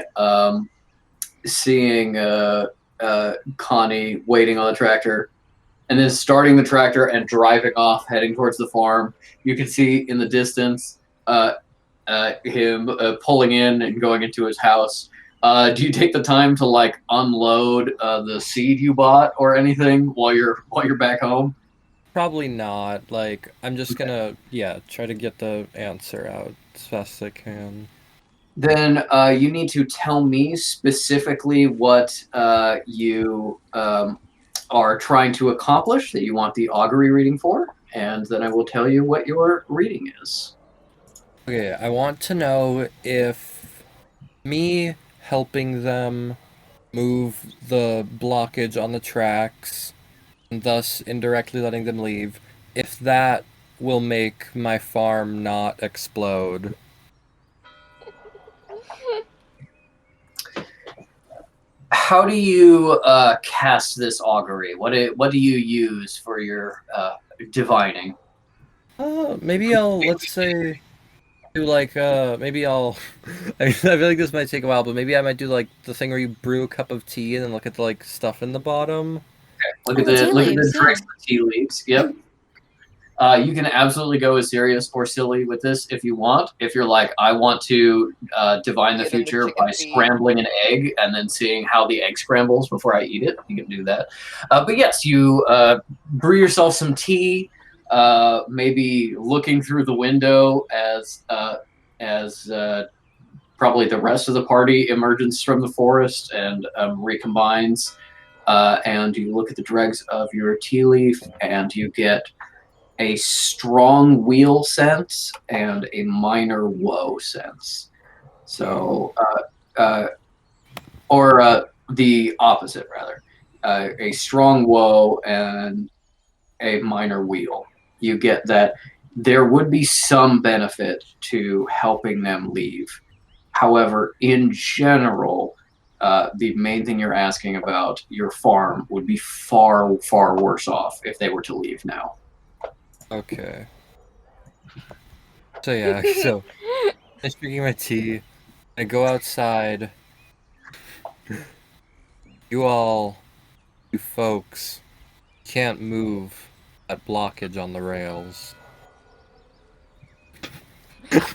Connie waiting on the tractor, and then starting the tractor and driving off, heading towards the farm. You can see in the distance him pulling in and going into his house. Do you take the time to like unload the seed you bought or anything while you're back home? Probably not. Like, I'm just gonna, try to get the answer out as fast as I can. Then you need to tell me specifically what you are trying to accomplish that you want the augury reading for, and then I will tell you what your reading is. Okay, I want to know if me helping them move the blockage on the tracks, and thus indirectly letting them leave, if that will make my farm not explode. How do you cast this augury? What do you use for your divining? Maybe let's say, do like, maybe I'll, I feel like this might take a while, but maybe I might do like the thing where you brew a cup of tea and then look at the like stuff in the bottom. Okay. Look at the tricks of tea leaves. Yep. You can absolutely go as serious or silly with this if you want. If you're like, I want to divine the future by scrambling an egg and then seeing how the egg scrambles before I eat it, you can do that. But yes, you brew yourself some tea, maybe looking through the window as probably the rest of the party emerges from the forest and recombines. And you look at the dregs of your tea leaf and you get a strong wheel sense and a minor woe sense. So, or the opposite, rather. A strong woe and a minor wheel. You get that there would be some benefit to helping them leave. However, in general, the main thing you're asking about, your farm, would be far, far worse off if they were to leave now. Okay. So yeah, so I'm drinking my tea. I go outside. You folks, can't move that blockage on the rails.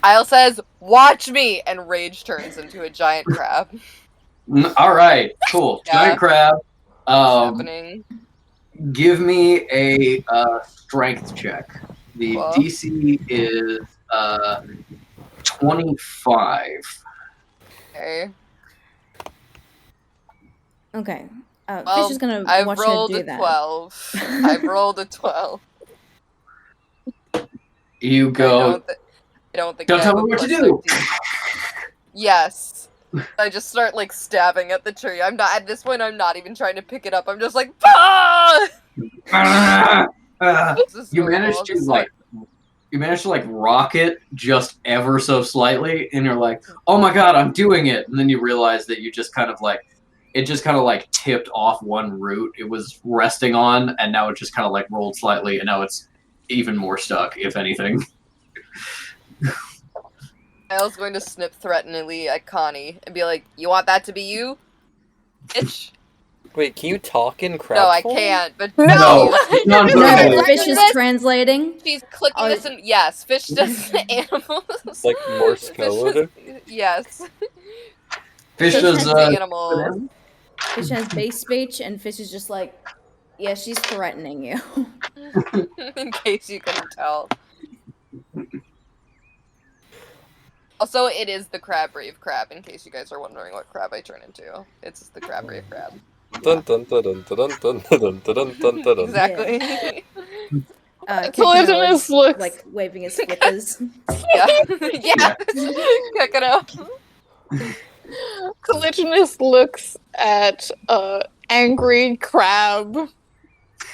Isle says, "Watch me!" and Rage turns into a giant crab. All right, cool. Yeah. Giant crab. Happening. Give me a strength check. The Cool. DC is 25. Okay. Okay. Well, Fish is gonna I've watch her rolled do a that. 12. I've rolled a 12. You go. I don't think Don't I tell have me a what to plus do. 13. Yes. I just start like stabbing at the tree. I'm not at this point. I'm not even trying to pick it up. I'm just like, ah! You managed to like rock it just ever so slightly, and you're like, oh my god, I'm doing it, and then you realize that you just kind of like tipped off one root it was resting on, and now it just kind of like rolled slightly, and now it's even more stuck, if anything. I was going to snip threateningly at Connie and be like, "You want that to be you, bitch?" Wait, can you talk in crab No, I form? can't. But No, No, non-verbally. Fish is translating. she's clicking this in. Yes, Fish does animals. Like Morse code? Yes. Fish does animals. Fish has base speech, and Fish is just like, yeah, she's threatening you. In case you couldn't tell. Also, it is the crab brave crab, in case you guys are wondering what crab I turn into. It's the crab brave crab. Dun dun dun dun dun dun dun dun dun dun. Exactly. Kekano is, looks like, waving his flippers. Yeah. Yeah. Kekano. Collisionist looks at angry crab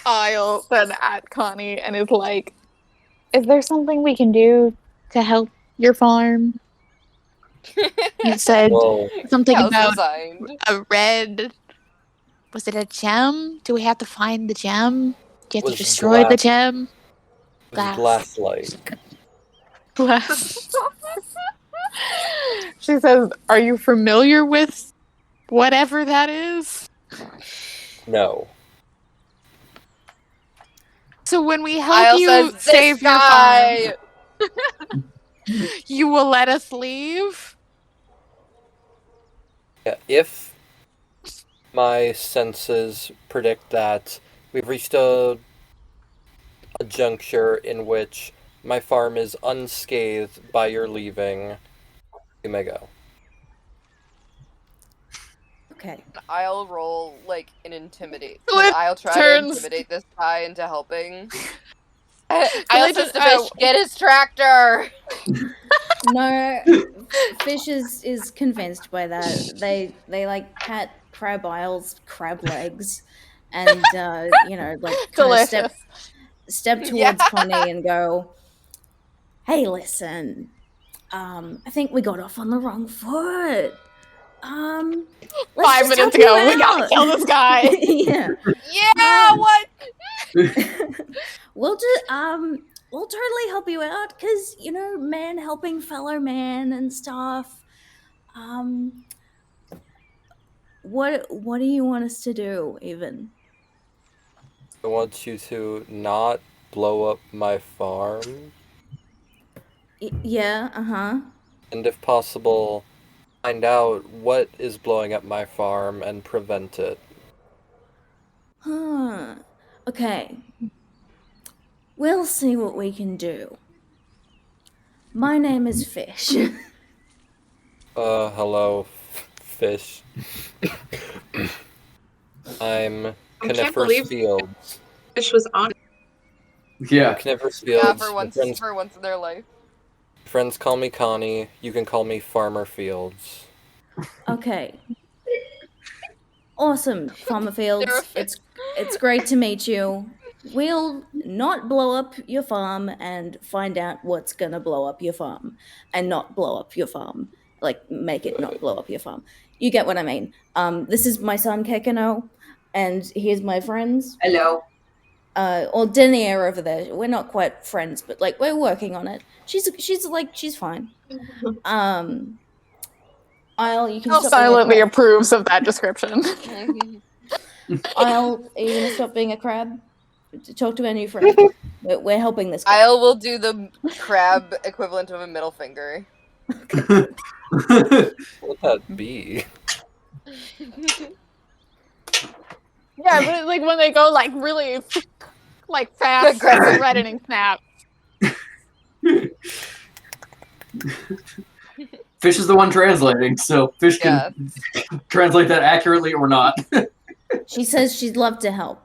Isle, then at Connie, and is like, "Is there something we can do to help your farm?" You said Well, something House about designed. a red. Was it a gem? Do we have to find the gem? Do you have to Was destroy the glass- gem? it was glass light. Glass. She says, "Are you familiar with whatever that is?" No. So when we help Isle you says, "This save your guy!" farm, you will let us leave? Yeah, if my senses predict that we've reached a juncture in which my farm is unscathed by your leaving, you may go. Okay. I'll roll like an intimidate. Flip I'll try turns. to intimidate this guy into helping. I I'll says to Fish, "Get his tractor." No, Fish is convinced by that. They like pat Crab Isle's crab legs, and like kind of step towards Yeah. Connie and go, "Hey, listen, I think we got off on the wrong foot. Let's 5 just minutes help you ago, we gotta out." kill this guy. Yeah. Yeah, what? We'll totally help you out because man helping fellow man and stuff. What do you want us to do? Even I want you to not blow up my farm, yeah, and if possible, find out what is blowing up my farm and prevent it. huh? Okay, we'll see what we can do. My name is Fish. Hello, Fish. I'm I can't Coniferous believe Fields. Fish was on. Yeah. Coniferous Yeah, Fields. for My once in their life. friends call me Connie. You can call me Farmer Fields. Okay. Awesome, Farmer Fields. They're It's great to meet you. We'll not blow up your farm and find out what's gonna blow up your farm and not blow up your farm. Like make it not blow up your farm. You get what I mean. This is my son Kekano, and here's my friends. Hello. Or Denier over there. We're not quite friends, but like we're working on it. She's fine. Isle, you can I'll stop being a silently crab. approves of that description. Isle, are you gonna stop being a crab? Talk to our new friend. We're helping this guy. Isle will do the crab equivalent of a middle finger. What would that be? Yeah, but like when they go like really like fast, Aggressive. threatening snap. Fish is the one translating, so Fish can translate that accurately or not. She says she'd love to help.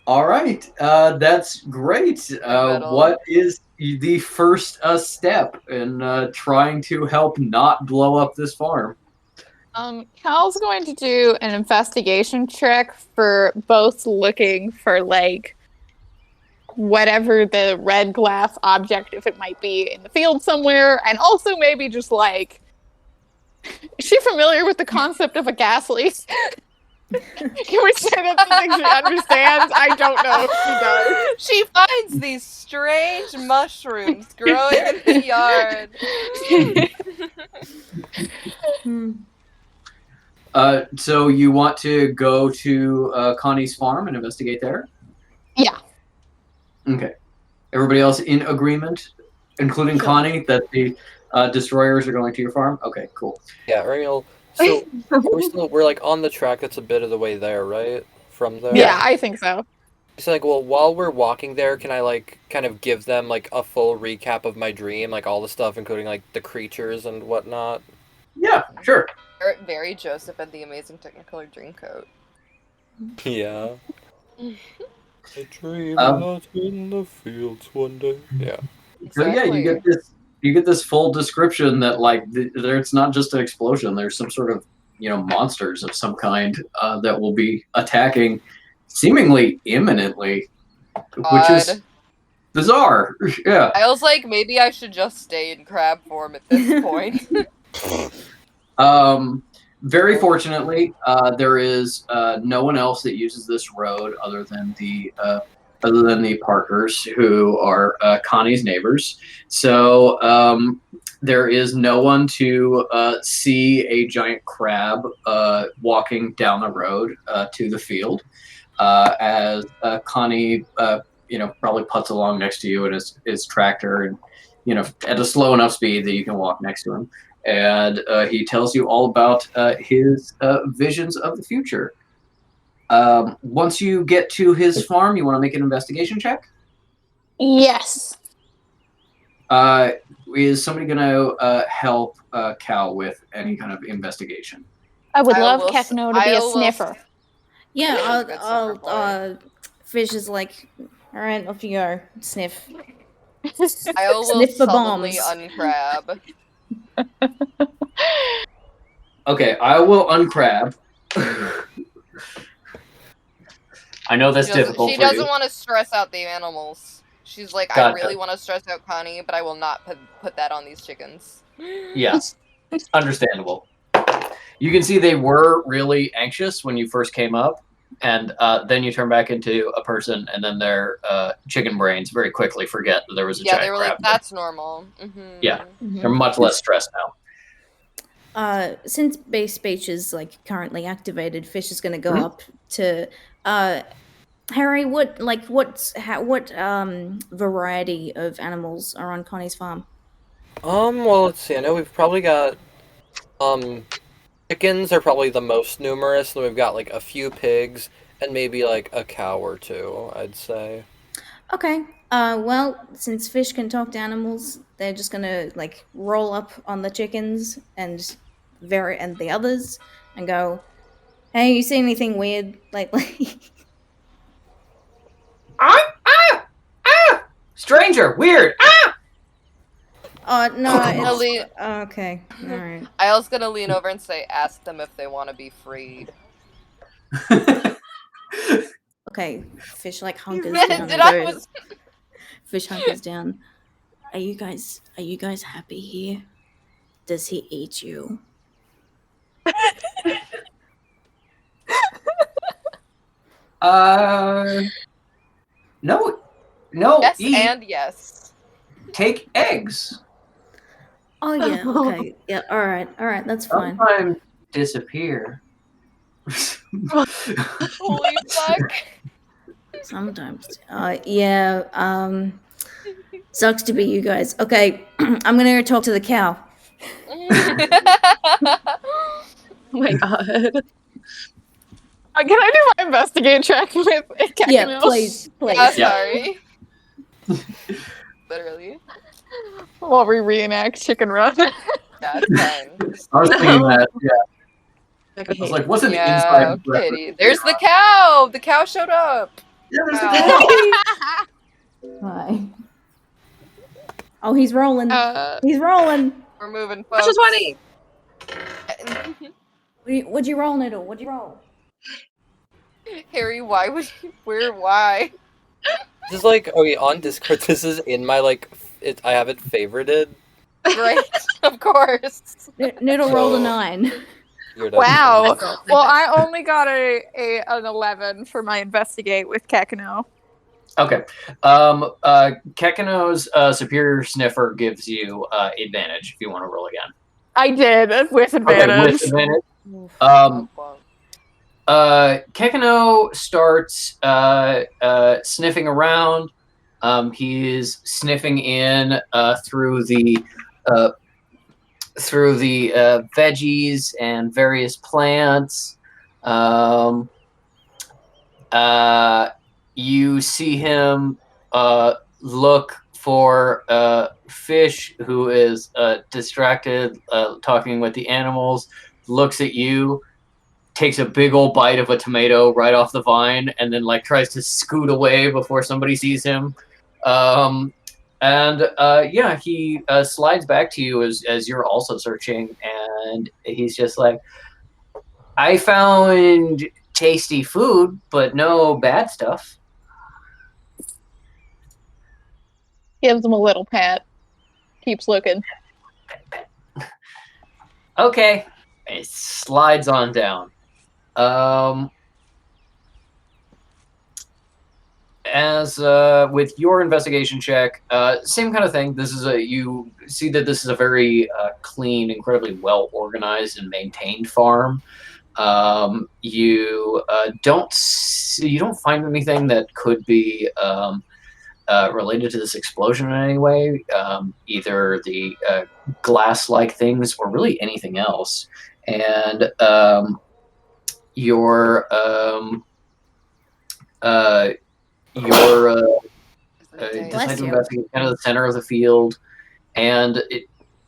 All right, that's great. What is the first step in trying to help not blow up this farm? Cal's going to do an investigation check for both looking for like whatever the red glass object, if it might be in the field somewhere, and also maybe just like, is she familiar with the concept of a gas leak? Can we say that's something she understands? I don't know if she does. She finds these strange mushrooms growing in the yard. So you want to go to Connie's farm and investigate there? Yeah. Okay. Everybody else in agreement, including Connie, that the destroyers are going to your farm? Okay, cool. Yeah, Ariel. So we're like on the track that's a bit of the way there, right? From there. Yeah, I think so. It's like, well, while we're walking there, can I like kind of give them like a full recap of my dream, like all the stuff, including like the creatures and whatnot? Yeah, sure. Very Joseph and the Amazing Technicolor Dreamcoat. Yeah. I dreamed Um, out in the fields one day. Yeah. so yeah, Exactly. you get this full description that like there it's not just an explosion. There's some sort of monsters of some kind that will be attacking seemingly imminently, which is God. bizarre. Yeah. I was like, maybe I should just stay in crab form at this point. Very fortunately, there is no one else that uses this road other than the Parkers, who are Connie's neighbors. So there is no one to see a giant crab walking down the road to the field. As Connie, probably putts along next to you in his tractor, and at a slow enough speed that you can walk next to him. And he tells you all about his visions of the future. Once you get to his farm, you want to make an investigation check. Yes. Is somebody going to help Cal with any kind of investigation? I would I love will s- Kekno to be I a will sniffer. Yeah, He's a good sniffer boy. Fish is like, all right, off you go, sniff. I will Sniff for sullenly bombs. uncrab. Okay, I will uncrab. I know that's difficult She for doesn't you. want to stress out the animals. She's like, I Gotcha. really want to stress out Connie, but I will not put that on these chickens. Yeah, understandable. You can see they were really anxious when you first came up, and then you turn back into a person, and then their chicken brains very quickly forget that there was a Yeah, giant they were crab like, there. that's normal. Mm-hmm. Yeah, they're much less stressed now. Since base speech is like currently activated, Fish is going to go Mhm. up to Harry. What variety of animals are on Connie's farm? Well, let's see. I know we've probably got chickens are probably the most numerous, and we've got like a few pigs and maybe like a cow or two, I'd say. Okay. Well, since Fish can talk to animals, they're just gonna like roll up on the chickens and the others and go, "Hey, you see anything weird lately?" Stranger, weird. Oh no, it's Ali- okay. All right. I was gonna lean over and say, ask them if they want to be freed. Okay, Fish like hunkers Man, down did and I goes. was Fish hunkers down. Are you guys happy here? Does he eat you? No, yes eat. and yes. Take eggs. Oh yeah, okay. Yeah, all right, that's fine. Sometimes disappear. Holy fuck. Sometimes. Yeah, sucks to be you guys. Okay, I'm gonna go talk to the cow. Oh my god. Can I do my investigate check with Kekno? Yeah, please. Yeah, Yeah. sorry. Literally. While we reenact Chicken Run. Yeah, it's fine. I was thinking No. that. Yeah, Like, I was like, what's an Yeah, inside kitty. There's the cow! The cow showed up! Yeah, there's the Wow. cow. Hi. Oh, he's rolling. He's rolling. We're moving, folks. That's just 20. What'd you roll, Noodle? What'd you roll? Harry, why would you... why? This is like, okay, on Discord, this is in my like, I have it favorited. Right, of course. Noodle rolled a 9. You're done. Wow. God. Well, I only got an 11 for my investigate with Kekno. Okay. Kekino's superior sniffer gives you advantage if you want to roll again. I did with Okay, advantage. with advantage. Bonk, bonk. Kekino starts sniffing around. He's sniffing in through the veggies and various plants. you see him look for Fish, who is distracted, talking with the animals, looks at you, takes a big old bite of a tomato right off the vine, and then like tries to scoot away before somebody sees him. Yeah, he slides back to you as you're also searching, and he's just like, I found tasty food, but no bad stuff. Gives him a little pat. Keeps looking. Okay. It slides on down. As with your investigation check, same kind of thing. This is you see that this is a very clean, incredibly well organized and maintained farm. You don't find anything that could be related to this explosion in any way, either the glass-like things or really anything else. And your decide to investigate kind of the center of the field, and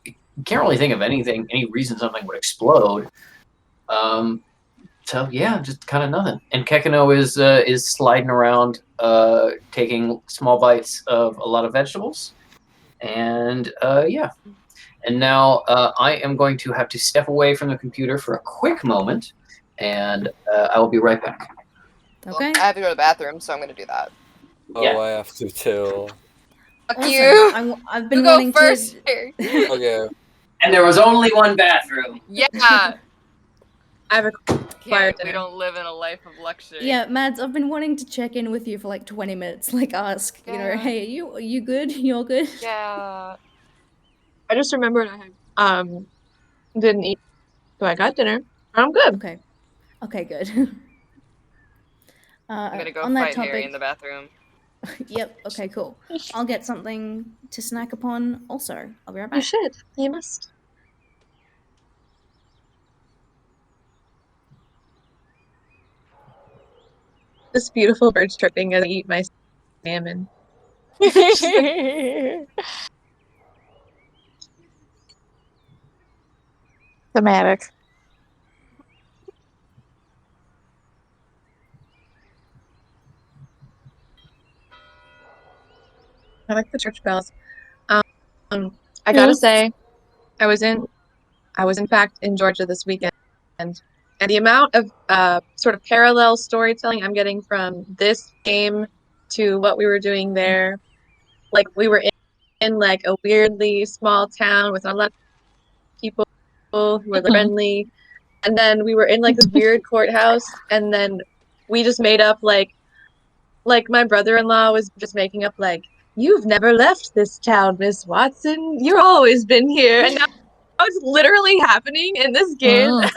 you can't really think of any reason something would explode. So yeah, just kind of nothing. And Kekino is sliding around, taking small bites of a lot of vegetables, and yeah. And now I am going to have to step away from the computer for a quick moment, and I will be right back. Okay. I have to go to the bathroom, so I'm going to do that. Oh, Yeah. I have to too. Fuck Awesome. you! I've been You go wanting first. to. Okay. And there was only one bathroom. Yeah. I have a Can't, we dinner. don't live in a life of luxury. Yeah, Mads, I've been wanting to check in with you for like 20 minutes. Like, ask, Yeah. hey, are you good? You're good? Yeah. I just remembered I didn't eat, so I got dinner. I'm good. Okay. Okay, good. I'm going to go on that fight Harry topic. in the bathroom. Yep, okay, cool. I'll get something to snack upon also. I'll be right You back. should. You must. This beautiful bird chirping as I eat my salmon. Thematic. I like the church bells. I gotta say, I was in fact in Georgia this weekend, and the amount of sort of parallel storytelling I'm getting from this game to what we were doing there. Like we were in like a weirdly small town with not a lot of people who were friendly, and then we were in like this weird courthouse, and then we just made up like my brother-in-law was just making up like, you've never left this town, Miss Watson. You've always been here. And now it's literally happening in this game. Like,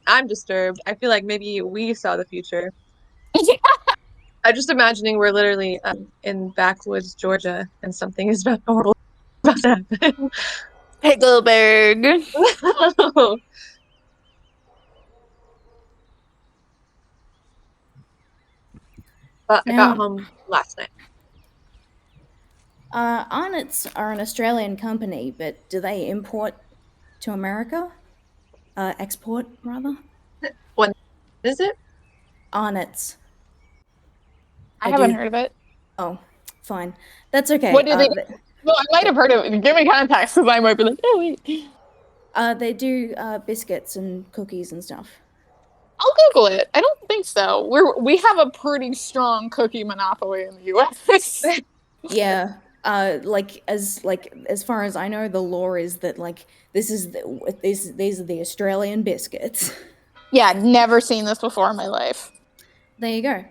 I'm disturbed. I feel like maybe we saw the future. I'm just imagining we're literally in backwoods Georgia and something is about horrible about to happen. Pickleberg. But I got home last night. Arnott's are an Australian company, but do they import to America? Export, rather? What is it? Arnott's. I haven't heard of it. Oh, fine. That's okay. What do they? Well, I might have heard of it. Give me context because I might be like, oh wait. They do biscuits and cookies and stuff. I'll Google it. I don't think so. We have a pretty strong cookie monopoly in the U.S. Yeah. As far as I know, the law is that like these are the Australian biscuits. Yeah, never seen this before in my life. There you go.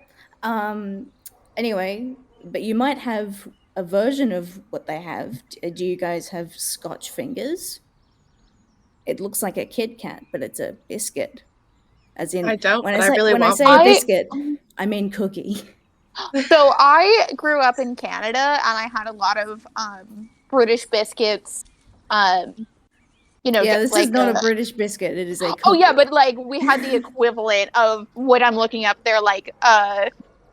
Anyway, but you might have a version of what they have. Do you guys have Scotch fingers? It looks like a Kit Kat, but it's a biscuit. As in, I don't. When But I say, I really when want I say one. a biscuit, I mean cookie. So I grew up in Canada, and I had a lot of British biscuits. Yeah, this like is not a British biscuit. It is a cookie. Oh yeah, but like we had the equivalent of what I'm looking up there, like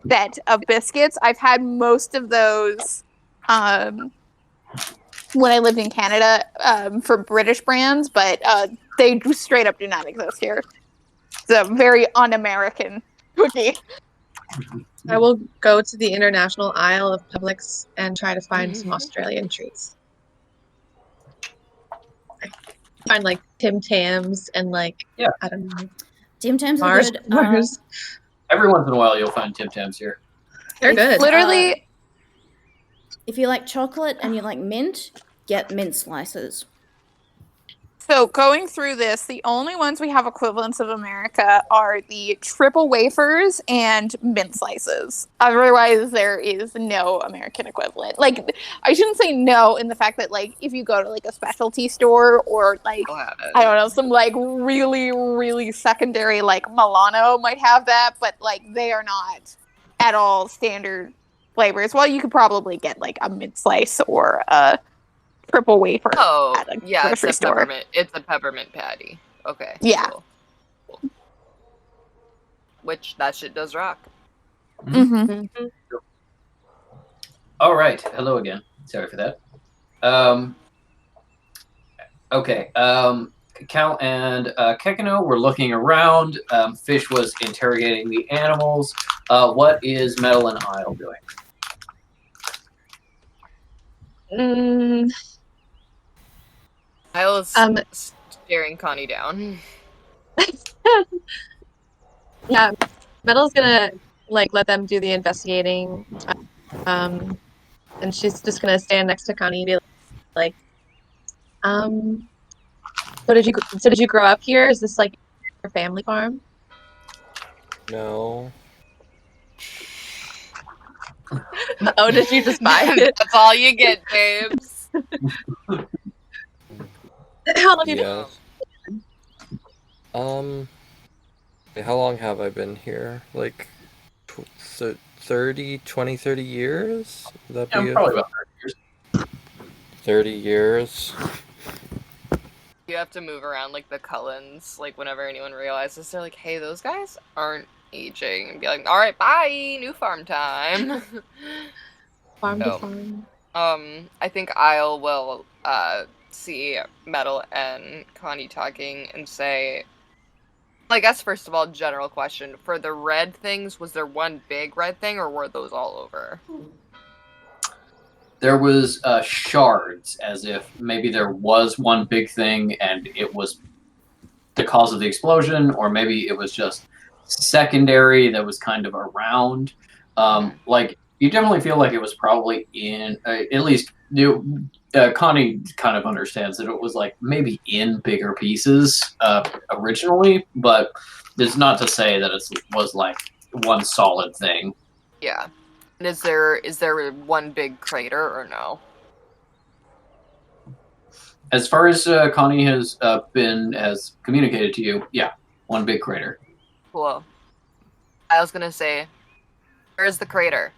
set of biscuits. I've had most of those when I lived in Canada for British brands, but they straight up do not exist here. It's a very un-American cookie. I will go to the international aisle of Publix and try to find some Australian treats. Find like Tim Tams and like I don't know. Tim Tams are Mars good. bars. Every once in a while, you'll find Tim Tams here. They're good. Literally, If you like chocolate and you like mint, get mint slices. so going through this, the only ones we have equivalents of America are the triple wafers and mint slices. Otherwise, there is no American equivalent. Like, I shouldn't say no in the fact that, like, if you go to, like, a specialty store or, like, I'll have it. I don't know, some, like, really, really secondary, like, Milano might have that, but, like, they are not at all standard flavors. Well, you could probably get, like, a mint slice or a triple wafer Oh, at a yeah, it's grocery a store. peppermint. It's a peppermint patty. Okay. Yeah. Cool. Which that shit does rock. Mm-hmm. All right. Hello again. Sorry for that. Okay. Cal and Kekino were looking around. Fish was interrogating the animals. What is Metal and Isle doing? I was staring Connie down. Yeah, Metal's gonna like let them do the investigating, and she's just gonna stand next to Connie and be like, so did you grow up here? Is this like your family farm? No. Oh, did you just buy it? That's all you get, babes. How long have you been? Yes. How long have I been here? Like 30 years? Would that be Probably about 30 years. 30 years? You have to move around like the Cullens, like whenever anyone realizes, they're like, hey, those guys aren't aging, and be like, alright, bye, new farm time. Farm to farm. I think Isle will see Metal and Connie talking and say, I guess first of all, general question, for the red things, was there one big red thing or were those all over? There was shards, as if maybe there was one big thing and it was the cause of the explosion, or maybe it was just secondary that was kind of around. Like, you definitely feel like it was probably in, at least Connie kind of understands that it was like maybe in bigger pieces originally, but it's not to say that it was like one solid thing. Yeah. And is there one big crater or no? As far as Connie has communicated to you, yeah, one big crater. Cool. I was gonna say, where's the crater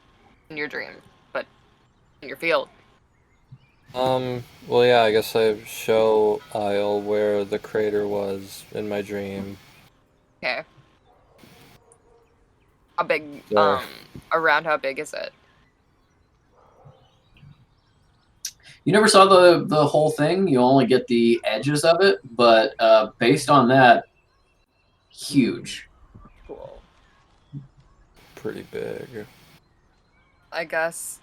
in your dream, but in your field? Well, yeah, I guess I show Isle where the crater was in my dream. Okay. How big? Sure. Around how big is it? You never saw the whole thing. You only get the edges of it, but based on that, huge. Cool. Pretty big. I guess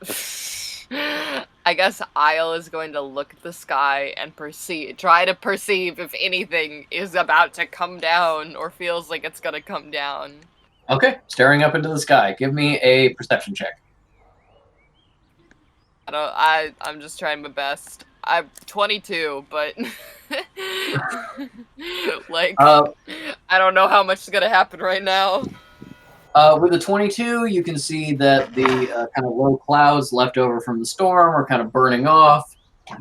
Isle is going to look at the sky and try to perceive if anything is about to come down or feels like it's gonna come down. Okay, staring up into the sky. Give me a perception check. I'm just trying my best. I'm 22, but like I don't know how much is gonna happen right now. With the 22, you can see that the kind of low clouds left over from the storm are kind of burning off.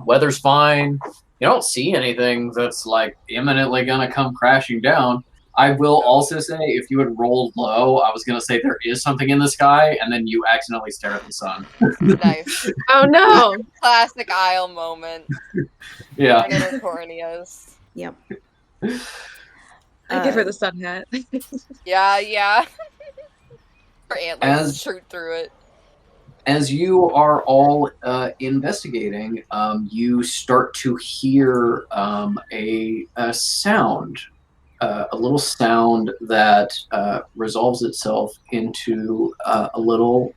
Weather's fine. You don't see anything that's like imminently gonna come crashing down. I will also say, if you had rolled low, I was going to say there is something in the sky, and then you accidentally stare at the sun. Nice. Oh no! Classic Isle moment. Yeah. Right in her corneas. Yep. I give her the sun hat. Yeah. Her antlers As shoot through it. as you are all investigating, you start to hear a sound, a little sound that resolves itself into a little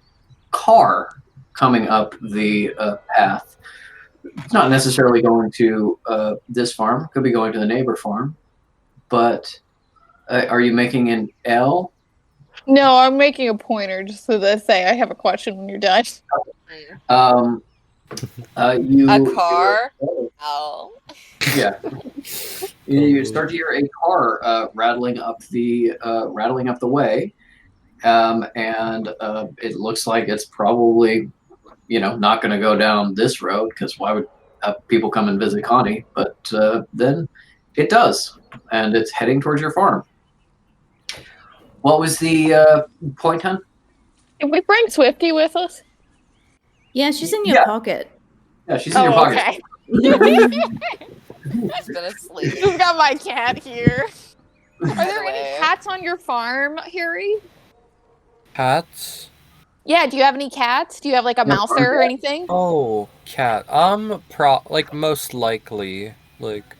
car coming up the path. It's not necessarily going to this farm. Could be going to the neighbor farm. But are you making an L? No, I'm making a pointer just so that say I have a question when you're done. Um, A you car? Oh. yeah. You start to hear a car rattling up the way, and it looks like it's probably not going to go down this road because why would people come and visit Connie? But then it does, and it's heading towards your farm. What was the point, hun? Did we bring Swifty with us? Yeah, she's in your Yeah. pocket. Yeah, she's in your pocket. Okay. She's been asleep. You've got my cat here. Are By there the any way. cats on your farm, Harry? Cats? Yeah, do you have any cats? Do you have like a mouse there or anything? Oh, cat. Like most likely. Like,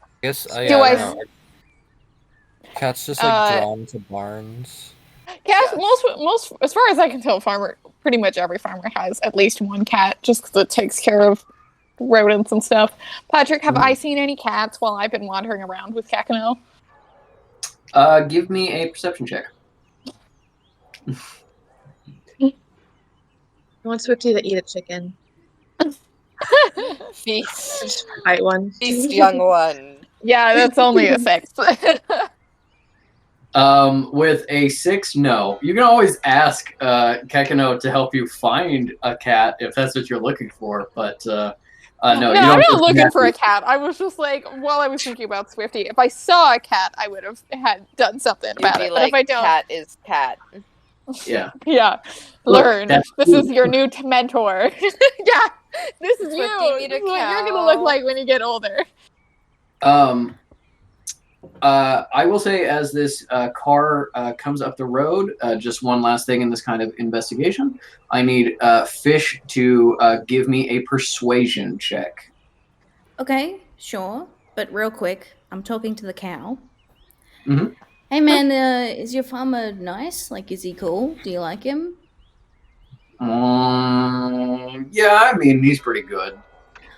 I guess I Do I- don't know. Cats just like drawn to barns. Cats, most, as far as I can tell, pretty much every farmer has at least one cat, just because it takes care of rodents and stuff. Patrick, have I seen any cats while I've been wandering around with Kakano? Give me a perception check. I want Swifty to eat a chicken. Feast. Just fight one. Feast, young one. Yeah, that's only a 6. With a 6, no. You can always ask Kekano to help you find a cat if that's what you're looking for, but no, No, you don't I'm not just looking for a naturally- cat. I was just like, while I was thinking about Swifty, if I saw a cat, I would have done something You'd about be it. like, but if I don't, cat is cat. Yeah. yeah, Look, learn. that's This you. is your new mentor. Yeah, this is Swifty, you. meet This a is what you're gonna look cow. like when you get older. I will say as this car comes up the road, just one last thing in this kind of investigation. I need Fish to give me a persuasion check. Okay, sure. But real quick, I'm talking to the cow. Mhm. Hey man, is your farmer nice? Like, is he cool? Do you like him? Yeah, I mean, he's pretty good.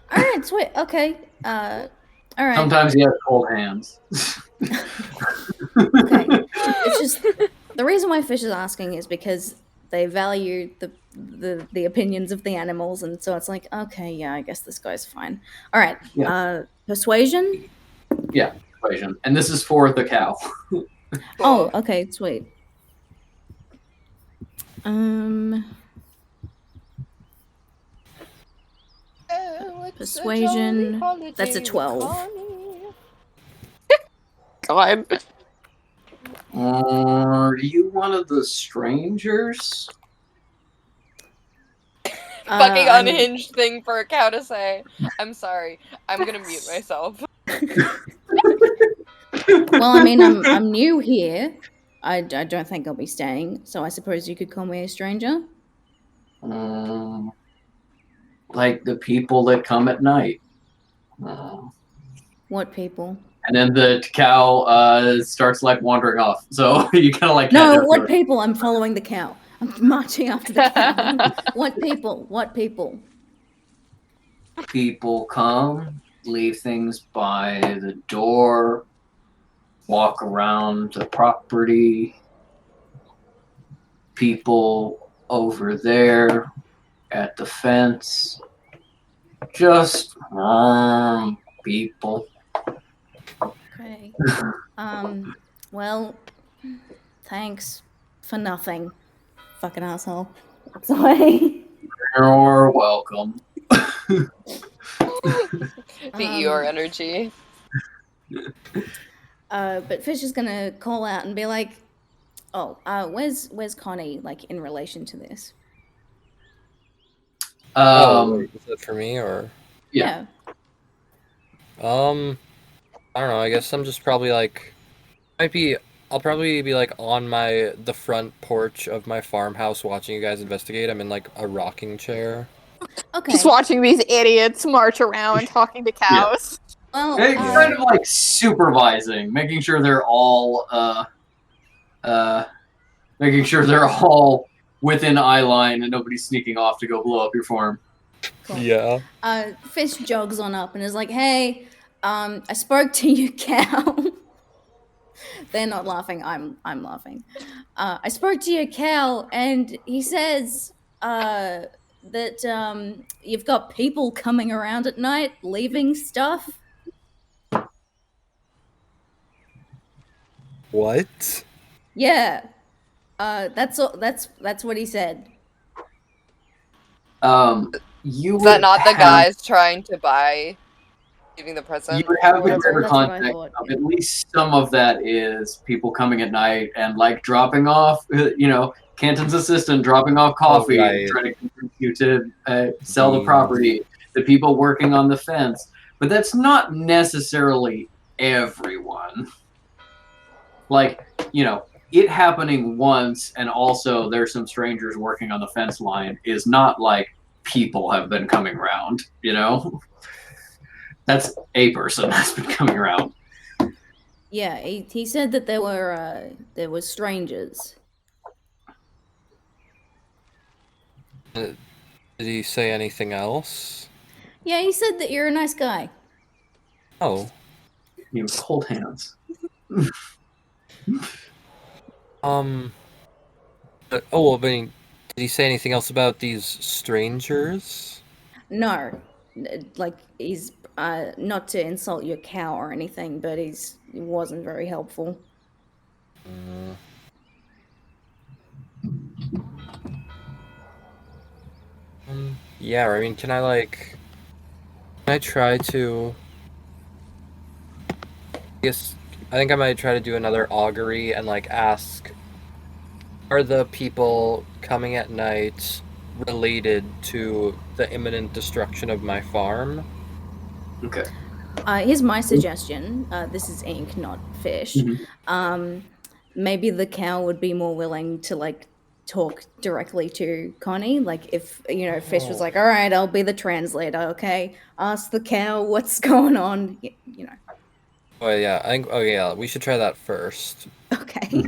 All right, sweet. Okay. All right. Sometimes he has cold hands. Okay. It's just the reason why Fish is asking is because they value the opinions of the animals, and so it's like, okay, yeah, I guess this guy's fine. All right. Yeah. Persuasion. Yeah, persuasion. And this is for the cow. Oh, okay, sweet. Persuasion. That's a 12. God. Are you one of the strangers? Fucking I'm- unhinged thing for a cow to say. I'm sorry. I'm gonna mute myself. Well, I mean, I'm new here. I don't think I'll be staying, so I suppose you could call me a stranger. Like the people that come at night. And What people? then the cow starts like wandering off. So you kind of like No, catch her what foot. people? I'm following the cow. I'm marching after the cow. What people? What people? People come, leave things by the door, walk around the property. People over there at the fence. Just people. Okay. Well, thanks for nothing. Fucking asshole. Walks away. You're welcome. The Eeyore energy. But Fish is gonna call out and be like, "Oh, where's Connie? Like in relation to this?" Wait, is that for me or? Yeah. I don't know. I guess I'm just probably like, might be I'll probably be like on the front porch of my farmhouse watching you guys investigate. I'm in like a rocking chair. Okay. Just watching these idiots march around talking to Yeah. cows. Well, Kind of like supervising, making sure they're all making sure they're all within eye line and nobody's sneaking off to go blow up your farm. cool. Yeah. Fish jogs on up and is like, "Hey, I spoke to your cow." They're not laughing. I'm laughing. I spoke to your cow, and he says that you've got people coming around at night, leaving stuff. What? Yeah. That's all. That's what he said. You Is that would not the have guys trying to buy, giving the you present? would have the That's greater what I context thought. of Yeah. at least some of that is people coming at night and like dropping off, Canton's assistant dropping off coffee and right. trying to convince you to sell the Beans. property, the people working on the fence. But that's not necessarily everyone. Like, it happening once and also there's some strangers working on the fence line is not like people have been coming around, That's a person that's been coming around. Yeah. He said that there were strangers. Did he say anything else? Yeah. He said that you're a nice guy. Oh. Cold hands. But did he say anything else about these strangers? No, like he's not to insult your cow or anything, but he wasn't very helpful. Mm. Yeah, I mean, can I try to... I think I might try to do another augury and ask, are the people coming at night related to the imminent destruction of my farm? Okay. Here's my suggestion. This is ink, not fish. Mhm. Maybe the cow would be more willing to talk directly to Connie. Like if Fish was like, "All right, I'll be the translator." Okay, ask the cow what's going on. Oh yeah, we should try that first. Okay.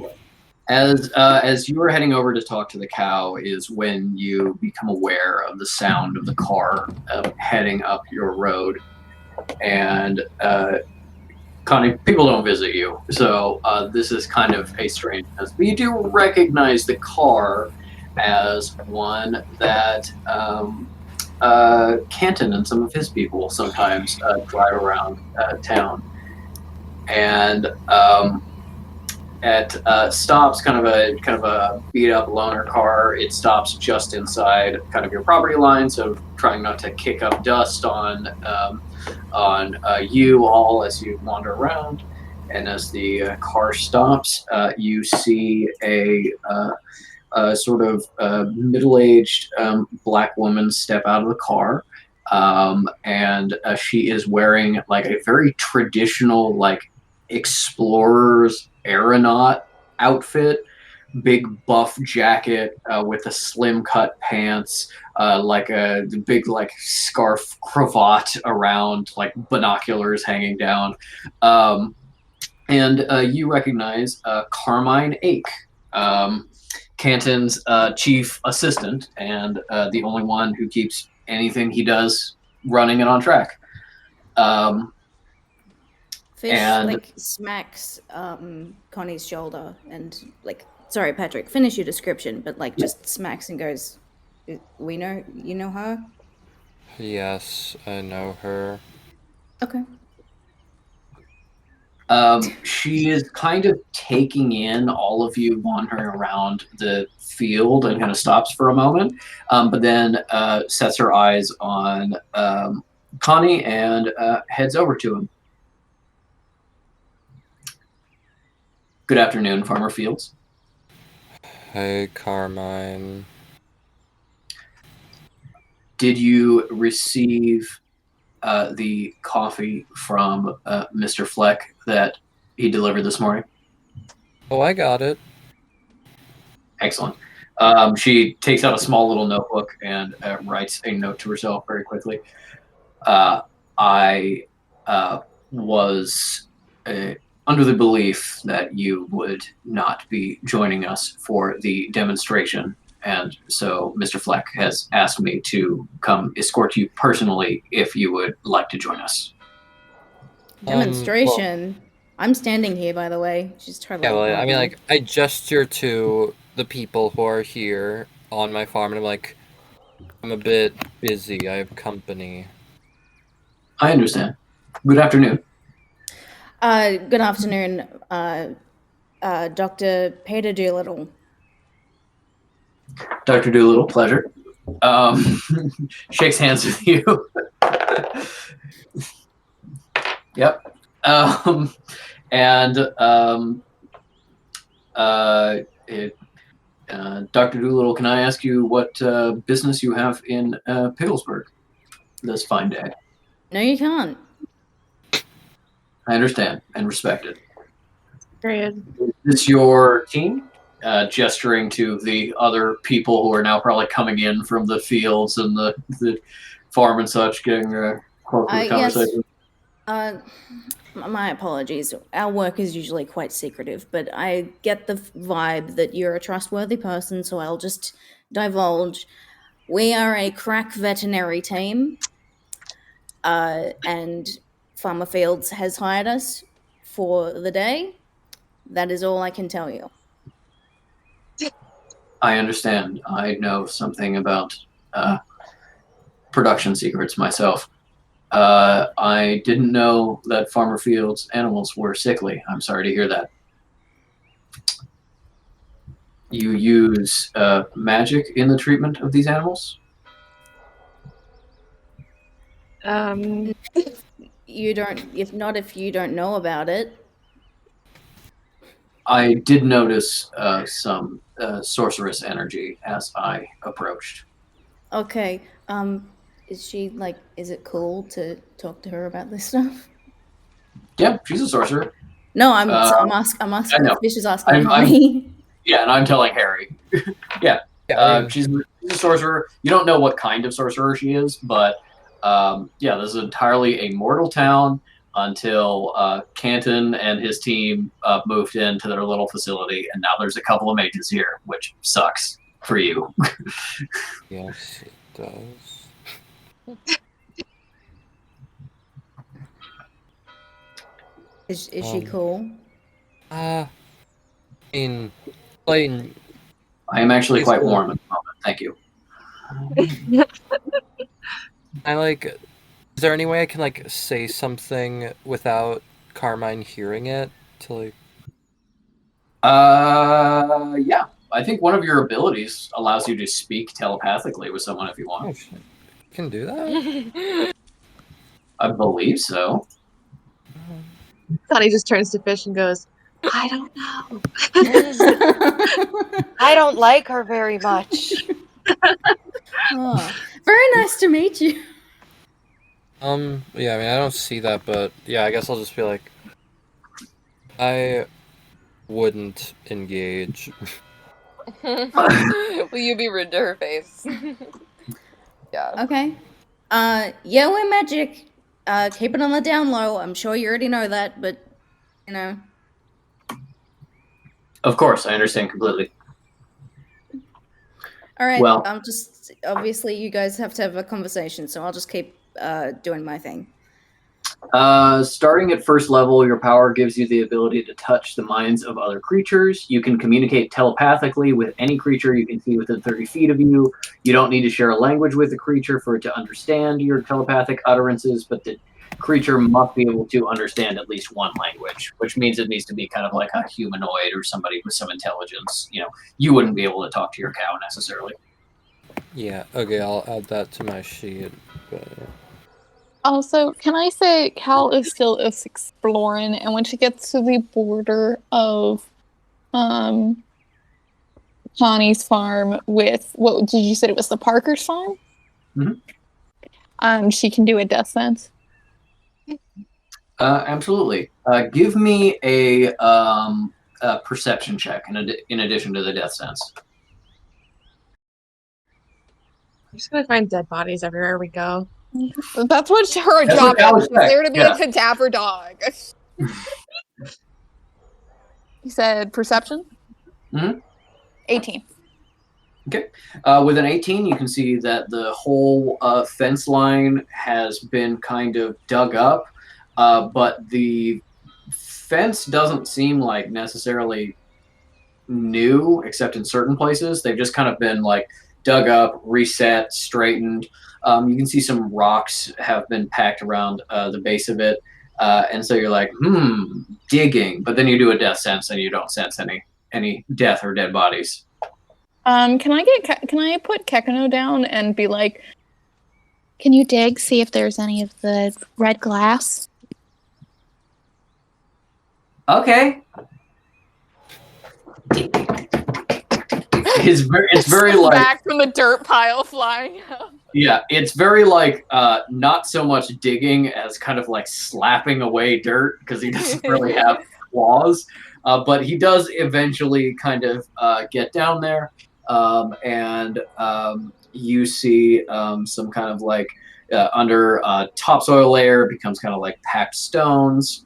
As you are heading over to talk to the cow is when you become aware of the sound of the car heading up your road. And Connie, people don't visit you, so this is kind of a strangeness. But you do recognize the car as one that Canton and some of his people sometimes drive around town. And it stops, kind of a beat up loaner car. It stops just inside kind of your property line, so trying not to kick up dust on you all as you wander around. And as the car stops, you see a sort of middle-aged black woman step out of the car. And she is wearing like a very traditional explorer's aeronaut outfit, big buff jacket with a slim cut pants, like a big scarf cravat around, like binoculars hanging down. And you recognize Carmine Ake, Canton's chief assistant, and the only one who keeps anything he does running and on track. Fish smacks Connie's shoulder and sorry, Patrick, finish your description, but just smacks and goes, "We know you know her." Yes, I know her. Okay. She is kind of taking in all of you wandering around the field and kind of stops for a moment, but then sets her eyes on Connie and heads over to him. Good afternoon, Farmer Fields. Hey, Carmine. Did you receive the coffee from Mr. Fleck that he delivered this morning? Oh, I got it. Excellent. She takes out a small little notebook and writes a note to herself very quickly. I was under the belief that you would not be joining us for the demonstration. And so Mr. Fleck has asked me to come escort you personally if you would like to join us. Demonstration. I'm standing here, by the way. She's totally Yeah, well, I mean, ignored me. like, I gesture to the people who are here on my farm, and I'm like, I'm a bit busy. I have company. I understand. Good afternoon. Good afternoon, Dr. Peter Doolittle. Dr. Doolittle, pleasure. Shakes hands with you. Yep. Dr. Doolittle, can I ask you what business you have in Pigglesburg this fine day? No, you can't. I understand and respect it. Period. Is this your team? Gesturing to the other people who are now probably coming in from the fields and the farm and such, getting close to the Yes. conversation. My apologies. Our work is usually quite secretive, but I get the vibe that you're a trustworthy person, so I'll just divulge. We are a crack veterinary team, and Farmer Fields has hired us for the day. That is all I can tell you. I understand. I know something about production secrets myself. I didn't know that Farmer Fields animals were sickly. I'm sorry to hear that. You use magic in the treatment of these animals? You don't, if you don't know about it. I did notice some sorceress energy as I approached. Okay. Is she like? Is it cool to talk to her about this stuff? Yeah, she's a sorcerer. No, I'm I know. Fish is asking I'm Harry. yeah, and I'm telling Harry. Yeah, Yeah, she's a sorcerer. You don't know what kind of sorcerer she is, but yeah, this is entirely a mortal town until Canton and his team moved into their little facility, and now there's a couple of mages here, which sucks for you. yes, it does. Is she cool? I mean, plain. I am actually She's quite cool. warm at the moment. Thank you. I like. Is there any way I can like say something without Carmine hearing it to like? Yeah. I think one of your abilities allows you to speak telepathically with someone if you want. Oh shit! I can do that. I believe so. Sonny just turns to Fish and goes, I don't know. I don't like her very much. Oh, very nice to meet you. Yeah, I mean, I don't see that, but yeah, I guess I'll just be like, I wouldn't engage. Will you be rude to her face? Yeah. Okay. Yeah, we're magic. Keep it on the down low. I'm sure you already know that, but you know. Of course, I understand completely. All right. Well, I'm just obviously you guys have to have a conversation, so I'll just keep doing my thing. Starting at first level, your power gives you the ability to touch the minds of other creatures. You can communicate telepathically with any creature you can see within 30 feet of you. You don't need to share a language with the creature for it to understand your telepathic utterances, but the creature must be able to understand at least one language, which means it needs to be kind of like a humanoid or somebody with some intelligence. You know, you wouldn't be able to talk to your cow necessarily. Yeah, okay, I'll add that to my sheet. But... Also, can I say Cal is still is exploring, and when she gets to the border of um Connie's farm with what did you say it was the Parker's farm? She can do a death sense. Absolutely. Give me a a perception check in addition to the death sense. I'm just gonna find dead bodies everywhere we go. That's what her That's job what I is. was She's there to be yeah. a cadaver dog. You said perception? Mhm. 18. Okay. With an 18, you can see that the whole fence line has been kind of dug up, but the fence doesn't seem like necessarily new, except in certain places. They've just kind of been like dug up, reset, straightened. You can see some rocks have been packed around the base of it. And so you're like, digging. But then you do a death sense and you don't sense any death or dead bodies. Can I put Kekano down and be like, can you dig, see if there's any of the red glass? Okay. It's very like back from the dirt pile flying out. Yeah, it's very like not so much digging as kind of like slapping away dirt because he doesn't really have claws, but he does eventually kind of get down there, and you see some kind of like under topsoil layer becomes kind of like packed stones.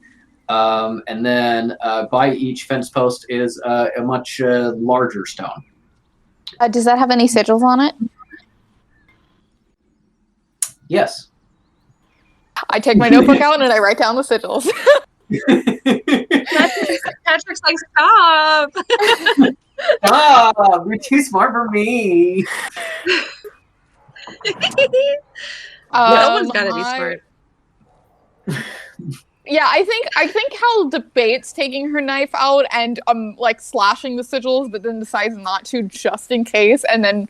And then by each fence post is a much larger stone. Does that have any sigils on it? Yes. I take my notebook out and I write down the sigils. Patrick's like, stop! Stop! You're too smart for me. Someone's gotta be smart. Yeah, I think Hal debates taking her knife out and like slashing the sigils, but then decides not to just in case, and then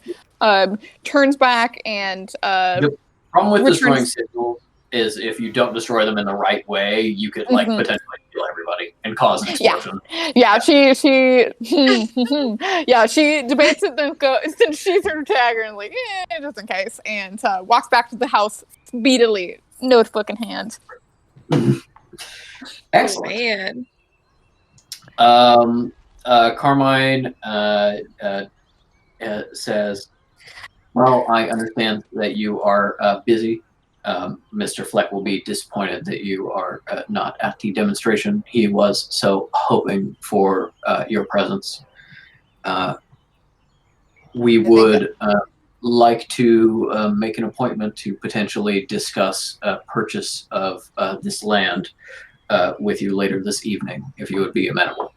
turns back and The problem with destroying sigils is if you don't destroy them in the right way, you could like potentially kill everybody and cause an explosion. Yeah, she yeah, she debates it, then she's her dagger and like, just in case, and walks back to the house speedily, notebook in hand. Excellent. Oh, man. Carmine says, well, I understand that you are busy. Mr. Fleck will be disappointed that you are not at the demonstration. He was so hoping for your presence. We would like to make an appointment to potentially discuss purchase of this land with you later this evening, if you would be amenable.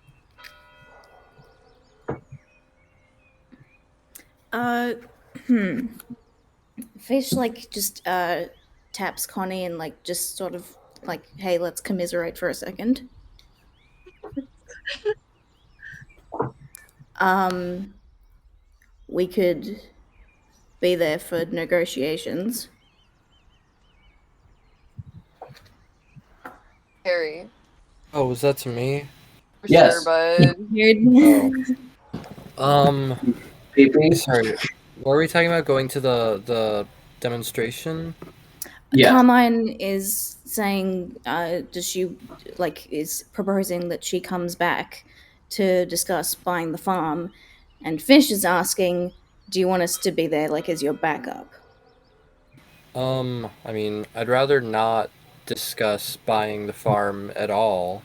Fish like just taps Connie and like just sort of like, hey, let's commiserate for a second. We could be there for negotiations. Harry. Oh, was that to me? For Yes. sure, bud. Oh. PP? Sorry. What were we talking about? Going to the demonstration? Yeah. Carmine is saying, does she is proposing that she comes back to discuss buying the farm, and Fish is asking, do you want us to be there as your backup? I mean, I'd rather not discuss buying the farm at all.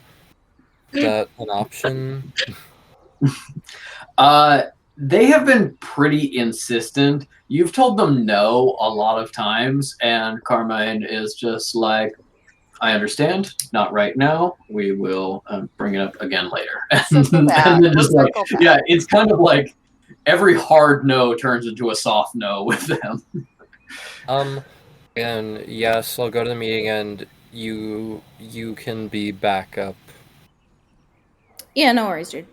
Is that an option? They have been pretty insistent. You've told them no a lot of times, and Carmine is just like, I understand, not right now. We will bring it up again later. And then just like, yeah, it's kind of like every hard no turns into a soft no with them. And yes, I'll go to the meeting, and you can be backup. Yeah, no worries, dude.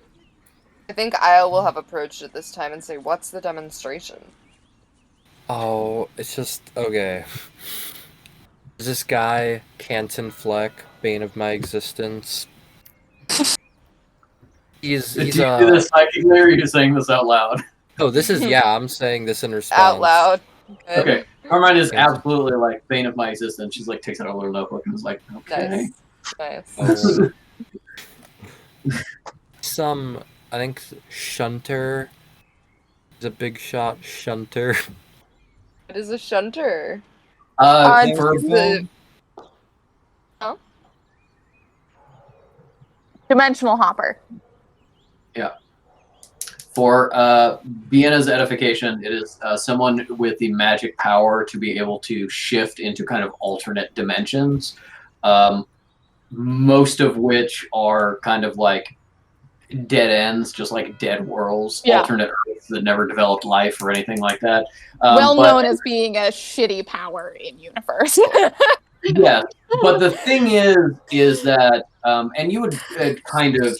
I think Isle will have approached it this time and say, what's the demonstration? Oh, it's just, okay. This guy, Canton Fleck, bane of my existence. He's Did you do this psychically, or are you saying this out loud? Oh, this is, I'm saying this in response. Out loud. Good. Okay. Carmine is absolutely like bane of my existence. She's like takes out a little notebook and is like, okay. Nice. Oh. I think Shunter is a big shot. Shunter. What is a shunter? It's Verbal. Huh? dimensional hopper. For Vienna's edification, it is someone with the magic power to be able to shift into kind of alternate dimensions, most of which are kind of like dead ends, just like dead worlds, Yeah. alternate Earths that never developed life or anything like that. Well but known as being a shitty power in universe. yes, but the thing is that, and you would kind of,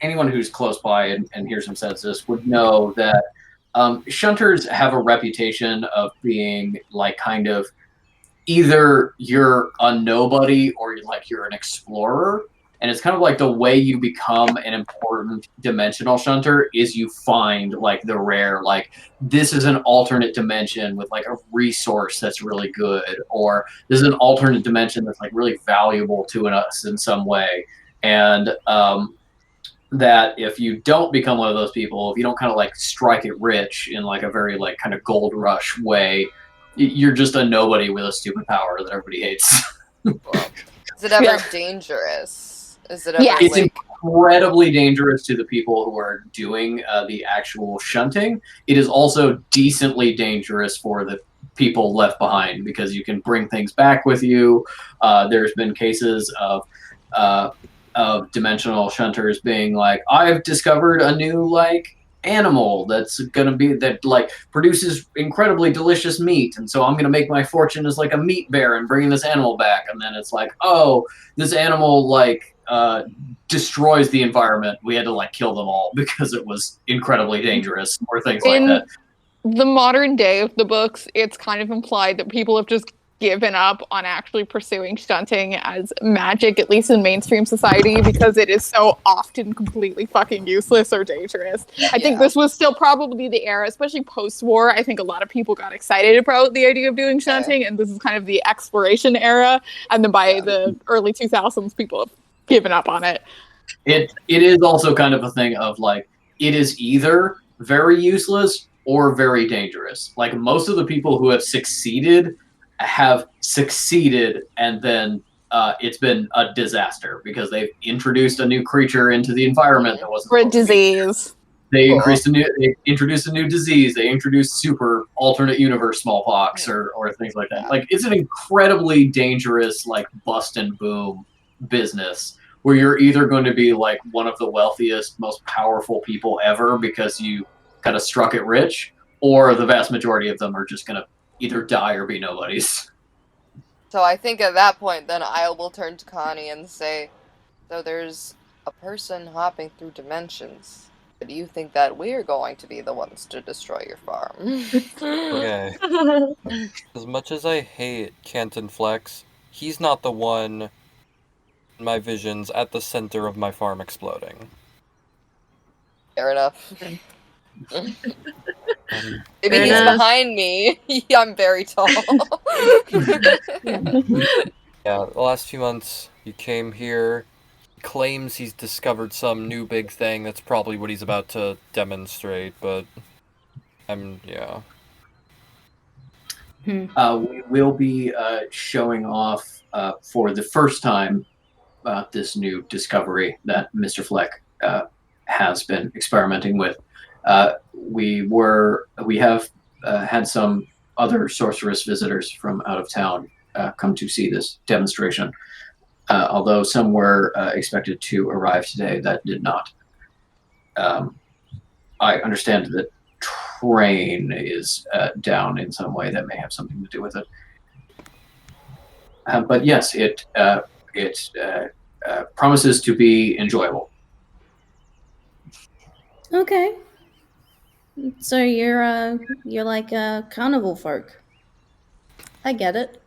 anyone who's close by and hears him says this would know that shunters have a reputation of being like kind of either you're a nobody or you're an explorer. And it's kind of like the way you become an important dimensional shunter is you find like the rare, like this is an alternate dimension with like a resource that's really good, or this is an alternate dimension that's like really valuable to us in some way. And that if you don't become one of those people, if you don't kind of like strike it rich in like a very like kind of gold rush way, you're just a nobody with a stupid power that everybody hates. Well, is it ever Yeah. dangerous? Is it ever Yes. It's like incredibly dangerous to the people who are doing the actual shunting. It is also decently dangerous for the people left behind because you can bring things back with you. There's been cases of dimensional shunters being like, I've discovered a new like animal that's gonna be that like produces incredibly delicious meat, and so I'm gonna make my fortune as like a meat baron bringing this animal back. And then it's like, oh, this animal like destroys the environment. We had to like kill them all because it was incredibly dangerous, or things like In that. the modern day of the books, it's kind of implied that people have just given up on actually pursuing shunting as magic, at least in mainstream society, because it is so often completely fucking useless or dangerous. I think this was still probably the era, especially post-war. I think a lot of people got excited about the idea of doing shunting, and this is kind of the exploration era. And then by the early 2000s, people have given up on it. It is also kind of a thing of like, it is either very useless or very dangerous. Like most of the people who have succeeded, and then it's been a disaster because they've introduced a new creature into the environment that wasn't Or a supposed to be. disease. They introduced a new disease. They introduced super alternate universe smallpox or things like that. Like it's an incredibly dangerous like bust and boom business where you're either going to be like one of the wealthiest, most powerful people ever because you kind of struck it rich, or the vast majority of them are just going to either die or be nobodies. So I think at that point, then I will turn to Connie and say, so there's a person hopping through dimensions. But do you think that we're going to be the ones to destroy your farm? Okay. As much as I hate Canton Flex, he's not the one in my visions at the center of my farm exploding. Fair enough. Um, Maybe Fair he's enough. behind me. I'm very tall. yeah, the last few months he came here, he claims he's discovered some new big thing. That's probably what he's about to demonstrate, but yeah. We will be showing off for the first time this new discovery that Mr. Fleck has been experimenting with. We have had some other sorceress visitors from out of town come to see this demonstration. Although some were expected to arrive today, that did not. I understand that train is down in some way that may have something to do with it. But yes, it promises to be enjoyable. Okay. So you're like a carnival folk. I get it.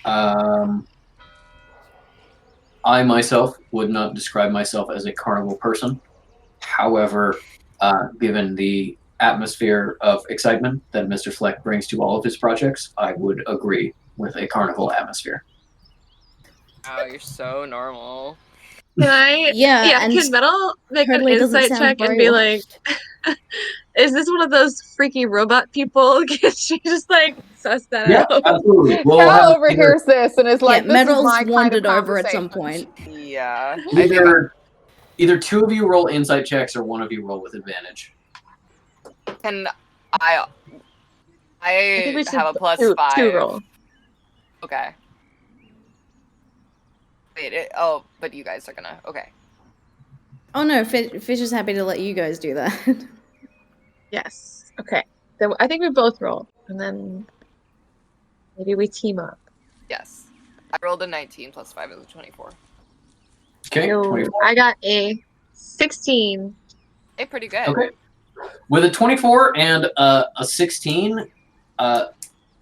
I myself would not describe myself as a carnival person. However, given the atmosphere of excitement that Mr. Fleck brings to all of his projects, I would agree with a carnival atmosphere. Wow, you're so normal. Can I? Yeah, Yeah, and can Metal make an totally doesn't insight sound check and be like, brainwashed. is this one of those freaky robot people? Can she just like suss that Yeah, out? absolutely. We'll Cal have overhears this and is Yeah, like, "This is Metal's my kind of wandered over at some conversation." point. Yeah, I think either two of you roll insight checks or one of you roll with advantage. can I. I think I we should have a plus two 5. roll. Okay. Wait. But you guys are gonna. Okay. Oh no, Fish is happy to let you guys do that. Yes. Okay. Then I think we both roll, and then maybe we team up. Yes. I rolled a 19 plus 5 is a 24. Okay, So 24. I got a 16. Hey, pretty good. Okay. With a 24 and a 16,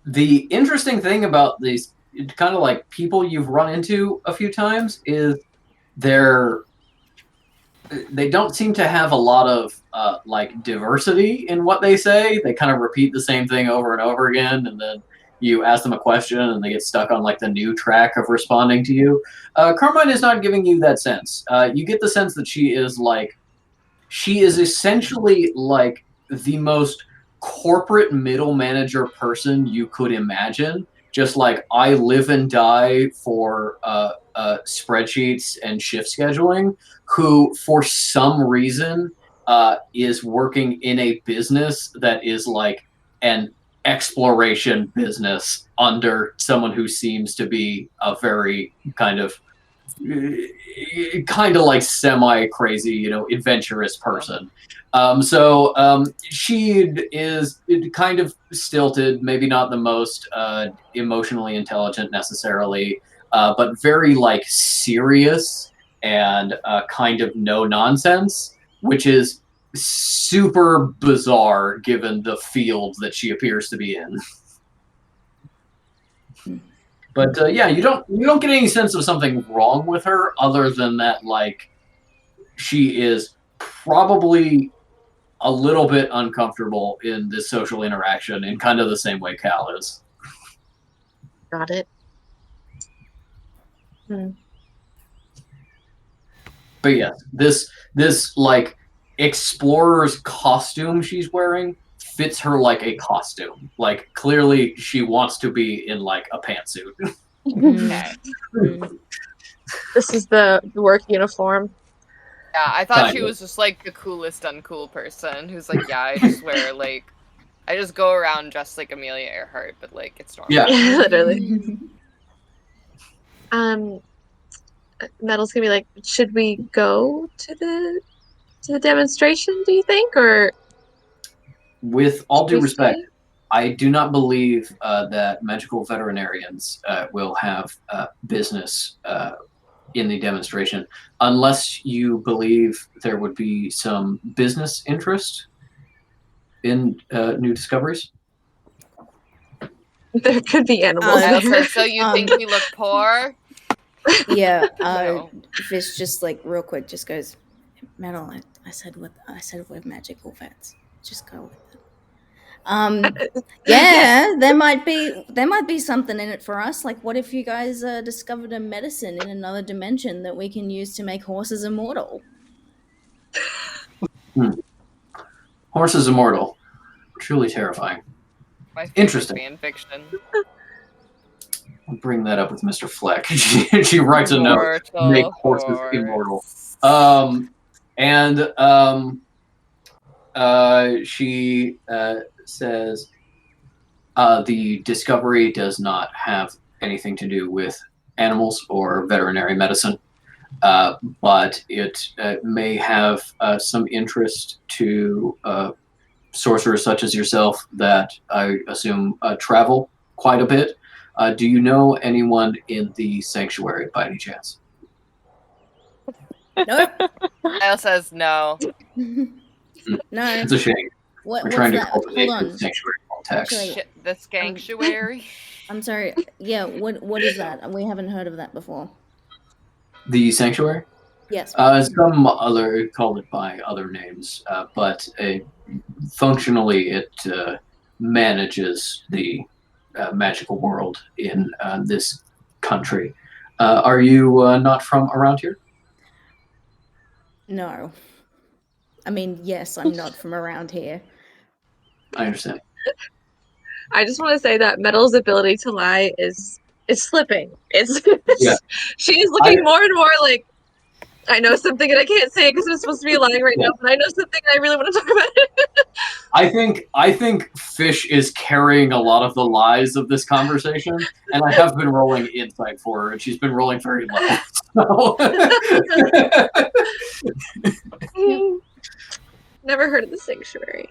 the interesting thing about these kind of like people you've run into a few times is they don't seem to have a lot of like diversity in what they say. They kind of repeat the same thing over and over again, and then you ask them a question and they get stuck on like the new track of responding to you. Carmine is not giving you that sense. You get the sense that she is essentially like the most corporate middle manager person you could imagine. Just like I live and die for spreadsheets and shift scheduling, who for some reason is working in a business that is like an exploration business under someone who seems to be a very kind of like semi crazy, adventurous person. She is kind of stilted, maybe not the most emotionally intelligent necessarily, but very like serious and kind of no nonsense, which is super bizarre given the field that she appears to be in. But yeah, you don't get any sense of something wrong with her, other than that, like she is probably a little bit uncomfortable in this social interaction in kind of the same way Cal is. Got it. Hmm. But yeah, this like explorer's costume she's wearing fits her like a costume. Like clearly she wants to be in like a pantsuit. Okay. This is the work uniform. Yeah, I thought Kind she of. was just like the coolest uncool person who's like, yeah, I just wear like, I just go around dressed like Amelia Earhart, but like it's normal. Yeah. Yeah, literally. Metal's gonna be like, should we go to the demonstration, do you think? Or With all should due we respect, stay? I do not believe that magical veterinarians will have business in the demonstration unless you believe there would be some business interest in new discoveries. There could be animals Metal there. says, so you think we look poor? Yeah, No. Fish just like real quick just goes, Metal, I said with magical vets. Just go with it. Yeah, there might be something in it for us. Like, what if you guys discovered a medicine in another dimension that we can use to make horses immortal? Horse is immortal. Truly terrifying. My favorite Interesting. fan fiction. I'll bring that up with Mr. Fleck. She writes a note, make horses immortal. She says the discovery does not have anything to do with animals or veterinary medicine, but it may have some interest to sorcerers such as yourself that I assume travel quite a bit. Do you know anyone in the sanctuary by any chance? Nope. Kyle says no. No. It's a shame. We're What's trying to that? cultivate Hold the on. sanctuary context. Actually, The Skanktuary. I'm sorry. Yeah, what is that? We haven't heard of that before. The sanctuary? Yes. Some other call it by other names, but functionally it manages the magical world in this country. Are you not from around here? No. I mean, yes, I'm not from around here. I understand. I just want to say that Metal's ability to lie is slipping. It's Yeah. she is looking more and more like I know something and I can't say it because I'm supposed to be lying right now, but I know something and I really want to talk about it. I think Fish is carrying a lot of the lies of this conversation, and I have been rolling insight for her, and she's been rolling very low. So. Never heard of the sanctuary.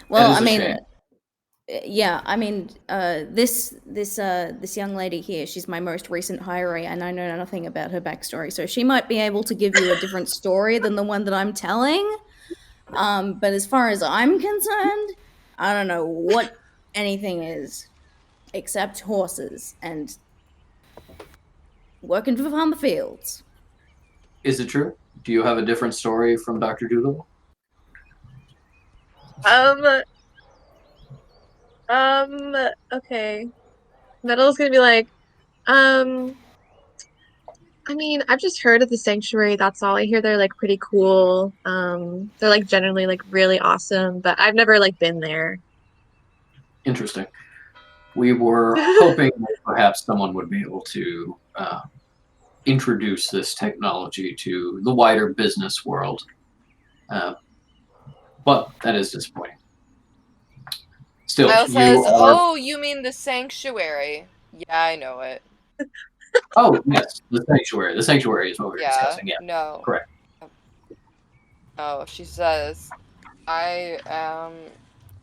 Well, That is I a mean, shame. yeah, I mean, this young lady here, she's my most recent hiree, and I know nothing about her backstory, so she might be able to give you a different story than the one that I'm telling. But as far as I'm concerned, I don't know what anything is except horses and working for farm the fields. Is it true? Do you have a different story from Dr. Doolittle? Um, okay. Metal's gonna be like, um, I mean, I've just heard of the sanctuary. That's all I hear. They're like pretty cool. They're like generally like really awesome, but I've never like been there. Interesting. We were hoping that perhaps someone would be able to introduce this technology to the wider business world. But that is disappointing. Still, Kyle you says, are. "Oh, you mean the sanctuary?" Yeah, I know it. Oh, yes, the sanctuary. The sanctuary is what we're Yeah, discussing. Yeah, no. correct. Oh, she says, "I am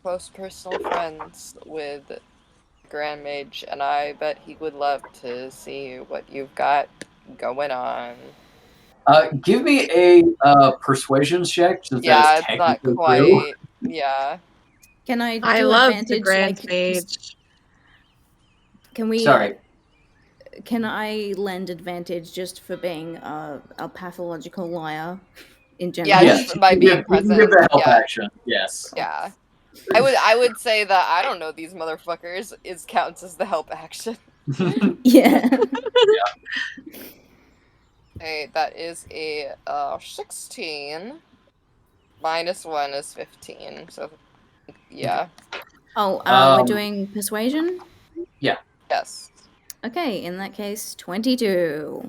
close personal friends with Grand Mage, and I bet he would love to see what you've got going on." Give me a persuasion check, since that is Yeah, it's not technically true. quite. Yeah. Can I I do love the advantage? Grand Like, just Mage. can we? Sorry. Can I lend advantage just for being a pathological liar in Yeah, general? Yes, just by being you can give present. the help Yeah. action. Yes. Yeah. I would say that I don't know these motherfuckers is counts as the help action. Yeah. Okay, that is a 16. -1 is 15. So yeah. Oh, we're Um, doing persuasion? Yes. Okay, in that case, 22.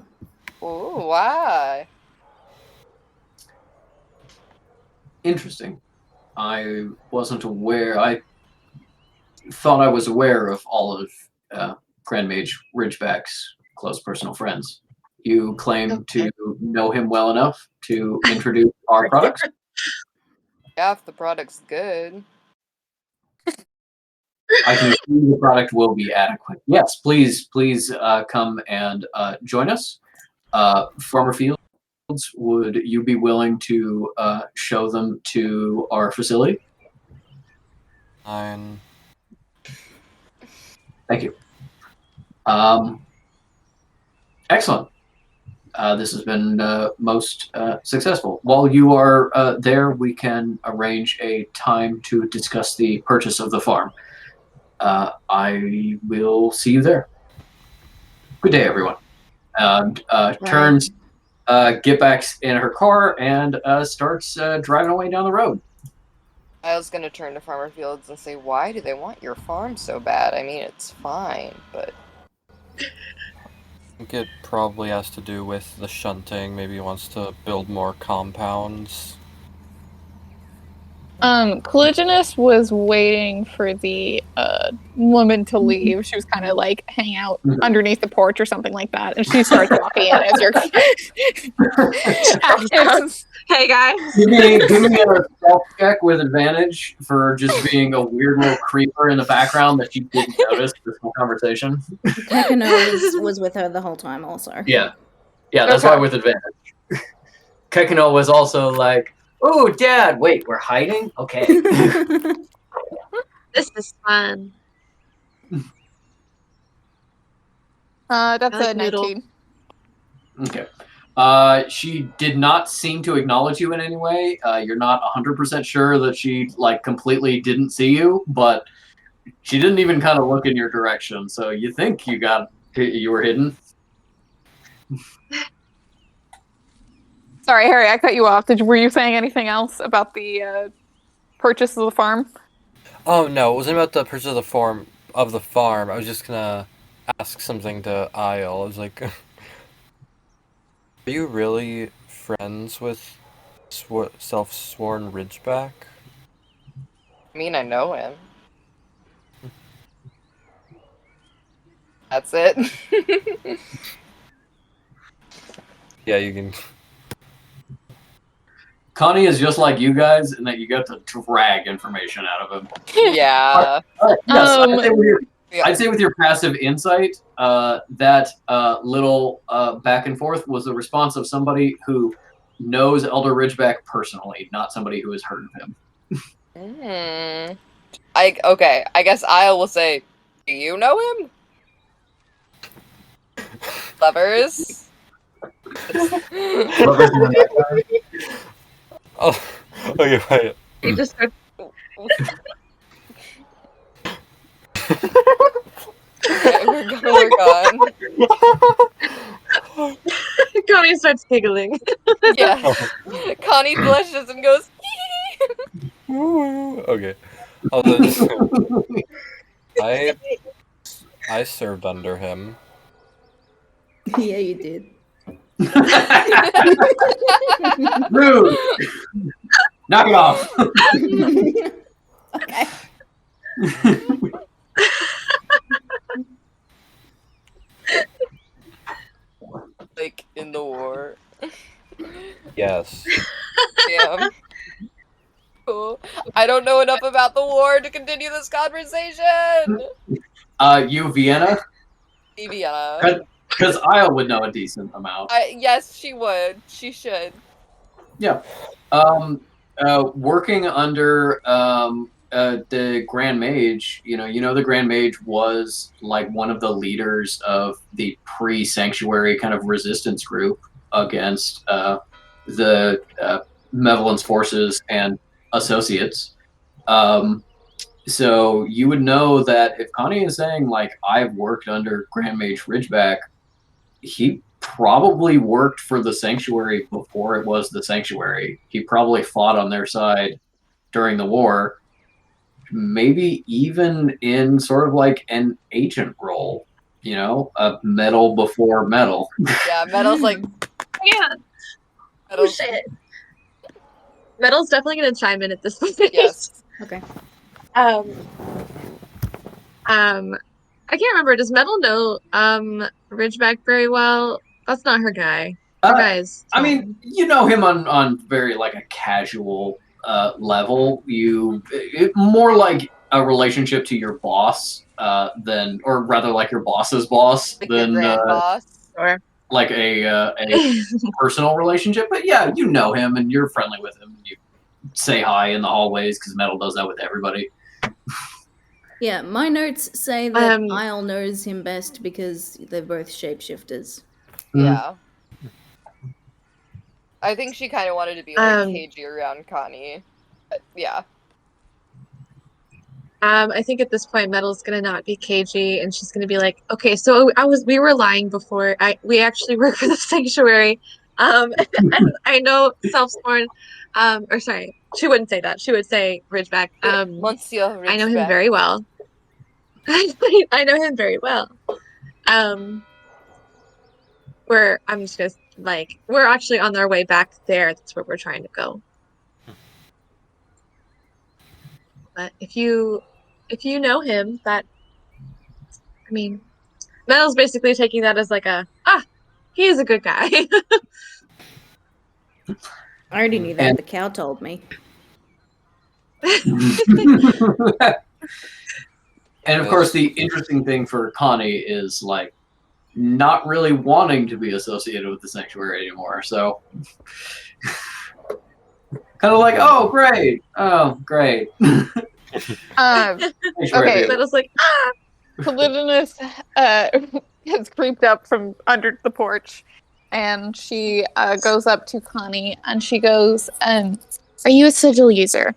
Ooh, why? Interesting. I wasn't aware. I thought I was aware of all of Grand Mage Ridgeback's close personal friends. You claim to know him well enough to introduce our products? Yeah, if the product's good. I can assume the product will be adequate. Yes, please come and join us. Farmer Fields, would you be willing to show them to our facility? Fine. Thank you. Excellent. This has been most successful. While you are there, we can arrange a time to discuss the purchase of the farm. I will see you there. Good day, everyone. Turns, get back in her car, and starts driving away down the road. I was gonna turn to Farmer Fields and say, why do they want your farm so bad? I mean, it's fine, but I think it probably has to do with the shunting. Maybe he wants to build more compounds. Collagenous was waiting for the woman to leave. She was kind of like hang out underneath the porch or something like that, and she starts walking in as you're. Hey guys. Give me a stealth check with advantage for just being a weird little creeper in the background that you didn't notice this whole conversation. Kekano was with her the whole time also. Yeah, that's why with advantage. Kekano was also like, "Oh, Dad, wait, we're hiding? Okay." This is fun. That's I like a 19. Okay. She did not seem to acknowledge you in any way. You're not 100% sure that she like completely didn't see you, but she didn't even kind of look in your direction. So you think you were hidden. Sorry, Harry, I cut you off. Were you saying anything else about the purchase of the farm? Oh no, it wasn't about the purchase of the farm. I was just gonna ask something to Isle. I was like, are you really friends with self-sworn Ridgeback? I mean, I know him. That's it. Yeah, you can. Connie is just like you guys in that you get to drag information out of him. Yeah. Yes, Yeah. I'd say with your passive insight, that little back and forth was the response of somebody who knows Elder Ridgeback personally, not somebody who has heard of him. Okay, I guess I will say, do you know him? Lovers? Lovers in the nighttime. Oh, okay, right. He just starts. Okay, we're gone. Connie starts giggling. Yes. Connie blushes and goes, Okay. Although just, I served under him. Yeah, you did. Rude. Knock it off. Okay. like, in the war. Yes. Damn. Cool. I don't know enough about the war to continue this conversation. You, Vienna? Vienna. Because Isle would know a decent amount. Yes, she would. She should. Yeah. Working under the Grand Mage, you know the Grand Mage was like one of the leaders of the pre-sanctuary kind of resistance group against the Malevolence forces and associates. So you would know that if Connie is saying like I've worked under Grand Mage Ridgeback, he probably worked for the Sanctuary before it was the Sanctuary. He probably fought on their side during the war, maybe even in sort of like an agent role, a metal before metal. Yeah, Metal's like, Yeah. Oh Metal's, shit. Metal's definitely gonna chime in at this point. yes. Okay. I can't remember. Does Metal know Ridgeback very well? That's not her guy. Her guy's I mean, you know him on very like a casual level. More like a relationship to your boss than, or rather like your boss's boss Like than your grand boss. Or like a personal relationship. But yeah, you know him and you're friendly with him. You say hi in the hallways because Metal does that with everybody. Yeah, my notes say that Um, Isle knows him best because they're both shapeshifters. Yeah. I think she kind of wanted to be like Um, cagey around Connie. But, yeah. I think at this point Metal's gonna not be cagey and she's gonna be like, okay, so we were lying before. We actually work for the Sanctuary. And I know Self-Sworn, or sorry, she wouldn't say that. She would say Ridgeback. Monsieur Ridgeback. I know him very well. I know him very well. We're actually on our way back there. That's where we're trying to go. But if you know him, Metal's basically taking that as like he is a good guy. I already knew that. The cow told me. And of course, the interesting thing for Connie is like not really wanting to be associated with the Sanctuary anymore. So kind of like, oh great. Okay, Metal's like Polydonus has creeped up from under the porch, and she goes up to Connie, and she goes, "Are you a sigil user?"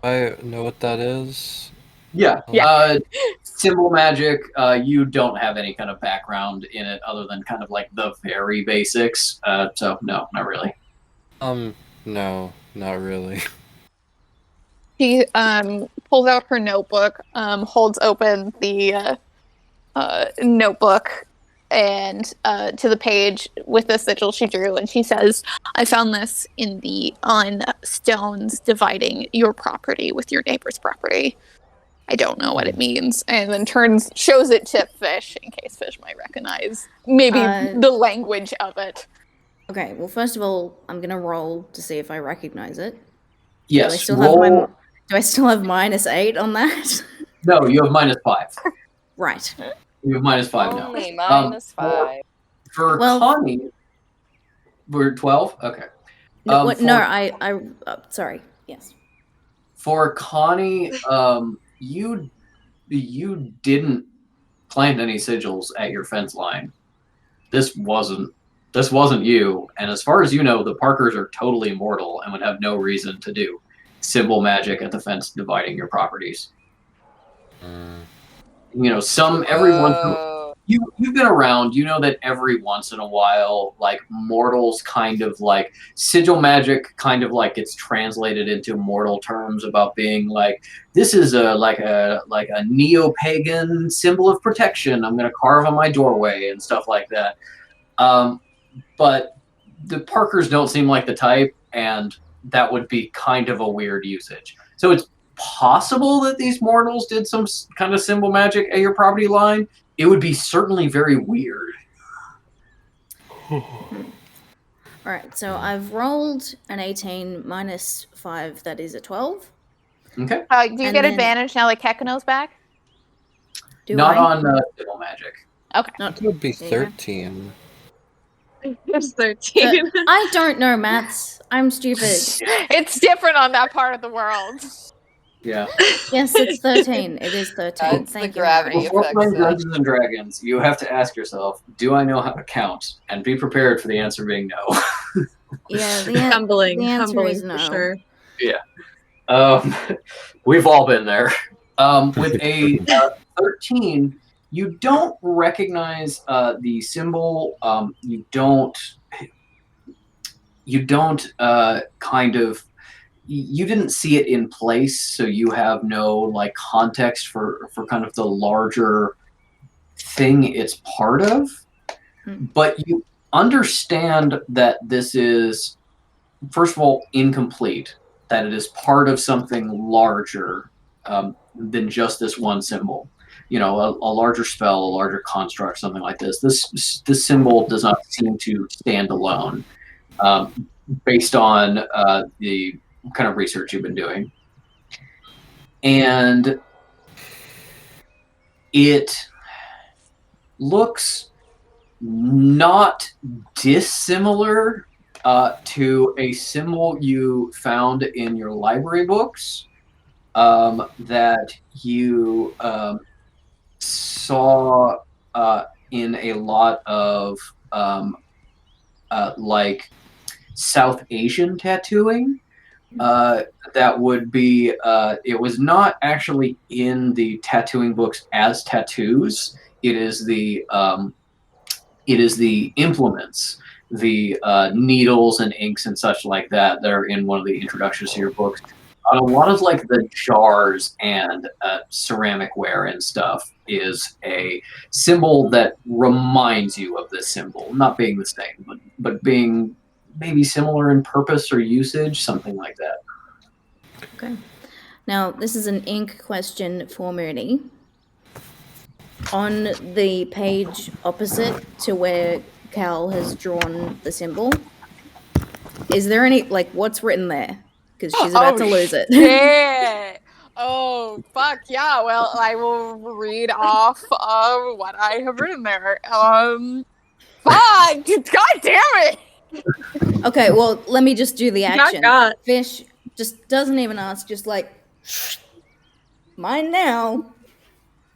I know what that is. Yeah. Yeah. Symbol magic, you don't have any kind of background in it other than kind of like the very basics. So no, not really. No, not really. She pulls out her notebook, holds open the notebook and to the page with the sigil she drew, and she says, "I found this on stones dividing your property with your neighbor's property. I don't know what it means." And then shows it to Fish in case Fish might recognize maybe the language of it. Okay, well, first of all, I'm gonna roll to see if I recognize it. Yes. Do I still roll. have -8 on that? No, you have -5. Right. You have -5 now. Only -5. For Well- Connie, we're 12. Okay. No, for- sorry. Yes. For Connie, you didn't plant any sigils at your fence line. This wasn't you. And as far as you know, the Parkers are totally immortal and would have no reason to do symbol magic at the fence dividing your properties. You know, you've been around, you know that every once in a while, like mortals kind of like sigil magic kind of like gets translated into mortal terms about being like, this is like a neo-pagan symbol of protection I'm gonna carve on my doorway and stuff like that. But the Parkers don't seem like the type, and that would be kind of a weird usage. So it's possible that these mortals did some kind of symbol magic at your property line. It would be certainly very weird. Alright, so I've rolled an 18 -5, that is a 12. Okay. Do you And get then- advantage now that Kekano's back? Not I? on symbol magic. Okay. It would be There you go. 13. It's 13. I don't know maths. I'm stupid. It's different on that part of the world. Yeah. Yes, it's 13. It is 13. It's the Thank you. gravity Harry. Before effect. playing Dungeons and Dragons, you have to ask yourself, do I know how to count? And be prepared for the answer being no. Yeah, Humbling, the answer humbling is for no. sure. We've all been there. With a 13, you don't recognize the symbol. You don't you didn't see it in place, so you have no like context for kind of the larger thing it's part of. But you understand that this is, first of all, incomplete, that it is part of something larger than just this one symbol. You know, a larger spell, a larger construct, something like this. This symbol does not seem to stand alone, based on the kind of research you've been doing. And it looks not dissimilar to a symbol you found in your library books that you saw in a lot of like South Asian tattooing. That would be, it was not actually in the tattooing books as tattoos. It is the implements, the needles and inks and such like that are in one of the introductions to your books. A lot of like the jars and ceramic ware and stuff is a symbol that reminds you of this symbol, not being the same, but being maybe similar in purpose or usage, something like that. Okay. Now, this is an ink question for Mooney. On the page opposite to where Cal has drawn the symbol, is there any, like, what's written there? Because she's about to lose it. Yeah. Oh, fuck yeah. Well, I will read off what I have written there. Fuck! God damn it! Okay, well, let me just do the action. God. Fish just doesn't even ask, just like, mine now.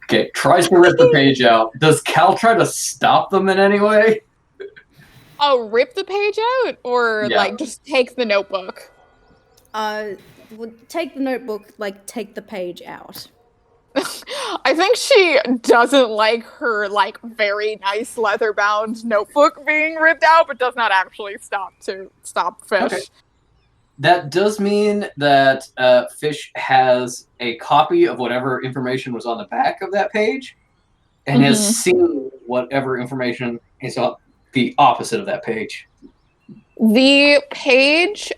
Okay, tries to rip the page out. Does Cal try to stop them in any way? Oh, rip the page out? Or, Yeah. like, just take the notebook? Take the notebook, like, take the page out. I think she doesn't like her like very nice leather-bound notebook being ripped out, but does not actually stop Fish. Okay. That does mean that Fish has a copy of whatever information was on the back of that page, and has seen whatever information is on the opposite of that page. The page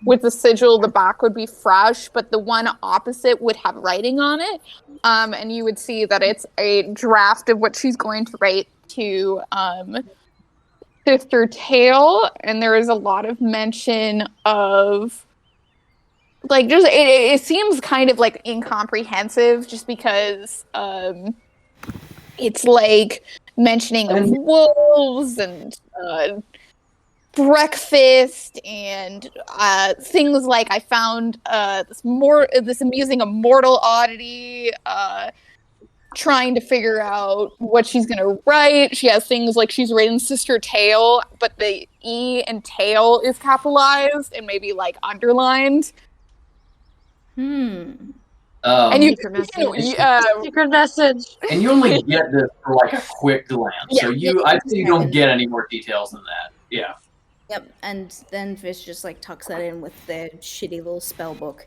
with the sigil, the back would be fresh, but the one opposite would have writing on it. And you would see that it's a draft of what she's going to write to Sister Tail, and there is a lot of mention of like just it seems kind of like incomprehensive just because it's like mentioning of wolves and breakfast and things like I found this amusing immortal oddity, trying to figure out what she's gonna write. She has things like she's written Sister Tail, but the E and tail is capitalized and maybe like underlined. Hmm. And you Secret message. uh, Secret message. And you only get this for like a quick glance, so I'd say you don't get any more details than that. Yeah. Yep, and then Fish just like tucks that in with their shitty little spell book.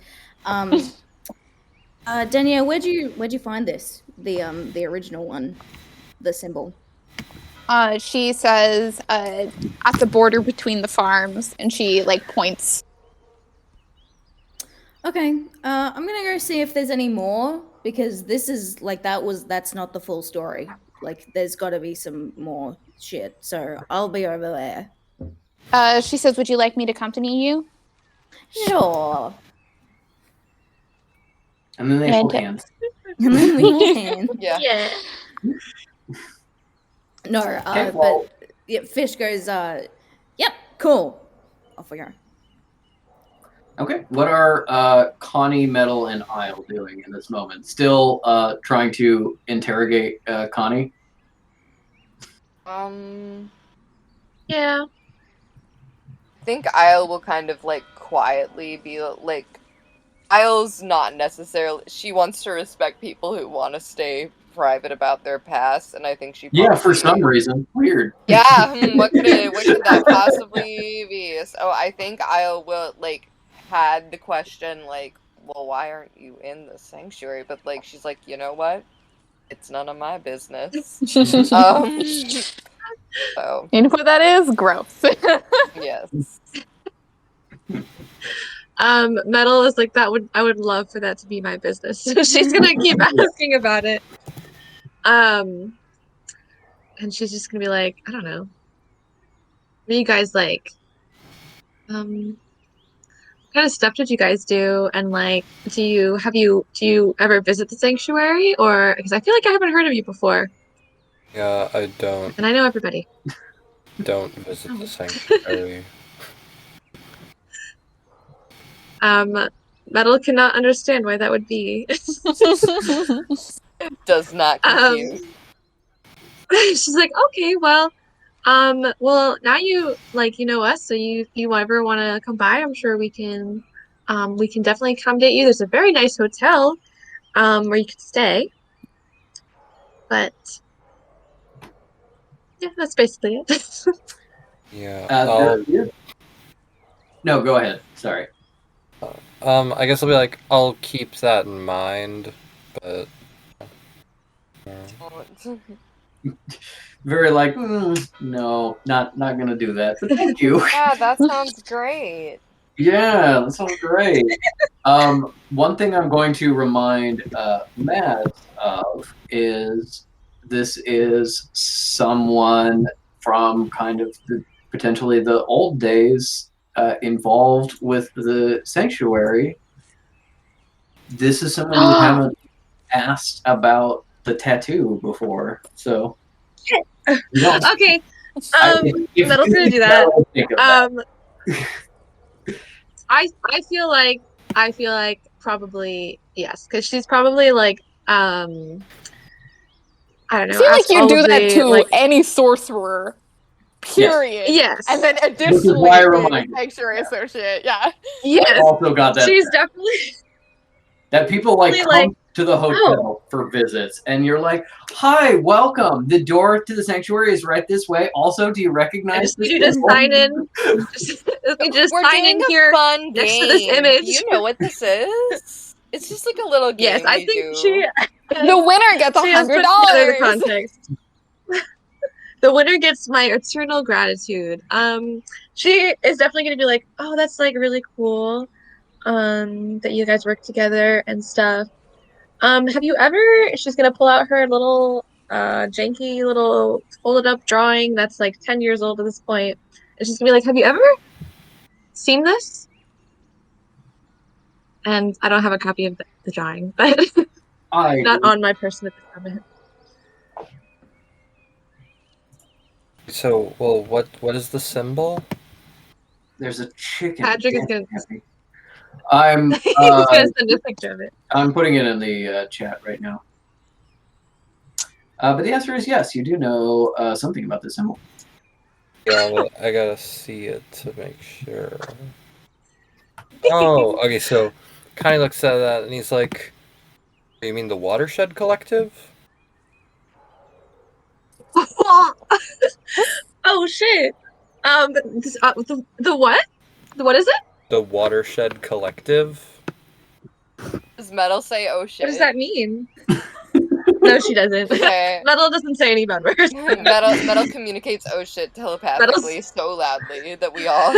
Danielle, where'd you find this? The original one, the symbol. she says at the border between the farms, and she like points. Okay, I'm gonna go see if there's any more because this is like that's not the full story. Like, there's got to be some more shit. So I'll be over there. She says, "Would you like me to accompany you?" Sure. And then they hold hands. And then we hold hands. Yeah. No, Okay, well, but yeah, Fish goes, yep, cool. Off we go. Okay, what are Connie, Metal, and Isle doing in this moment? Still trying to interrogate Connie? Yeah. I think Isle will kind of like quietly be like, Isle's not necessarily, she wants to respect people who want to stay private about their past, and I think she probably, Yeah, for some reason. Weird. Yeah, what could that possibly be? So I think Isle will like had the question like, well, why aren't you in the sanctuary? But like she's like, you know what? It's none of my business. So You know what that is? Gross. yes. Metal is like I would love for that to be my business. So she's gonna keep asking about it. And she's just gonna be like, I don't know. What do you guys like? What kind of stuff did you guys do? And like, do you ever visit the sanctuary? Or because I feel like I haven't heard of you before. Yeah, I don't And I know everybody. visit the sanctuary. Metal cannot understand why that would be. Does not confuse. She's like, okay, well, now you like you know us, so if you ever want to come by, I'm sure we can definitely accommodate you. There's a very nice hotel, where you could stay. But yeah, that's basically it. Yeah. No, go ahead. Sorry. I guess I'll be like, I'll keep that in mind, but. Very like, no, not gonna do that. But thank you. Yeah, that sounds great. Yeah, that sounds great. One thing I'm going to remind Matt of is this is someone from kind of potentially the old days involved with the sanctuary. This is someone you haven't asked about the tattoo before, so. Okay. Metal's gonna do that. I feel like probably yes, because she's probably like I don't know. I feel like you do that to any sorcerer. Period. Yes. And then Which is why I remind you. sanctuary associate. Yeah. Yes. I also got that. She's definitely that people like come to the hotel for visits, and you're like, "Hi, welcome. The door to the sanctuary is right this way. Also, do you recognize this You just symbol?" sign in. You just We're sign doing in a here fun next to this game. image. Do you know what this is? It's just like a little game Yes, I we think do. The winner gets she has put together the $100. context. The winner gets my eternal gratitude. She is definitely gonna be like, oh, that's like really cool. That you guys work together and stuff. Have you ever? She's gonna pull out her little janky little folded up drawing that's like 10 years old at this point. And she's gonna be like, have you ever seen this? And I don't have a copy of the drawing, but I not on my person at this moment. So, well, what is the symbol? there's a chicken. Patrick is dancing gonna at me. I'm he's gonna send a picture of it. I'm putting it in the chat right now. But the answer is yes. You do know something about this symbol. Yeah, but I gotta see it to make sure. Oh, okay. So, kind of looks at that and he's like, "You mean the Watershed Collective?" Oh shit. The what? The what is it? The Watershed Collective. Does Metal say "oh shit"? What does that mean? No, she doesn't. Okay. Metal doesn't say any bad words. Metal communicates "oh shit" telepathically so loudly that we all.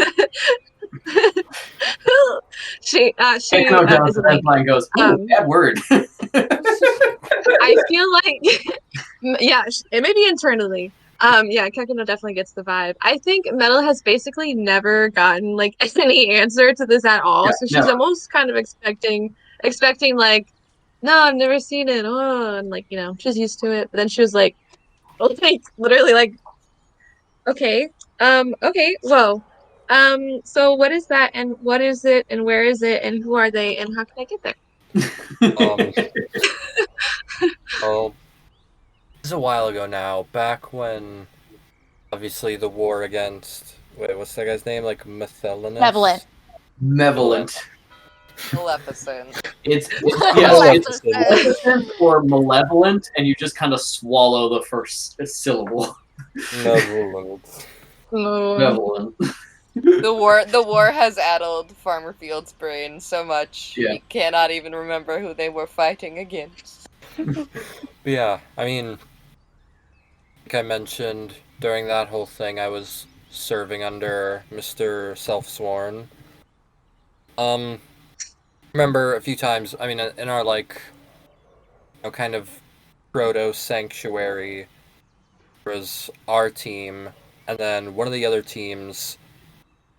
she No, is like, line goes, ooh, bad word. I feel like yeah, it may be internally. Yeah, Kekino definitely gets the vibe. I think Metal has basically never gotten like any answer to this at all. Yeah, So she's never. almost kind of expecting like, no, I've never seen it. Oh, and like, she's used to it. But then she was like literally like, okay, okay, whoa. So what is that and what is it and where is it and who are they and how can I get there? Well, this is a while ago now. Back when, obviously, the war against what's that guy's name? Like Methelinus? Malevolent. Maleficent. It's Maleficent. Maleficent or malevolent, and you just kind of swallow the first syllable. Malevolent. Malevolent. The war has addled Farmer Field's brain so much Yeah. he cannot even remember who they were fighting against. But yeah, I mean, like I mentioned during that whole thing, I was serving under Mr. Self-Sworn. Remember a few times, I mean, in our, like, kind of proto-sanctuary was our team, and then one of the other teams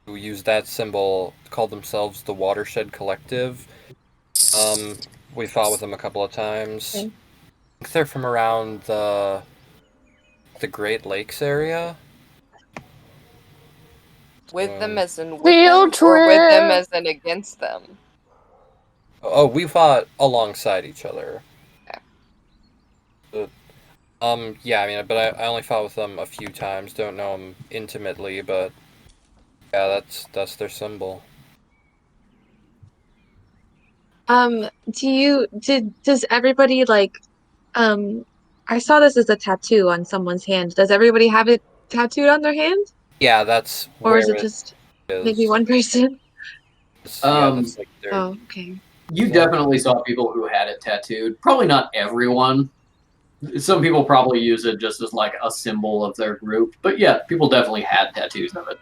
who used that symbol called themselves the Watershed Collective. We fought with them a couple of times. Okay. I think they're from around the Great Lakes area. With them as in with Field them, or with them trip. as in against them. Oh, we fought alongside each other. Okay. Yeah, I mean, but I only fought with them a few times. Don't know them intimately, but yeah, that's their symbol. Does everybody like, I saw this as a tattoo on someone's hand. Does everybody have it tattooed on their hand? Yeah, that's Or where is it it just is. maybe one person? Yeah, that's like their. Oh, okay. You definitely saw people who had it tattooed. Probably not everyone. Some people probably use it just as like a symbol of their group. But yeah, people definitely had tattoos of it.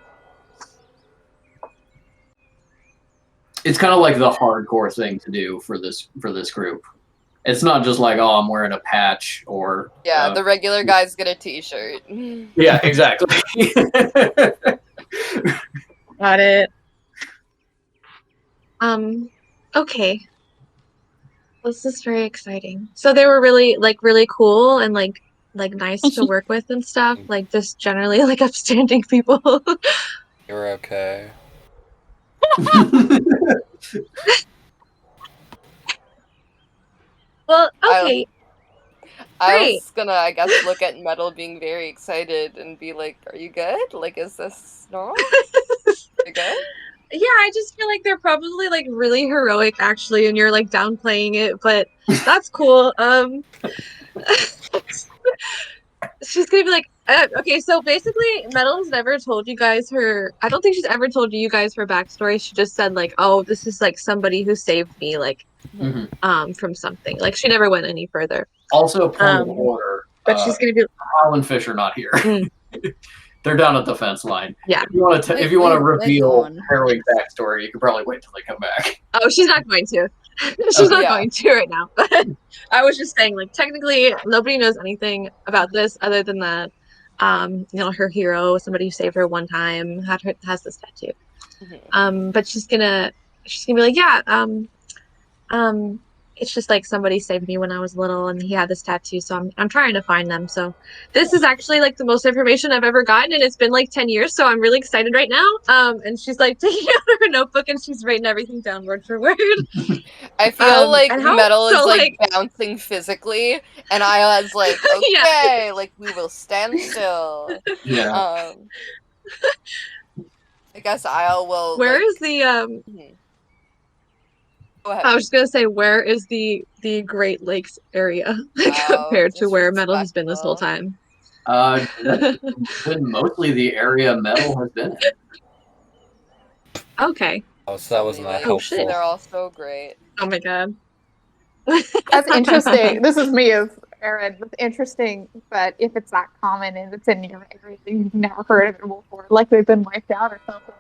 It's kind of like the hardcore thing to do for this group. It's not just like, oh, I'm wearing a patch or Yeah, the regular guys get a t-shirt. yeah, exactly. Got it. Okay. This is very exciting. So they were really cool and like nice to work with and stuff. Like just generally like upstanding people. You're okay. Well, okay. I Great. was gonna, I guess, look at Metal being very excited and be like, "Are you good? Like, is this normal? You good?" Yeah, I just feel like they're probably like really heroic actually, and you're like downplaying it, but that's cool. She's gonna be like, okay, so basically, Metal's never told you guys her. I don't think she's ever told you guys her backstory. She just said like, oh, this is like somebody who saved me, like, Mhm. from something. Like she never went any further. Also, point of order. But she's gonna be, Harlan Fish are not here. Mm. They're down at the fence line. Yeah. If you want to, if you want to We're reveal gone. harrowing backstory, you could probably wait till they come back. Oh, she's not going to. She's Okay. not Yeah. going to right now. But I was just saying, like, technically, nobody knows anything about this other than that. Her hero, somebody who saved her one time, has this tattoo. But she's gonna be like, yeah, um, it's just like somebody saved me when I was little, and he had this tattoo, so I'm trying to find them. So this is actually like the most information I've ever gotten, and it's been like 10 years, so I'm really excited right now. And she's like taking out her notebook and she's writing everything down word for word. I feel like and how Metal is so, like bouncing physically, and I was like, Yeah. okay, like we will stand still. Yeah. I guess I'll will. where like, is the Go ahead. I was just gonna say, where is the Great Lakes area compared to where Metal has been this whole time? That's been mostly the area Metal has been in. Okay. Oh, so that wasn't that Like, Oh, shit. helpful. they're all so great. Oh my god. That's interesting. This is me as Aaron. It's interesting, but if it's that common and it's in your area, you've never heard of it before, like they've been wiped out or something.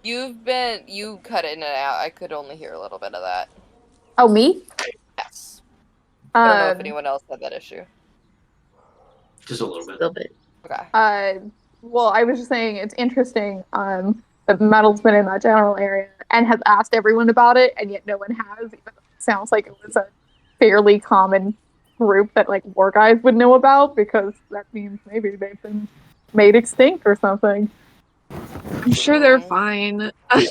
You cut in and out. I could only hear a little bit of that. Oh, me? Yes. I don't know if Um, anyone else had that issue. Just a little A bit. little bit. Okay. well, I was just saying it's interesting that Metal's been in that general area and has asked everyone about it, and yet no one has, even though it sounds like it was a fairly common group that like war guys would know about, because that means maybe they've been made extinct or something. I'm sure they're fine. I'm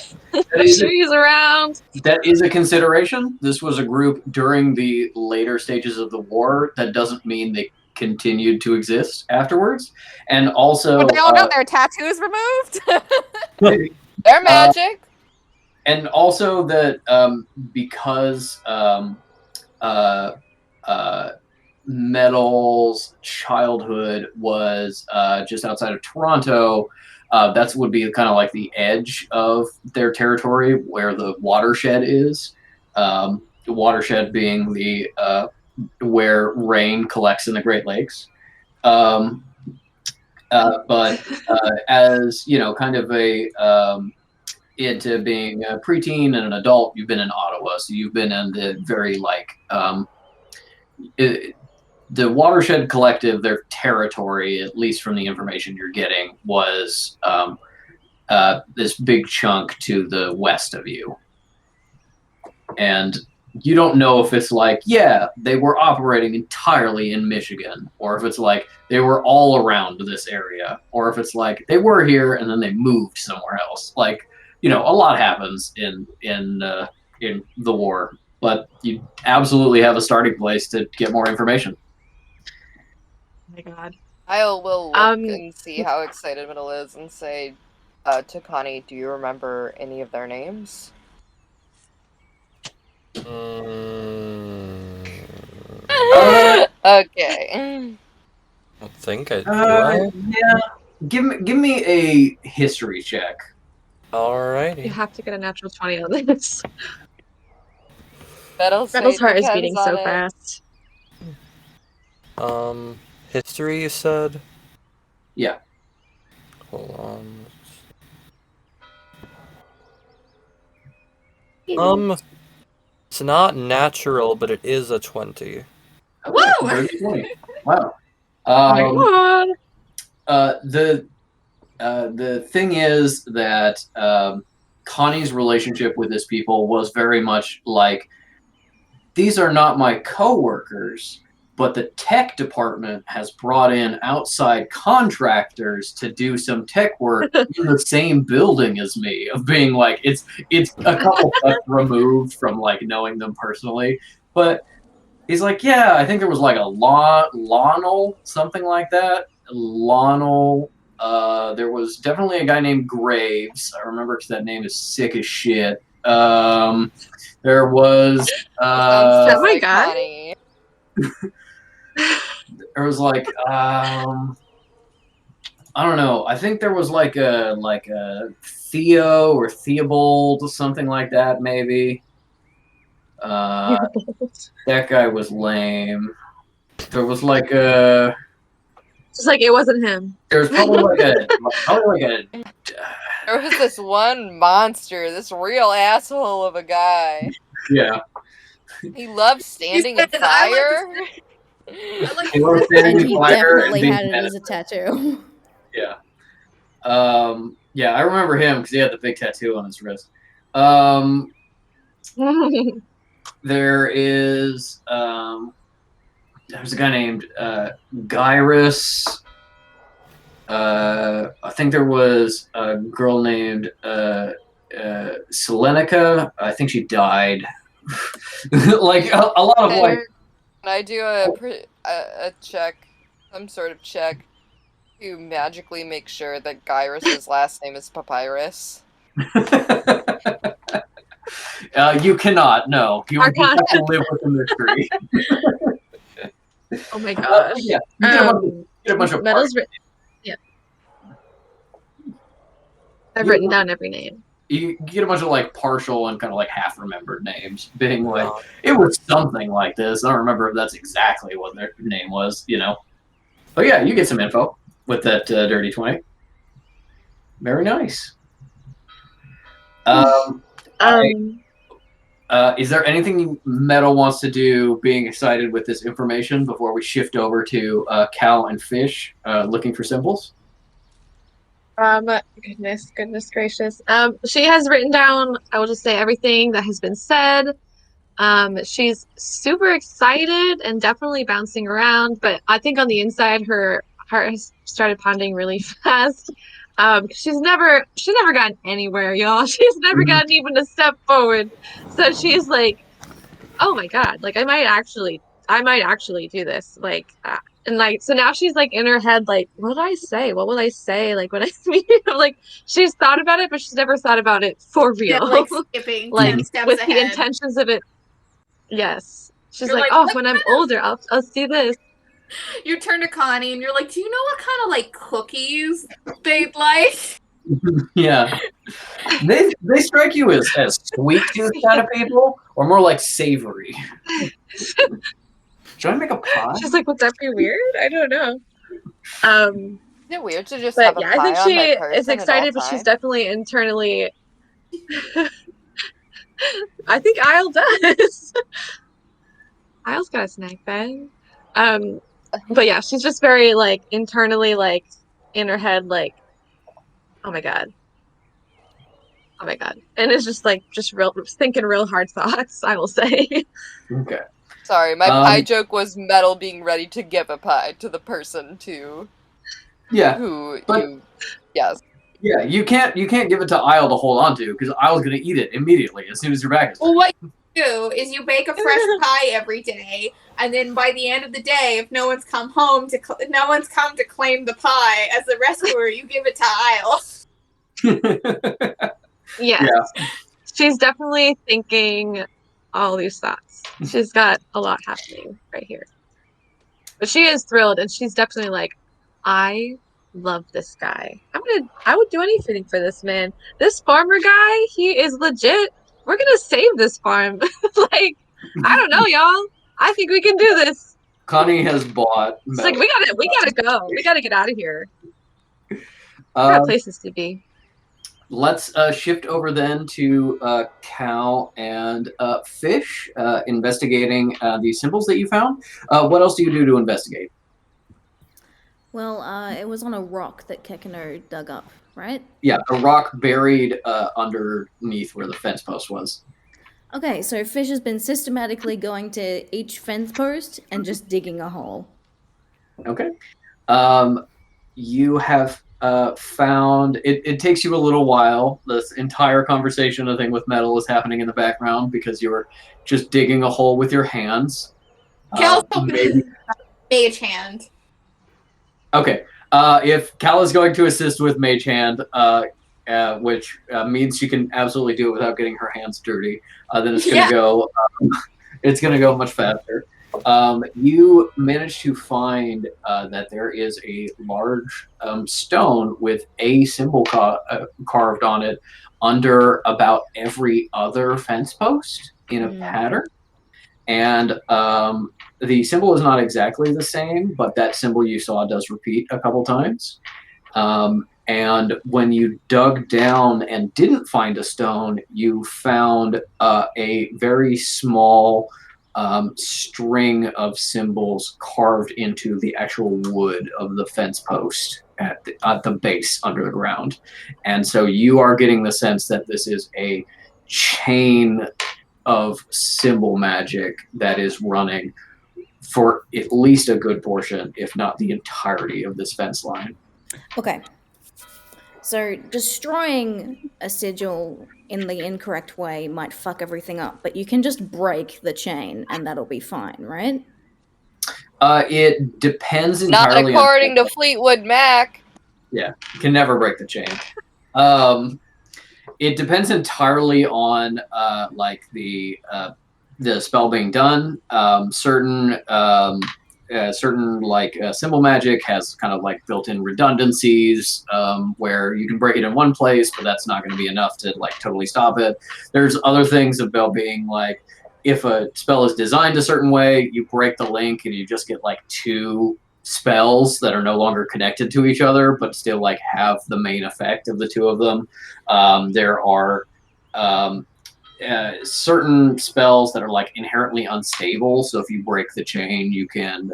is sure he's around. That is a consideration. This was a group during the later stages of the war. That doesn't mean they continued to exist afterwards. And also, But they all got their tattoos removed. They're magic. and also that because Metal's childhood was just outside of Toronto. That would be kind of like the edge of their territory where the watershed is. The watershed being the where rain collects in the Great Lakes. But as you know, kind of a into being a preteen and an adult, you've been in Ottawa, so you've been in the very like the Watershed Collective, their territory, at least from the information you're getting, was this big chunk to the west of you. And you don't know if it's like, yeah, they were operating entirely in Michigan, or if it's like they were all around this area, or if it's like they were here and then they moved somewhere else. Like, you know, a lot happens in the war, but you absolutely have a starting place to get more information. Oh my god. I will look and see how excited Metal is and say to Connie, do you remember any of their names? Okay. I think I do. Yeah. Give me a history check. Alrighty. You have to get a natural 20 on this. Metal's heart is beating so fast. History, you said? Yeah. Hold on. It's not natural, but it is a 20. Whoa! Wow. Oh my god. The thing is that Connie's relationship with this people was very much like, these are not my coworkers, but the tech department has brought in outside contractors to do some tech work in the same building as me, of being like, it's a couple steps removed from like knowing them personally. But he's like, yeah, I think there was like a Lonel, something like that. Lonel, There was definitely a guy named Graves. I remember because that name is sick as shit. There was Sounds Is that just my like guy? Connie. there was like I don't know. I think there was like a Theo or Theobald, something like that, maybe. Uh, that guy was lame. There was like a. Just like it wasn't him. There was probably like a. There was this one monster, this real asshole of a guy. Yeah. He loved standing in says, "I like to fire. I like He was to standing And in he fire definitely and being had it mad as a at- tattoo. Yeah. Yeah, I remember him because he had the big tattoo on his wrist. Um, there is there's a guy named Gyrus. I think there was a girl named Selenica. I think she died. Like a lot of like. Can I do a check, some sort of check, to magically make sure that Gyrus's last name is Papyrus? You cannot. No, you have to live with the mystery. Oh my gosh. Yeah, you get a bunch of Metal's written. Yeah. I've written down every name. you get a bunch of like partial and kind of like half remembered names, being like it was something like this. I don't remember if that's exactly what their name was, you know. But yeah, you get some info with that dirty 20. Very nice. Is there anything Metal wants to do, being excited with this information, before we shift over to Cal and Fish looking for symbols? Goodness gracious. She has written down, I will just say everything that has been said. She's super excited and definitely bouncing around, but I think on the inside her heart has started pounding really fast. She's never gotten anywhere, y'all. She's never gotten even a step forward. So she's like, oh my God, like I might actually do this. Like and like so now she's like in her head, like, what did I say? What will I say? Like when I meet like she's thought about it, but she's never thought about it for yeah, real. like skipping Like 10 steps with ahead. the intentions of it. Yes. She's You're like, like, oh, what when I'm kind older, I'll see this. You turn to Connie and you're like, do you know what kind of like cookies they'd like? Yeah. They strike you as sweet tooth kind of people, or more like savory. Should I make a pie? She's like, would that be weird? I don't know. Is it weird to just But have a yeah, I think pie on my she is person at all excited, but she's times? definitely internally. I think Isle does. Isle's got a snack bag. But yeah, she's just very like internally, like in her head, like, oh my God. Oh my God. And it's just like just real thinking real hard thoughts, I will say. Okay. Sorry, my pie joke was Metal being ready to give a pie to the person Yeah. yes. Yeah, you can't give it to Isle to hold on to, because Isle's gonna eat it immediately as soon as your back is. Well, what you do is you bake a fresh pie every day, and then by the end of the day, if no one's come to claim the pie as the rescuer, you give it to Isle. Yes. Yeah. She's definitely thinking all these thoughts. She's got a lot happening right here. But she is thrilled, and she's definitely like, I love this guy. I would do anything for this man. This farmer guy, he is legit. We're gonna save this farm. Like, I don't know, y'all. I think we can do this. Connie has bought. It's like we gotta go. We gotta get out of here. We got places to be. Let's shift over then to Cal and Fish, investigating these symbols that you found. What else do you do to investigate? Well, it was on a rock that Kekino dug up, right? Yeah, a rock buried underneath where the fence post was. Okay, so Fish has been systematically going to each fence post and just digging a hole. Okay. You have found it takes you a little while. This entire conversation, I think, with Metal is happening in the background because you're just digging a hole with your hands. Cal's mage hand. Okay. If Cal is going to assist with Mage Hand, which means she can absolutely do it without getting her hands dirty, then it's going to go. It's going to go much faster. You manage to find that there is a large stone with a symbol carved on it under about every other fence post in a pattern. And the symbol is not exactly the same, but that symbol you saw does repeat a couple times. And when you dug down and didn't find a stone, you found a very small string of symbols carved into the actual wood of the fence post at the base under the ground. And so you are getting the sense that this is a chain of symbol magic that is running for at least a good portion, if not the entirety of this fence line. Okay. So destroying a sigil in the incorrect way might fuck everything up, but you can just break the chain and that'll be fine, right? It depends Not entirely according to Fleetwood Mac. Yeah, you can never break the chain. It depends entirely on like the spell being done. Certain like symbol magic has kind of like built-in redundancies where you can break it in one place, but that's not going to be enough to like totally stop it. There's other things about being like, if a spell is designed a certain way, you break the link and you just get like two spells that are no longer connected to each other, but still like have the main effect of the two of them. There are certain spells that are like inherently unstable. So if you break the chain, you can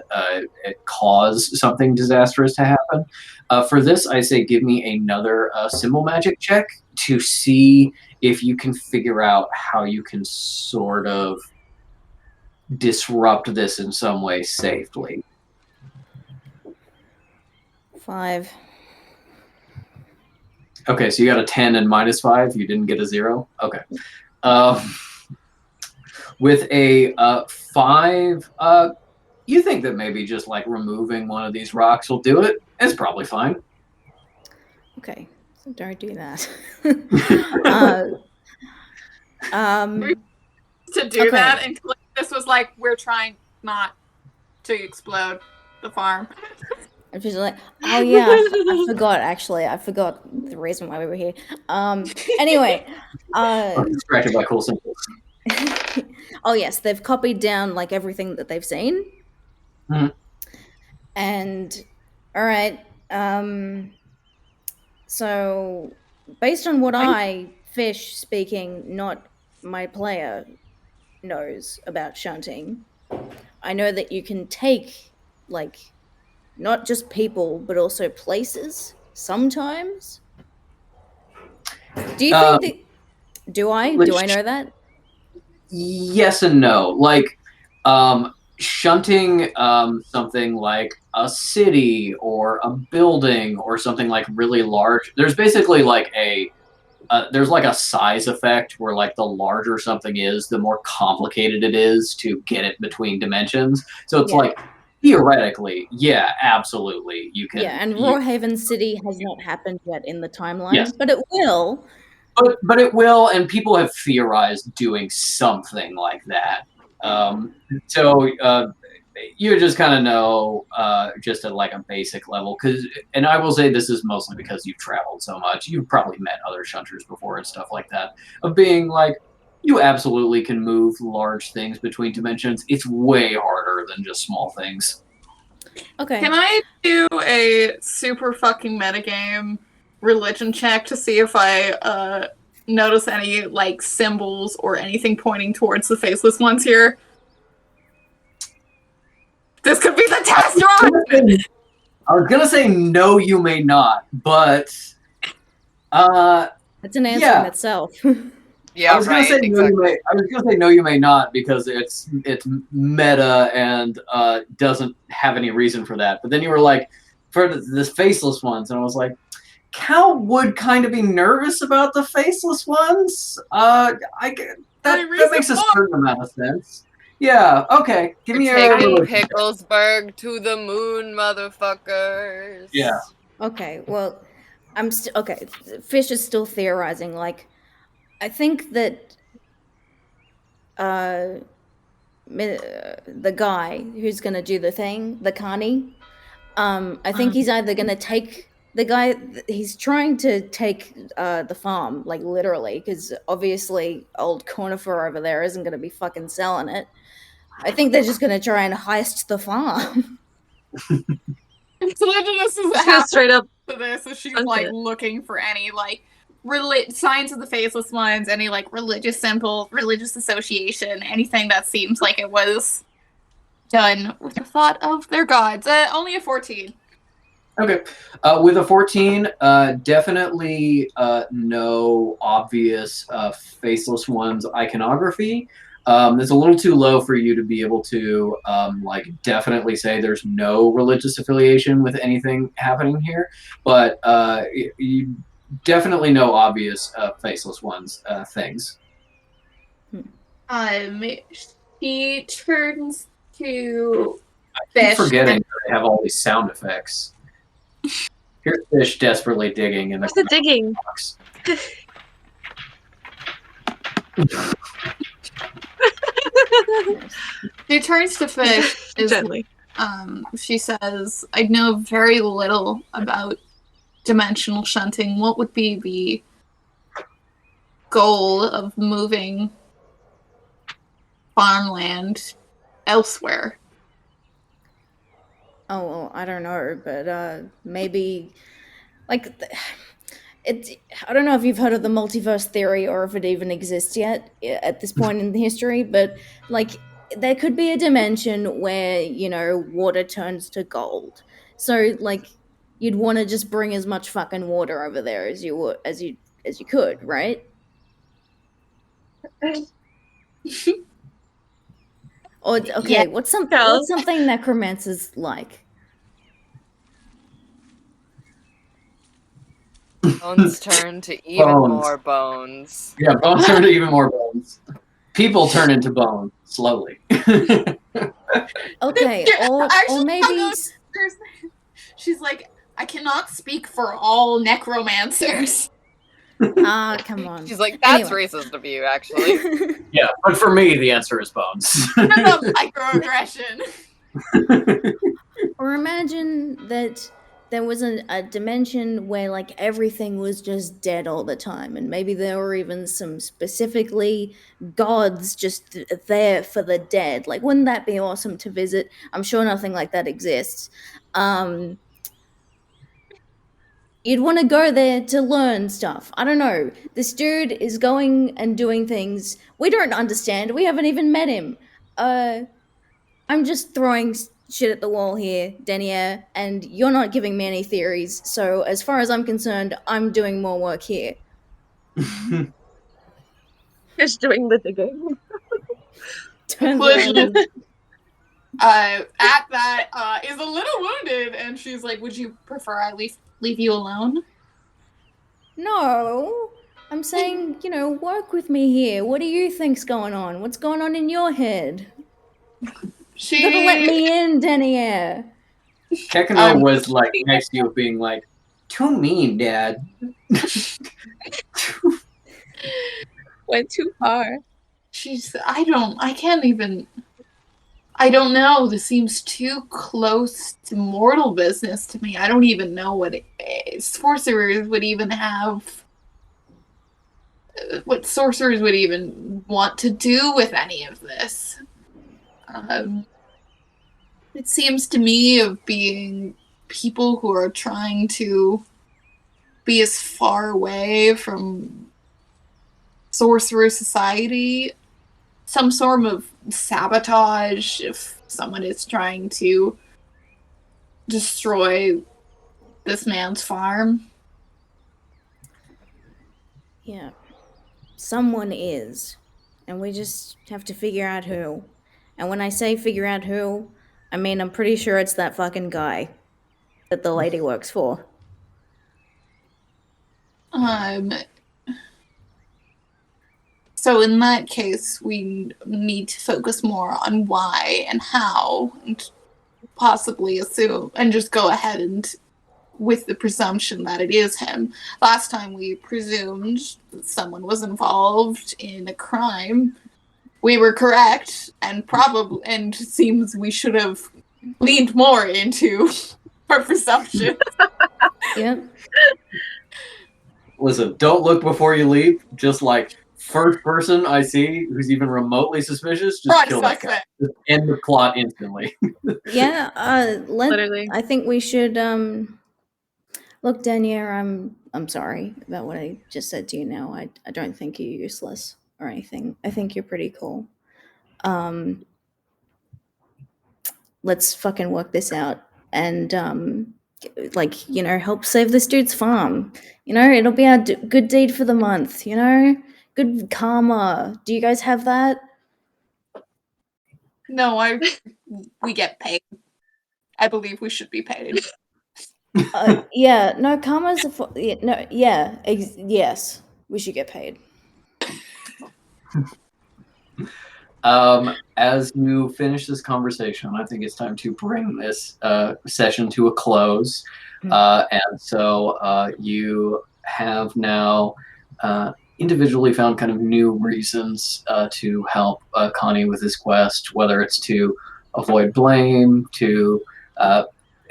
cause something disastrous to happen. For this, I say give me another symbol magic check to see if you can figure out how you can sort of disrupt this in some way safely. 5. Okay, so you got a 10 and -5. You didn't get a 0. Okay. With a 5, you think that maybe just like removing one of these rocks will do it? It's probably fine. Okay, so don't do that. To do that until this was like, we're trying not to explode the farm. I'm just like, oh yeah, I forgot actually. I forgot the reason why we were here. Anyway, distracted by cool symbols. Oh yes, they've copied down like everything that they've seen. Mm-hmm. And all right, so based on what I, Fish speaking, not my player, knows about shunting, I know that you can take like not just people but also places sometimes. Do you think that do I know that? Yes and no. Like shunting something like a city or a building or something like really large. There's basically like there's like a size effect where like the larger something is, the more complicated it is to get it between dimensions. So it's like theoretically, yeah, absolutely, you can. Yeah, and Rawhaven City has not happened yet in the timeline, yes. But it will. But it will, and people have theorized doing something like that. So you just kind of know just at like a basic level, and I will say this is mostly because you've traveled so much. You've probably met other shunters before and stuff like that, of being like, you absolutely can move large things between dimensions. It's way harder than just small things. Okay. Can I do a super fucking metagame religion check to see if I notice any like symbols or anything pointing towards the faceless ones here? This could be the test, right? I was gonna say no, you may not, but that's an answer in itself. Yeah, I was gonna say no, you may. I was gonna say no, you may not, because it's meta and doesn't have any reason for that. But then you were like, for the faceless ones, and I was like, Cal would kind of be nervous about the faceless ones. That makes a certain amount of sense. Yeah, okay. Give We're me a taking religion check. Picklesburg to the moon, motherfuckers. Yeah. Okay, well, I'm still okay. Fish is still theorizing. Like, I think that uh, the guy who's gonna do the thing, the carny, I think he's either gonna take the guy. He's trying to take the farm, like literally, because obviously old Cornifer over there isn't gonna be fucking selling it. I think they're just gonna try and heist the farm. Seleucus is Just gonna straight up to this, so she's punch like it. looking for any like signs of the faceless ones, any like religious symbol, religious association, anything that seems like it was done with the thought of their gods. Only a 14. Okay. With a 14, definitely no obvious faceless one's iconography. It's a little too low for you to be able to like definitely say there's no religious affiliation with anything happening here, but you definitely no obvious faceless ones things. She turns to I keep Fish forgetting and that I have all these sound effects. Here's Fish desperately digging in the Where's the digging? box. she turns to Fish. Gently. She says, "I know very little about dimensional shunting. What would be the goal of moving farmland elsewhere?" Oh, well, I don't know, but maybe like it's. I don't know if you've heard of the multiverse theory or if it even exists yet at this point in history, but like there could be a dimension where water turns to gold. So like you'd want to just bring as much fucking water over there as you could, right? Or okay, Yeah. what's something necromancers like? Bones turn to even Bones. more bones. Yeah, bones turn to even more bones. People turn into bone slowly. Okay, or Actually, maybe she's like, "I cannot speak for all necromancers." come on. She's like, that's Anyway. racist of you, actually. Yeah, but for me, the answer is bones. That's a microaggression. Or imagine that there was a dimension where like everything was just dead all the time, and maybe there were even some specifically gods just there for the dead. Like, wouldn't that be awesome to visit? I'm sure nothing like that exists. You'd want to go there to learn stuff. I don't know. This dude is going and doing things we don't understand. We haven't even met him. I'm just throwing shit at the wall here, Denier, and you're not giving me any theories. So as far as I'm concerned, I'm doing more work here. Fish doing the digging. Turns around and At that, is a little wounded, and she's like, "Would you prefer I leave you alone?" no. I'm saying, work with me here. What do you think's going on? What's going on in your head? You gotta let me in, Denier. Kekano was like next to you, being like, "Too mean, Dad." Went too far. I don't know. This seems too close to mortal business to me. I don't even know what sorcerers would even have. What sorcerers would even want to do with any of this. It seems to me of being people who are trying to be as far away from sorcerer society, some sort of sabotage if someone is trying to destroy this man's farm. Yeah. Someone is. And we just have to figure out who. And when I say figure out who, I mean I'm pretty sure it's that fucking guy that the lady works for. So in that case, we need to focus more on why and how, and possibly assume, and just go ahead and with the presumption that it is him. Last time we presumed that someone was involved in a crime. We were correct, and it seems we should have leaned more into our presumption. Yep. Listen, don't look before you leap. Just like first person I see who's even remotely suspicious, just kill that guy. Just end the plot instantly. Yeah. Literally. I think we should. Look, Danielle, I'm sorry about what I just said to you. Now, I don't think you're useless or anything. I think you're pretty cool. Let's fucking work this out and help save this dude's farm. It'll be our good deed for the month. Good karma. Do you guys have that? No, we get paid. I believe we should be paid. Yeah. No, karma's yes, we should get paid. As you finish this conversation, I think it's time to bring this session to a close. And so you have now individually found kind of new reasons to help Connie with his quest, whether it's to avoid blame, to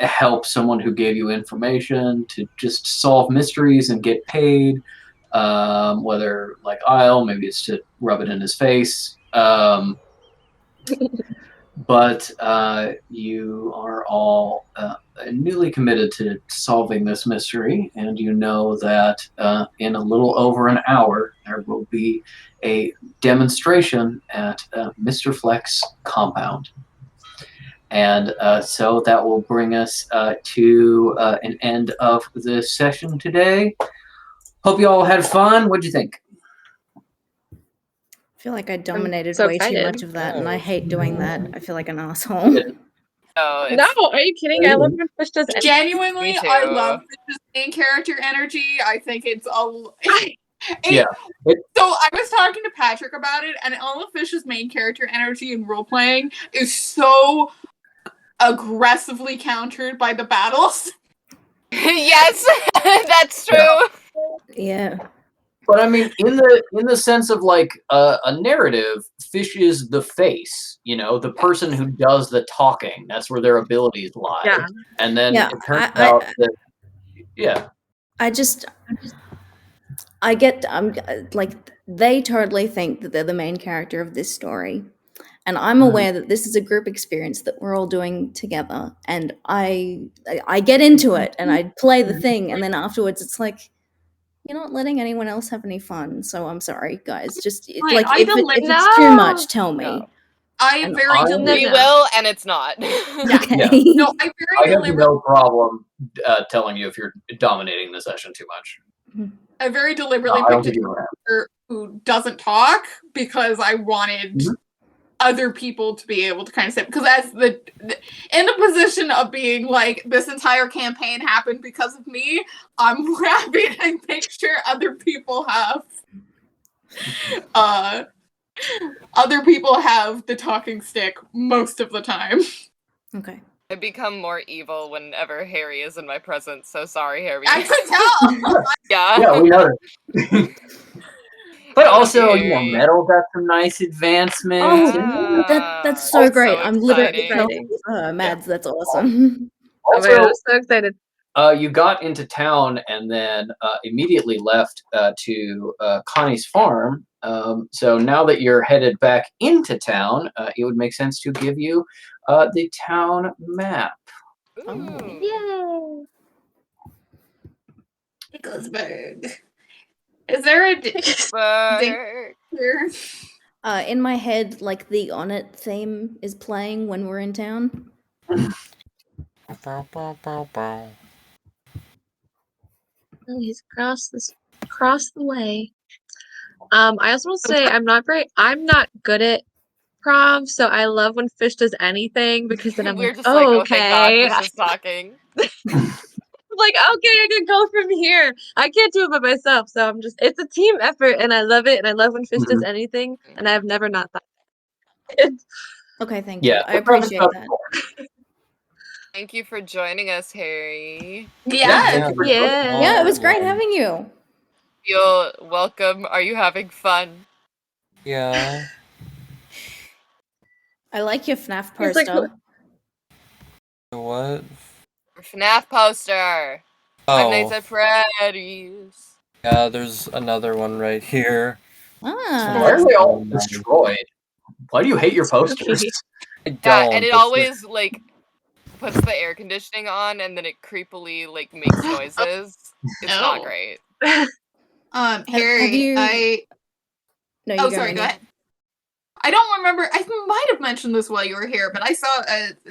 help someone who gave you information, to just solve mysteries and get paid, whether like Isle, maybe it's to rub it in his face. But you are all newly committed to solving this mystery, and you know that in a little over an hour there will be a demonstration at Mr. Fleck's compound. And so that will bring us to an end of the session today. Hope you all had fun. What'd you think? I feel like I dominated so way too excited. much of that, and I hate doing that. I feel like an asshole. No, are you kidding? I love when Fish does anything. Genuinely, Me too. I love Fish's main character energy. I think it's Yeah. So I was talking to Patrick about it, and all of Fish's main character energy in role playing is so aggressively countered by the battles. Yes, that's true. Yeah. But I mean, in the sense of like a narrative, Fish is the face, the person who does the talking. That's where their abilities lie. Yeah. And then it turns out that, I get, like, they totally think that they're the main character of this story. And I'm aware that this is a group experience that we're all doing together. And I get into it and I play the thing. And then afterwards it's like, you're not letting anyone else have any fun. So I'm sorry, guys. Just if it's too much, tell me. No. I very We will, and it's not. Okay. Yeah. No, I have no problem telling you if you're dominating the session too much. I very deliberately picked a character who doesn't talk because I wanted other people to be able to kind of say, because as in the position of being like, this entire campaign happened because of me, I'm happy to make sure other people have the talking stick most of the time. Okay. I become more evil whenever Harry is in my presence, so sorry, Harry. I could tell. Yeah, we know it. But also, Metal got some nice advancements. That's so great. I'm literally exciting. Mads, that's awesome. Also, I'm so excited. You got into town and then immediately left to Connie's farm. So now that you're headed back into town, it would make sense to give you the town map. Ooh. Yay! Nicholsburg. Is there a ding here? In my head, like the On It theme is playing when we're in town. He's across the way. I also want to say I'm not good at prov, so I love when Fish does anything because then I'm We're like, just like, oh, okay. thank God Fish is talking. like, okay, I can go from here. I can't do it by myself. So I'm just, it's a team effort and I love it. And I love when Fish does anything. And I've never not thought that. Okay, thank Yeah, you. I appreciate that. Thank you for joining us, Harry. Yeah. Thank you for Yeah. Yeah, it was great everyone. having you. Feel welcome. Are you having fun? Yeah. I like your FNAF It's like, poster. What? FNAF poster. Five Nights Oh, at Freddy's. yeah, there's another one right here. Why Ah. are they all Nice. destroyed? Why do you hate your posters? I Yeah, don't. and it it's always like puts the air conditioning on, and then it creepily like makes noises. It's not No. great. Harry, have you- No, you Oh, go, sorry, go Minnie. ahead. I don't remember. I might have mentioned this while you were here, but I saw.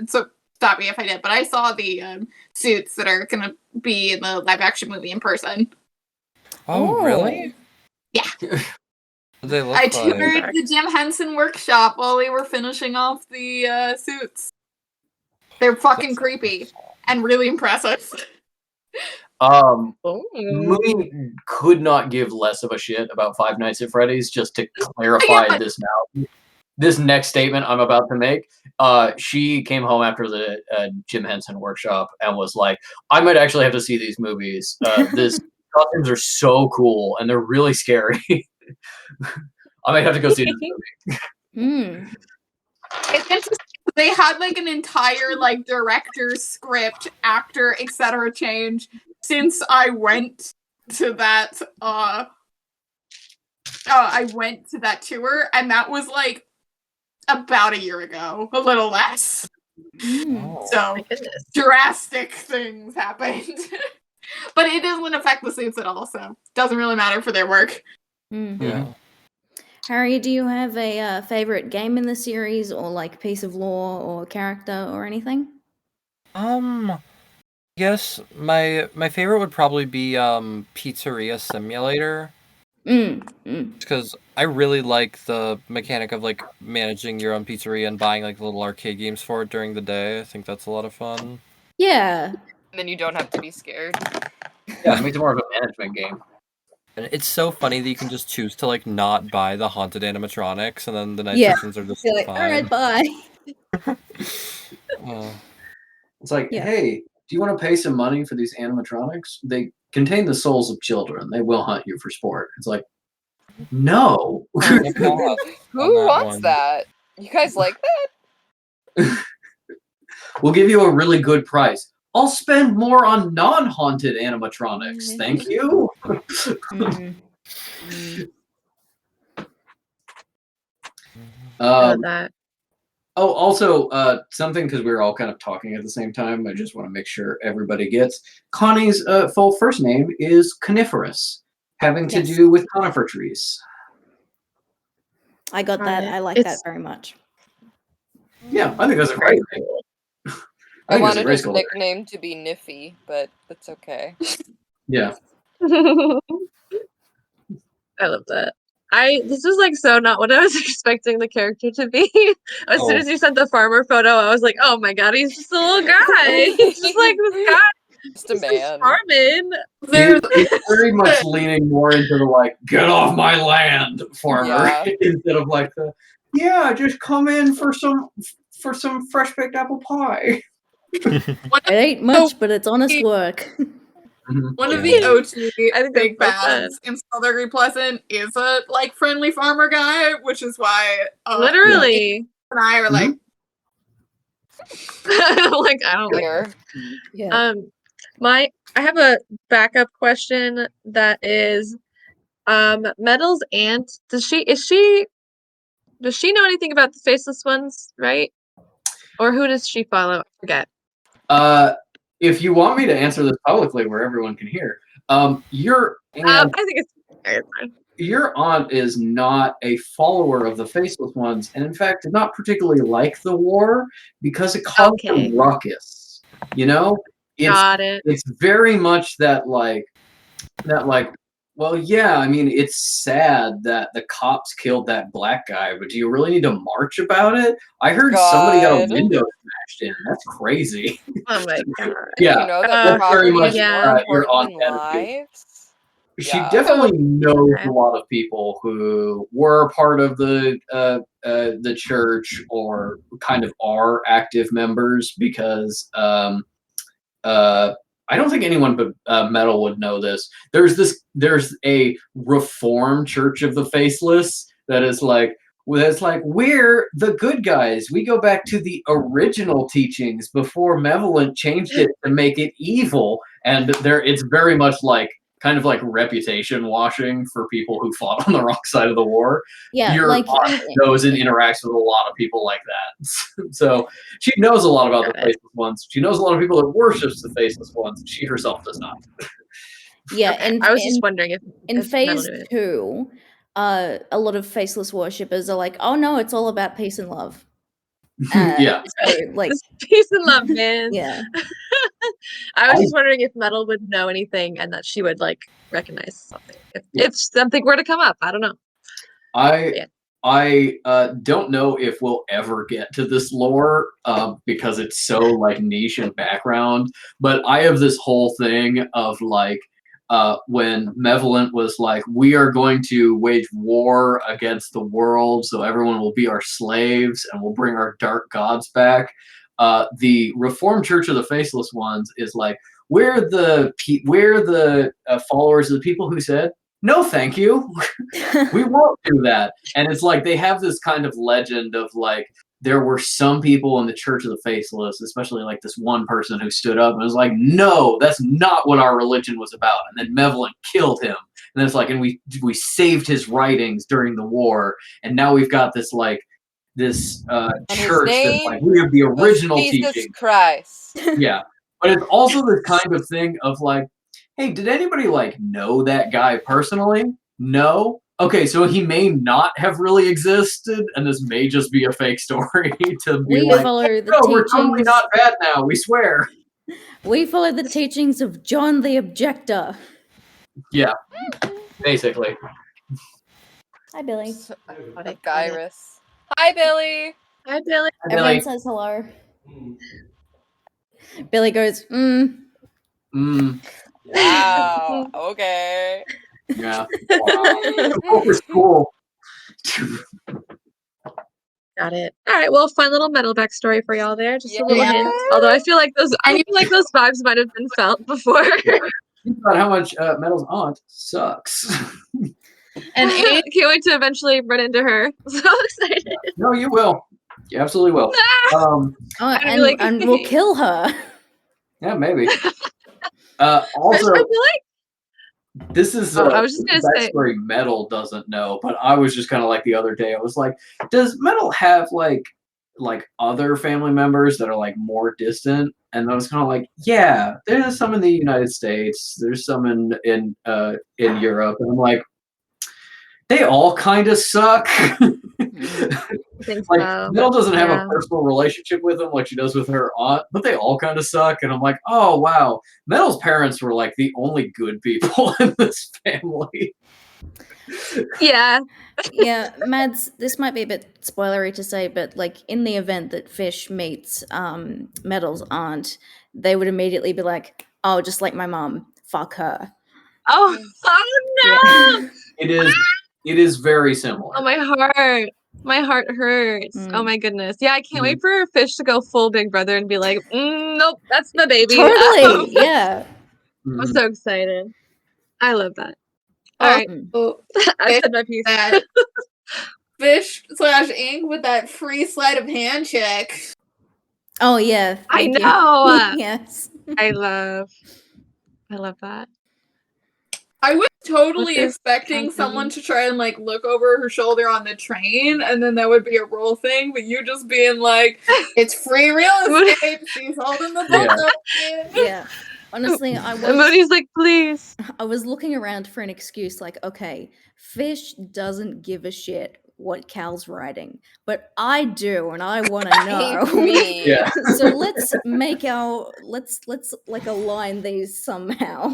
So stop me if I did. But I saw the suits that are gonna be in the live action movie in person. Oh, really? Yeah. What do they look I like? toured the Jim Henson workshop while we were finishing off the suits. They're fucking creepy and really impressive. Mooney could not give less of a shit about Five Nights at Freddy's. Just to clarify this now, this next statement I'm about to make. She came home after the Jim Henson workshop and was like, "I might actually have to see these movies. This costumes are so cool and they're really scary. I might have to go see this movie." It's interesting. They had like an entire like director, script, actor, etc. change since I went to that I went to that tour, and that was like about a year ago, a little less. Oh. So My goodness. drastic things happened. But it doesn't affect the suits at all, so doesn't really matter for their work. Yeah. Harry, do you have a favorite game in the series, or like piece of lore, or character, or anything? Yes, my favorite would probably be Pizzeria Simulator. Because I really like the mechanic of like managing your own pizzeria and buying like little arcade games for it during the day. I think that's a lot of fun. Yeah. And then you don't have to be scared. Yeah, it makes it more of a management game. And it's so funny that you can just choose to like not buy the haunted animatronics, and then the night Yeah. sessions are just You're like, fine. all right, bye. It's like, Yeah. hey, do you want to pay some money for these animatronics? They contain the souls of children. They will hunt you for sport. It's like, no. No cost Who on that wants one. that? You guys like that? We'll give you a really good price. I'll spend more on non-haunted animatronics. Thank you. I love that. Oh, also, something, because we were all kind of talking at the same time, I just want to make sure everybody gets. Connie's full first name is Coniferous, having to Yes. do with conifer trees. I got that. I like that very much. Yeah, I think that's a great name. I think that's a wanted great his school. nickname to be Niffy, but that's okay. Yeah. I love that. This was like so not what I was expecting the character to be. As soon as you sent the farmer photo, I was like, oh my god, he's just a little guy. He's just like this guy. Just a man. Farming. It's very much leaning more into the like, get off my land, farmer, Yeah. instead of like the, yeah, just come in for some fresh baked apple pie. It ain't much, but it's honest work. One of the OG I think big that's so fun. bads in Strawberry Pleasant is a like friendly farmer guy, which is why Literally. and I are like, like I don't like Here. Yeah. I have a backup question that is Metal's aunt, does she know anything about the faceless ones, right? Or who does she follow? I forget. If you want me to answer this publicly where everyone can hear, your I aunt, think it's fine. your aunt is not a follower of the faceless ones, and in fact did not particularly like the war because it caused a ruckus. You know? Got it. It's very much that Well, yeah, I mean, it's sad that the cops killed that black guy, but do you really need to march about it? I heard somebody got a God. window smashed in. That's crazy. Oh my god. Yeah, You know that that's very property much is more Yeah. your important Aunt than Genevieve. lives. She Yeah. definitely knows Okay. a lot of people who were a part of the church or kind of are active members because I don't think anyone but Metal would know this. There's a Reformed Church of the Faceless that is like that's like we're the good guys. We go back to the original teachings before Malevolent changed it to make it evil, and there it's very much like kind of like reputation washing for people who fought on the wrong side of the war. Yeah, Your like aunt knows and interacts with a lot of people like that. So she knows a lot about the Got it. faceless ones. She knows a lot of people that worships the faceless ones. She herself does not. yeah, Okay. I was just wondering in if Metal phase knew it. 2, a lot of faceless worshippers are like, oh no, it's all about peace and love. Yeah. So like, Just peace and love, man. yeah, I was just wondering if Metal would know anything and that she would like recognize something. If something were to come up, I don't know. Yeah. I don't know if we'll ever get to this lore because it's so like niche and background. But I have this whole thing of like when Malevolent was like, we are going to wage war against the world, so everyone will be our slaves, and we'll bring our dark gods back. The Reformed Church of the Faceless Ones is like, we're the followers of the people who said, no, thank you. We won't do that. And it's like they have this kind of legend of like there were some people in the Church of the Faceless, especially like this one person who stood up and was like, no, that's not what our religion was about. And then Malevolent killed him. And then it's like, and we saved his writings during the war. And now we've got this like this And his church that's name like we have the was original Jesus teaching. Christ. Yeah. But it's also this kind of thing of like, hey, did anybody like know that guy personally? No. Okay, so he may not have really existed, and this may just be a fake story to be we like, follow the no, we're totally teachings. not bad now. We swear. We follow the teachings of John the Objector. Yeah, basically. Hi, Billy. Of Gyrus. Hi, Billy. Hi, Billy. Everyone says hello. Billy goes, Wow. Okay. Yeah. Wow. Over school. Got it. All right. Well, fun little Metal backstory for y'all there. Just a little Yeah. hint. Although I feel like those vibes might have been felt before. Think about how much Metal's aunt sucks. And Can't wait to eventually run into her. So excited. No, you will. You absolutely will. oh, I'd be and, like, and we'll kill her. Yeah, maybe. I Also, feel like this is I was just gonna say backstory Metal doesn't know, but I was just kind of like the other day. I was like, does Metal have like other family members that are like more distant? And I was kind of like, yeah, there's some in the United States, there's some in Europe, and I'm like, they all kind of suck. I think Like so. Metal doesn't have Yeah. a personal relationship with them like she does with her aunt, but they all kind of suck. And I'm like, oh wow, Metal's parents were like the only good people in this family. Yeah. Yeah, Mads, this might be a bit spoilery to say, but like in the event that Fish meets Metal's aunt, they would immediately be like, oh, just like my mom, fuck her. Oh no! It is very similar. Oh, my heart. My heart hurts. Oh my goodness. Yeah, I can't wait for Fish to go full Big Brother and be like, nope, that's my baby. Totally, yeah. I'm so excited. I love that. All right. oh, I said my piece. that Fish/Ink with that free sleight of hand check. Oh yeah. I thank you. know. Yes. I love that. I was totally With this expecting company. someone to try and like look over her shoulder on the train, and then that would be a roll thing. But you just being like, "It's free real estate." She's holding the book open. Yeah. Honestly, And Moody's like, please. I was looking around for an excuse like, okay, Fish doesn't give a shit what Cal's writing, but I do, and I want to know. Me. Yeah. So let's make let's like align these somehow.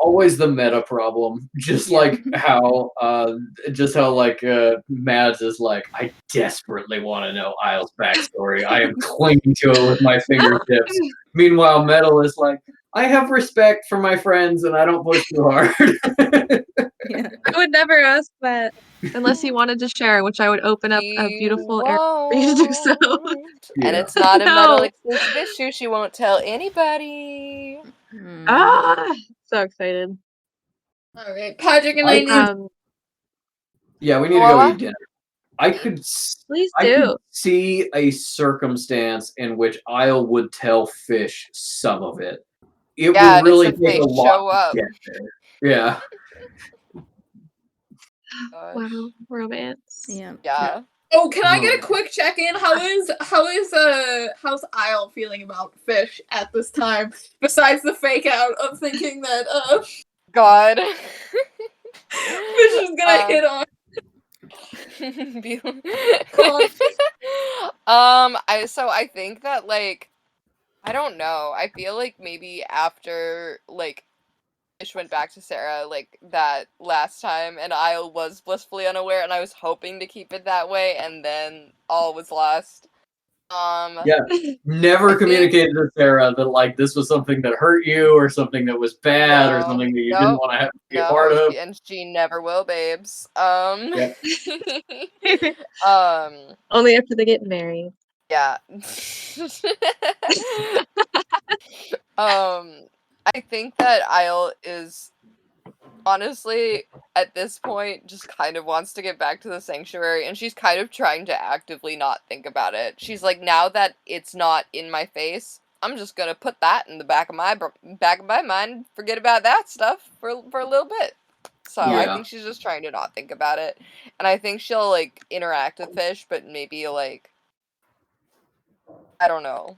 always the meta problem. Just like how like Mads is like, I desperately want to know Isle's backstory. I am clinging to it with my fingertips. Meanwhile, Metal is like, I have respect for my friends and I don't push too hard. Yeah. I would never ask that unless he wanted to share, which I would open up a She beautiful area for you to do so. won't. And Yeah. it's not a metal No. exclusive issue. She won't tell anybody. Hmm. Ah, so excited. All right, Patrick and I need. Yeah, we need to go Koala? eat dinner. I could Please I could do. see a circumstance in which Isle would tell Fish some of it. It Yeah, would and it's really if take they a lot show to up. get there. Yeah. Gosh. Wow, romance. Yeah. Yeah. Oh, can I get a Right. quick check-in? How's Isle feeling about Fish at this time? Besides the fake out of thinking that God. Fish is gonna hit on. I think that like I don't know. I feel like maybe after like Fish went back to Sarah like that last time and Isle was blissfully unaware and I was hoping to keep it that way and then all was lost. Yeah. Never I communicated to Sarah that like this was something that hurt you or something that was bad or No, something that you didn't nope, want to have to be a no, part of. and she never will, babes. Yeah. Only after they get married. Yeah. I think that Isle is honestly at this point just kind of wants to get back to the sanctuary and she's kind of trying to actively not think about it. She's like, now that it's not in my face, I'm just gonna put that in the back of my mind, forget about that stuff for a little bit. So I Yeah. think she's just trying to not think about it, and I think she'll like interact with Fish, but maybe like I don't know,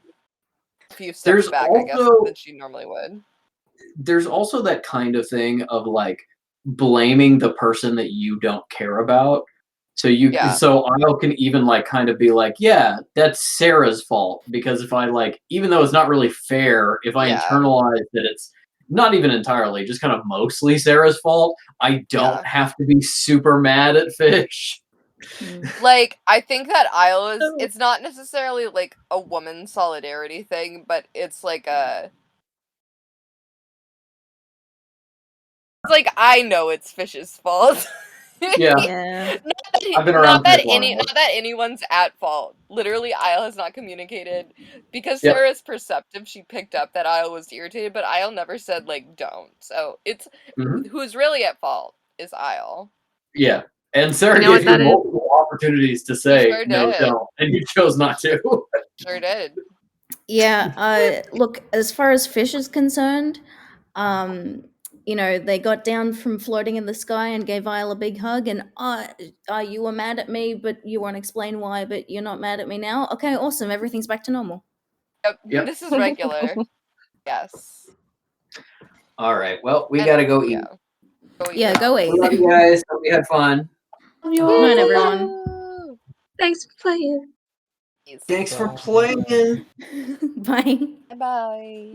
a few steps There's back, I guess, also than she normally would. there's also that kind of thing of like blaming the person that you don't care about. So Yeah. so Isle can even like kind of be like, yeah, that's Sarah's fault because if I like, even though it's not really fair, if I Yeah. internalize that it's not even entirely, just kind of mostly Sarah's fault, I don't Yeah. have to be super mad at Fish. Like, I think that Isle is, it's not necessarily like a woman solidarity thing, but it's like it's like I know it's Fish's fault. Yeah. Yeah. I've been around Fish long enough. Not that anyone's at fault. Literally, Isle has not communicated because Yep. Sarah's perceptive. She picked up that Isle was irritated, but Isle never said like don't. So it's Mhm. who's really at fault is Isle. Yeah. And Sarah You know gave what that you is? multiple opportunities to say sure no, did. don't, and you chose not to. Sure did. Yeah. Look, as far as Fish is concerned, they got down from floating in the sky and gave Isle a big hug, and you were mad at me, but you won't explain why, but you're not mad at me now. Okay, awesome. Everything's back to normal. Yep. Yep. This is regular. Yes. All right. Well, we And- gotta go eat. yeah. Go eat Yeah, now. go eat. Love you guys. Hope you had fun. Good night, everyone. Woo! Thanks for playing. Thanks for playing. Bye. Bye.